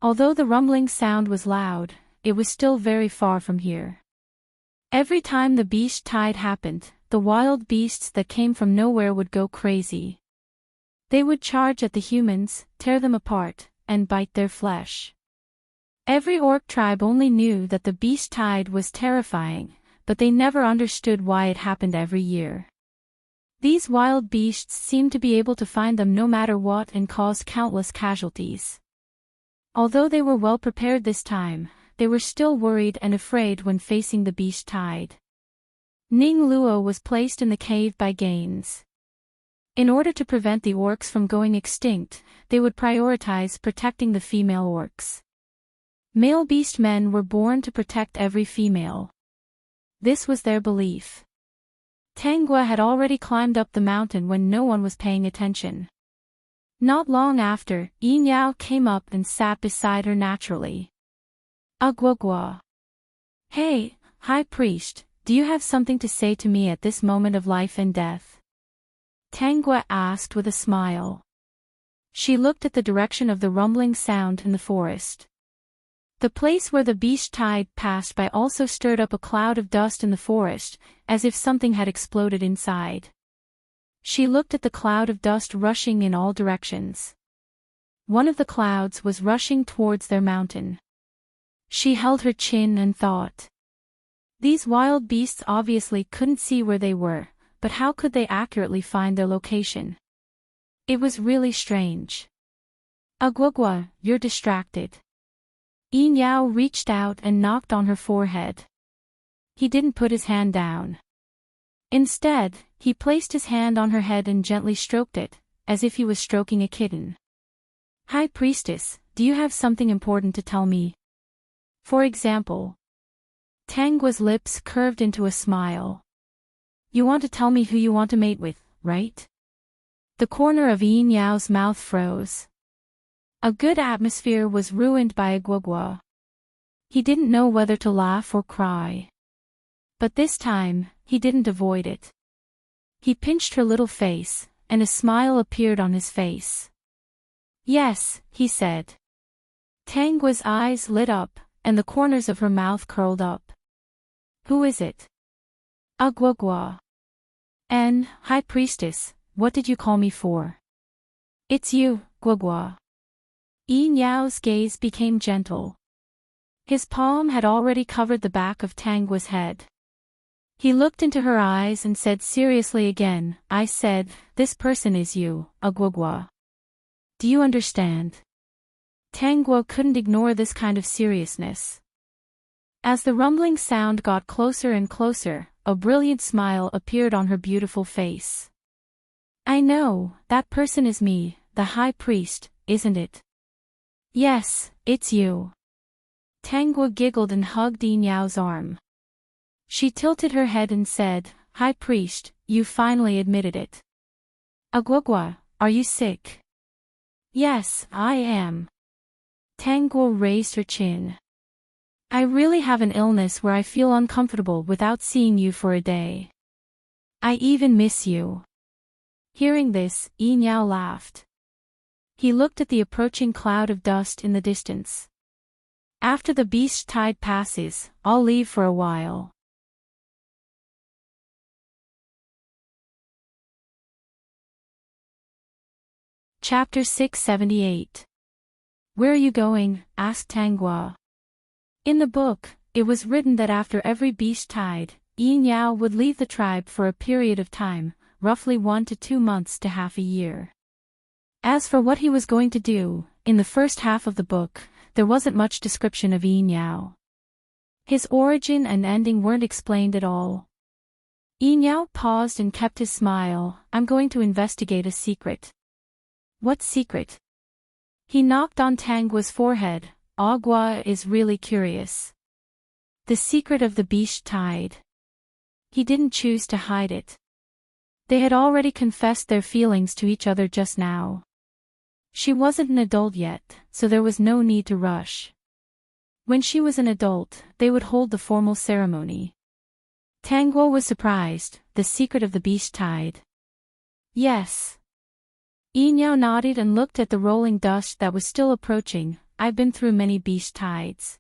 Although the rumbling sound was loud, it was still very far from here. Every time the beast tide happened, the wild beasts that came from nowhere would go crazy. They would charge at the humans, tear them apart, and bite their flesh. Every orc tribe only knew that the beast tide was terrifying, but they never understood why it happened every year. These wild beasts seemed to be able to find them no matter what and cause countless casualties. Although they were well prepared this time, they were still worried and afraid when facing the beast tide. Ning Luo was placed in the cave by Gaines. In order to prevent the orcs from going extinct, they would prioritize protecting the female orcs. Male beastmen were born to protect every female. This was their belief. Tangguo had already climbed up the mountain when no one was paying attention. Not long after, Yin Yao came up and sat beside her naturally. Agwagwa. Hey, High Priest, do you have something to say to me at this moment of life and death? Tangguo asked with a smile. She looked at the direction of the rumbling sound in the forest. The place where the beast tide passed by also stirred up a cloud of dust in the forest, as if something had exploded inside. She looked at the cloud of dust rushing in all directions. One of the clouds was rushing towards their mountain. She held her chin and thought. These wild beasts obviously couldn't see where they were, but how could they accurately find their location? It was really strange. Agwagwa, you're distracted. Yin Yao reached out and knocked on her forehead. He didn't put his hand down. Instead, he placed his hand on her head and gently stroked it, as if he was stroking a kitten. High Priestess, do you have something important to tell me? For example. Tangguo's lips curved into a smile. You want to tell me who you want to mate with, right? The corner of Yin Yao's mouth froze. A good atmosphere was ruined by Agwagwa. He didn't know whether to laugh or cry. But this time, he didn't avoid it. He pinched her little face, and a smile appeared on his face. Yes, he said. Tangguo's eyes lit up, and the corners of her mouth curled up. Who is it? Agwagwa. High Priestess, what did you call me for? It's you, Gwagwa. Yin Yao's gaze became gentle. His palm had already covered the back of Tangguo's head. He looked into her eyes and said seriously again, I said, this person is you, Agwagwa. Do you understand? Tangguo couldn't ignore this kind of seriousness. As the rumbling sound got closer and closer, a brilliant smile appeared on her beautiful face. I know, that person is me, the High Priest, isn't it? Yes, it's you. Tangguo giggled and hugged Yin Yao's arm. She tilted her head and said, High Priest, you finally admitted it. Agwagwa, are you sick? Yes, I am. Tanguo raised her chin. I really have an illness where I feel uncomfortable without seeing you for a day. I even miss you. Hearing this, Yin Yao laughed. He looked at the approaching cloud of dust in the distance. After the beast tide passes, I'll leave for a while. Chapter 678. Where are you going? Asked Tanguo. In the book, it was written that after every beast tide, Yin Yao would leave the tribe for a period of time, roughly 1 to 2 months to half a year. As for what he was going to do, in the first half of the book, there wasn't much description of Yin Yao. His origin and ending weren't explained at all. Yin Yao paused and kept his smile. I'm going to investigate a secret. What secret? He knocked on Tangua's forehead. Agua is really curious. The secret of the beast tide. He didn't choose to hide it. They had already confessed their feelings to each other just now. She wasn't an adult yet, so there was no need to rush. When she was an adult, they would hold the formal ceremony. Tanguo was surprised. The secret of the beast tide. Yes. Yin Yao nodded and looked at the rolling dust that was still approaching. I've been through many beast tides.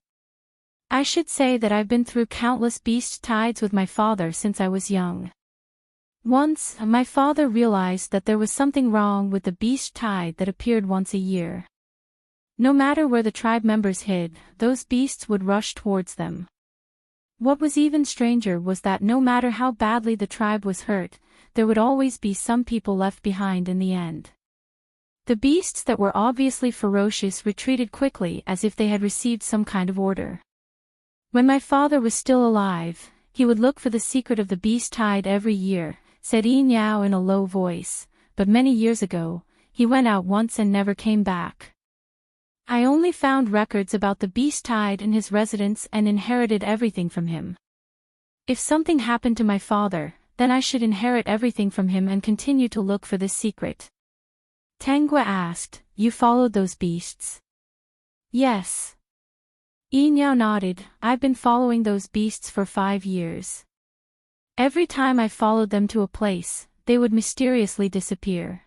I should say that I've been through countless beast tides with my father since I was young. Once, my father realized that there was something wrong with the beast tide that appeared once a year. No matter where the tribe members hid, those beasts would rush towards them. What was even stranger was that no matter how badly the tribe was hurt, there would always be some people left behind in the end. The beasts that were obviously ferocious retreated quickly as if they had received some kind of order. When my father was still alive, he would look for the secret of the beast tide every year, said Yin Yao in a low voice, but many years ago, he went out once and never came back. I only found records about the beast tide in his residence and inherited everything from him. If something happened to my father, then I should inherit everything from him and continue to look for this secret. Tanguo asked, You followed those beasts? Yes. Yin Yao nodded. I've been following those beasts for 5 years. Every time I followed them to a place, they would mysteriously disappear.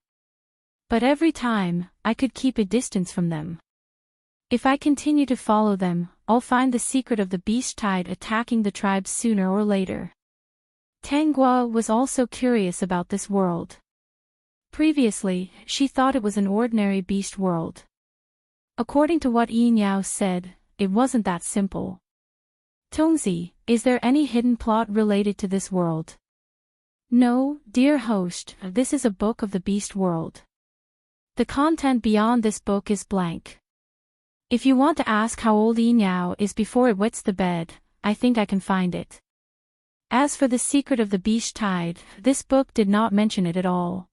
But every time, I could keep a distance from them. If I continue to follow them, I'll find the secret of the beast tide attacking the tribes sooner or later. Tanguo was also curious about this world. Previously, she thought it was an ordinary beast world. According to what Yin Yao said, it wasn't that simple. Tongzi, is there any hidden plot related to this world? No, dear host, this is a book of the beast world. The content beyond this book is blank. If you want to ask how old Yin Yao is before it wets the bed, I think I can find it. As for the secret of the beast tide, this book did not mention it at all.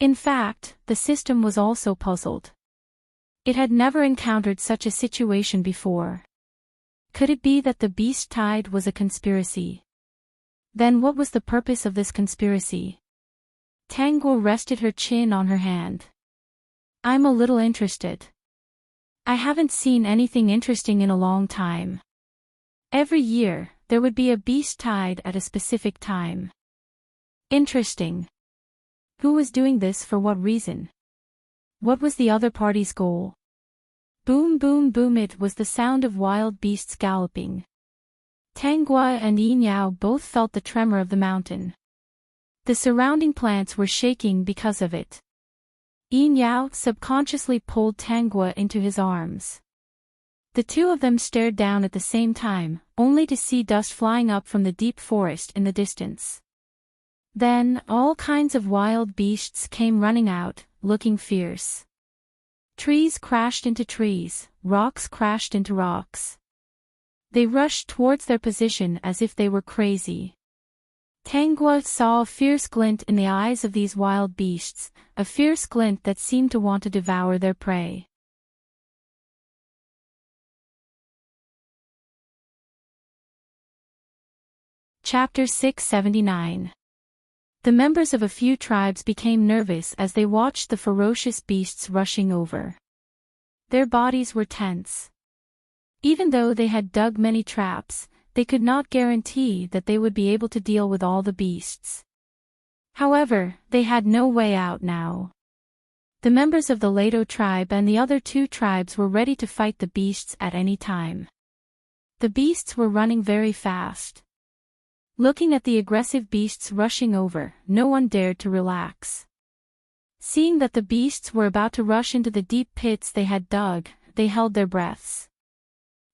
In fact, the system was also puzzled. It had never encountered such a situation before. Could it be that the beast tide was a conspiracy? Then what was the purpose of this conspiracy? Tanguo rested her chin on her hand. I'm a little interested. I haven't seen anything interesting in a long time. Every year, there would be a beast tide at a specific time. Interesting. Who was doing this for what reason? What was the other party's goal? Boom boom boom, it was the sound of wild beasts galloping. Tanguo and Yin Yao both felt the tremor of the mountain. The surrounding plants were shaking because of it. Yin Yao subconsciously pulled Tanguo into his arms. The two of them stared down at the same time, only to see dust flying up from the deep forest in the distance. Then, all kinds of wild beasts came running out, looking fierce. Trees crashed into trees, rocks crashed into rocks. They rushed towards their position as if they were crazy. Tanguo saw a fierce glint in the eyes of these wild beasts, a fierce glint that seemed to want to devour their prey. Chapter 679. The members of a few tribes became nervous as they watched the ferocious beasts rushing over. Their bodies were tense. Even though they had dug many traps, they could not guarantee that they would be able to deal with all the beasts. However, they had no way out now. The members of the Lado tribe and the other two tribes were ready to fight the beasts at any time. The beasts were running very fast. Looking at the aggressive beasts rushing over, no one dared to relax. Seeing that the beasts were about to rush into the deep pits they had dug, they held their breaths.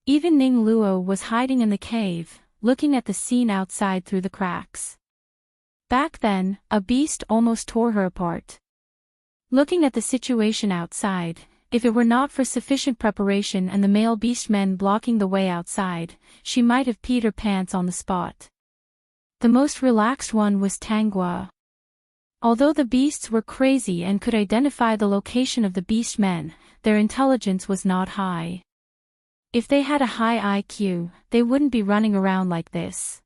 Even Ning Luo was hiding in the cave, looking at the scene outside through the cracks. Back then, a beast almost tore her apart. Looking at the situation outside, if it were not for sufficient preparation and the male beastmen blocking the way outside, she might have peed her pants on the spot. The most relaxed one was Tanghua. Although the beasts were crazy and could identify the location of the beastmen, their intelligence was not high. If they had a high IQ, they wouldn't be running around like this.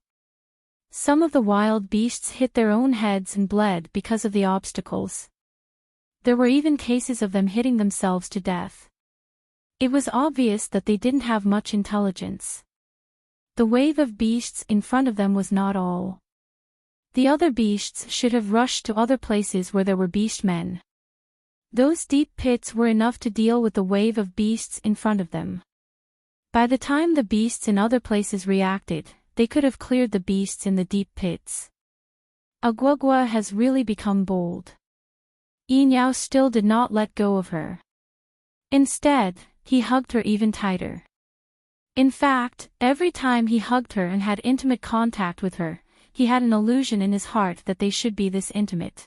Some of the wild beasts hit their own heads and bled because of the obstacles. There were even cases of them hitting themselves to death. It was obvious that they didn't have much intelligence. The wave of beasts in front of them was not all. The other beasts should have rushed to other places where there were beastmen. Those deep pits were enough to deal with the wave of beasts in front of them. By the time the beasts in other places reacted, they could have cleared the beasts in the deep pits. Agwagwa has really become bold. Yinyao still did not let go of her. Instead, he hugged her even tighter. In fact, every time he hugged her and had intimate contact with her, he had an illusion in his heart that they should be this intimate.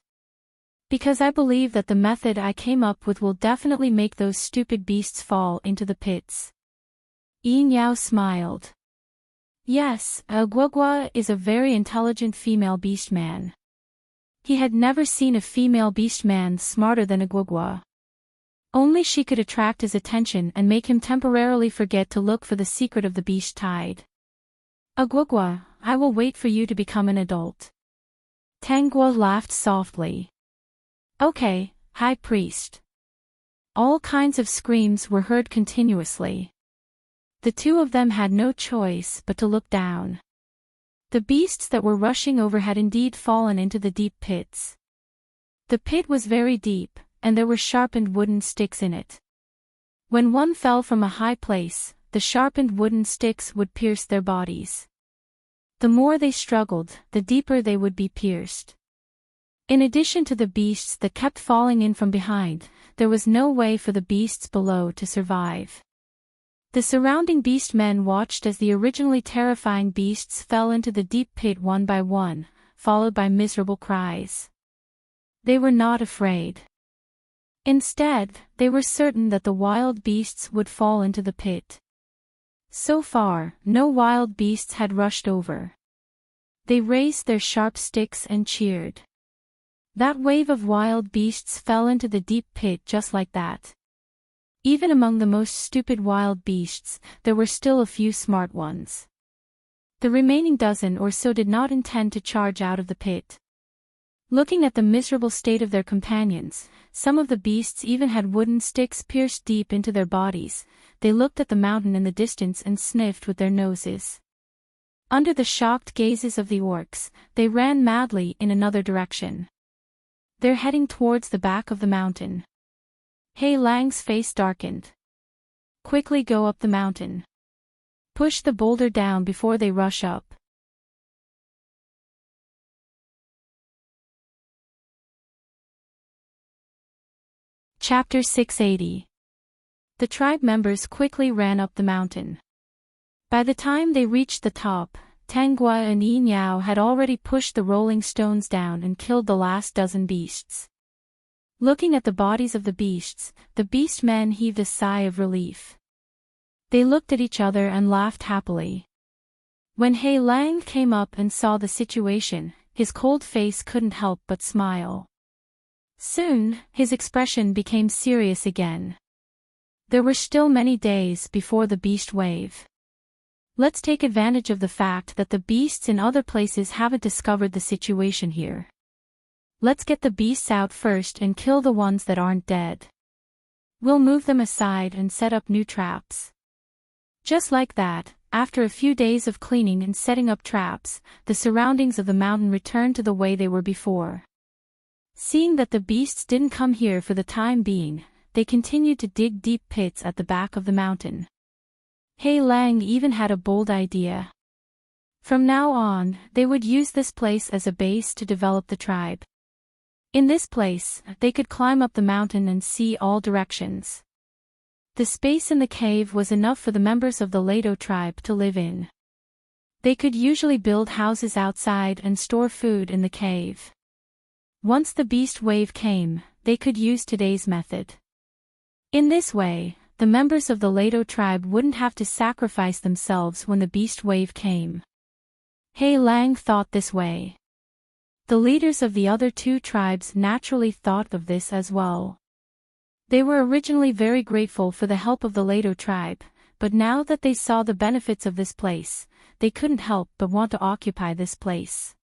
Because I believe that the method I came up with will definitely make those stupid beasts fall into the pits. Yinyao smiled. Yes, Agwagwa is a very intelligent female beastman. He had never seen a female beastman smarter than Agwagwa. Only she could attract his attention and make him temporarily forget to look for the secret of the beast tide. Agwagwa, I will wait for you to become an adult. Tanghua laughed softly. Okay, High Priest. All kinds of screams were heard continuously. The two of them had no choice but to look down. The beasts that were rushing over had indeed fallen into the deep pits. The pit was very deep, and there were sharpened wooden sticks in it. When one fell from a high place, the sharpened wooden sticks would pierce their bodies. The more they struggled, the deeper they would be pierced. In addition to the beasts that kept falling in from behind, there was no way for the beasts below to survive. The surrounding beastmen watched as the originally terrifying beasts fell into the deep pit one by one, followed by miserable cries. They were not afraid. Instead, they were certain that the wild beasts would fall into the pit. So far, no wild beasts had rushed over. They raised their sharp sticks and cheered. That wave of wild beasts fell into the deep pit just like that. Even among the most stupid wild beasts, there were still a few smart ones. The remaining dozen or so did not intend to charge out of the pit. Looking at the miserable state of their companions, some of the beasts even had wooden sticks pierced deep into their bodies. They looked at the mountain in the distance and sniffed with their noses. Under the shocked gazes of the orcs, they ran madly in another direction. They're heading towards the back of the mountain. Hei Lang's face darkened. Quickly go up the mountain. Push the boulder down before they rush up. Chapter 680. The tribe members quickly ran up the mountain. By the time they reached the top, Tanghua and Yinyao had already pushed the rolling stones down and killed the last dozen beasts. Looking at the bodies of the beasts, the beastmen heaved a sigh of relief. They looked at each other and laughed happily. When Hei Lang came up and saw the situation, his cold face couldn't help but smile. Soon, his expression became serious again. There were still many days before the beast wave. Let's take advantage of the fact that the beasts in other places haven't discovered the situation here. Let's get the beasts out first and kill the ones that aren't dead. We'll move them aside and set up new traps. Just like that, after a few days of cleaning and setting up traps, the surroundings of the mountain returned to the way they were before. Seeing that the beasts didn't come here for the time being, they continued to dig deep pits at the back of the mountain. Hei Lang even had a bold idea. From now on, they would use this place as a base to develop the tribe. In this place, they could climb up the mountain and see all directions. The space in the cave was enough for the members of the Lado tribe to live in. They could usually build houses outside and store food in the cave. Once the beast wave came, they could use today's method. In this way, the members of the Lado tribe wouldn't have to sacrifice themselves when the beast wave came. Hei Lang thought this way. The leaders of the other two tribes naturally thought of this as well. They were originally very grateful for the help of the Lado tribe, but now that they saw the benefits of this place, they couldn't help but want to occupy this place.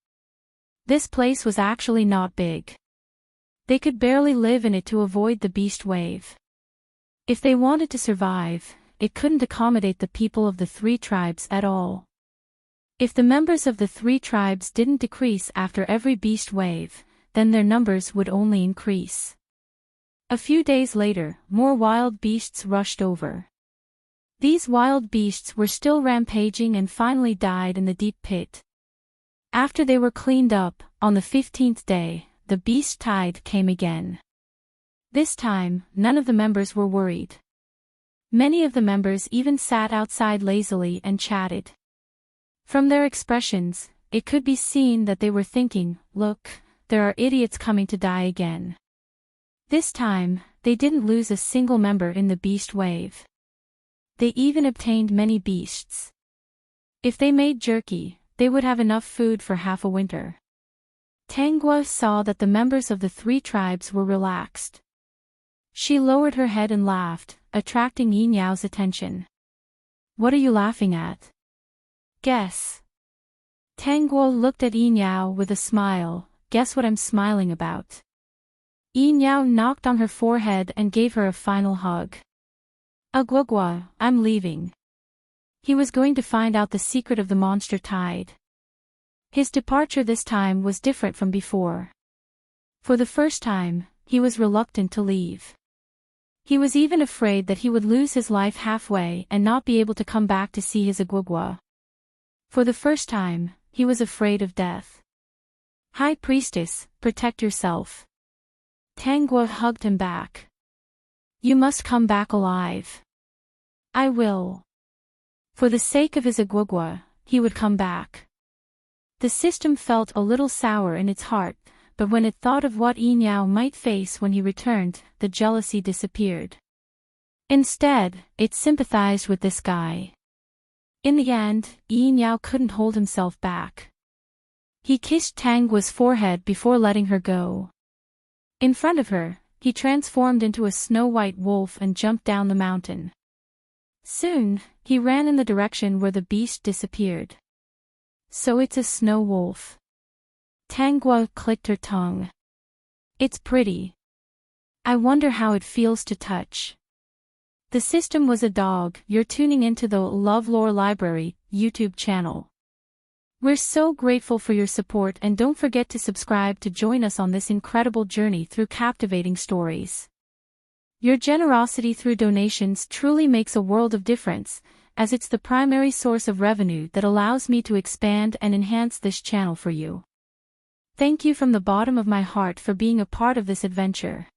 This place was actually not big. They could barely live in it to avoid the beast wave. If they wanted to survive, it couldn't accommodate the people of the three tribes at all. If the members of the three tribes didn't decrease after every beast wave, then their numbers would only increase. A few days later, more wild beasts rushed over. These wild beasts were still rampaging and finally died in the deep pit. After they were cleaned up, on the 15th day, the beast tide came again. This time, none of the members were worried. Many of the members even sat outside lazily and chatted. From their expressions, it could be seen that they were thinking, "Look, there are idiots coming to die again." This time, they didn't lose a single member in the beast wave. They even obtained many beasts. If they made jerky, they would have enough food for half a winter. Tanghua saw that the members of the three tribes were relaxed. She lowered her head and laughed, attracting Yin Yao's attention. "What are you laughing at?" "Guess." Tanghua looked at Yin Yao with a smile. "Guess what I'm smiling about." Yin Yao knocked on her forehead and gave her a final hug. "Agwagwa, I'm leaving." He was going to find out the secret of the monster tide. His departure this time was different from before. For the first time, he was reluctant to leave. He was even afraid that he would lose his life halfway and not be able to come back to see his Agwagwa. For the first time, he was afraid of death. "High Priestess, protect yourself." Tanghua hugged him back. "You must come back alive." "I will." For the sake of his Agwagwa, he would come back. The system felt a little sour in its heart, but when it thought of what Yin Yao might face when he returned, the jealousy disappeared. Instead, it sympathized with this guy. In the end, Yin Yao couldn't hold himself back. He kissed Tanghua's forehead before letting her go. In front of her, he transformed into a snow-white wolf and jumped down the mountain. Soon, he ran in the direction where the beast disappeared. "So it's a snow wolf." Tanghua clicked her tongue. "It's pretty. I wonder how it feels to touch." The system was a dog. You're tuning into the LoveLore Library YouTube channel. We're so grateful for your support, and don't forget to subscribe to join us on this incredible journey through captivating stories. Your generosity through donations truly makes a world of difference, as it's the primary source of revenue that allows me to expand and enhance this channel for you. Thank you from the bottom of my heart for being a part of this adventure.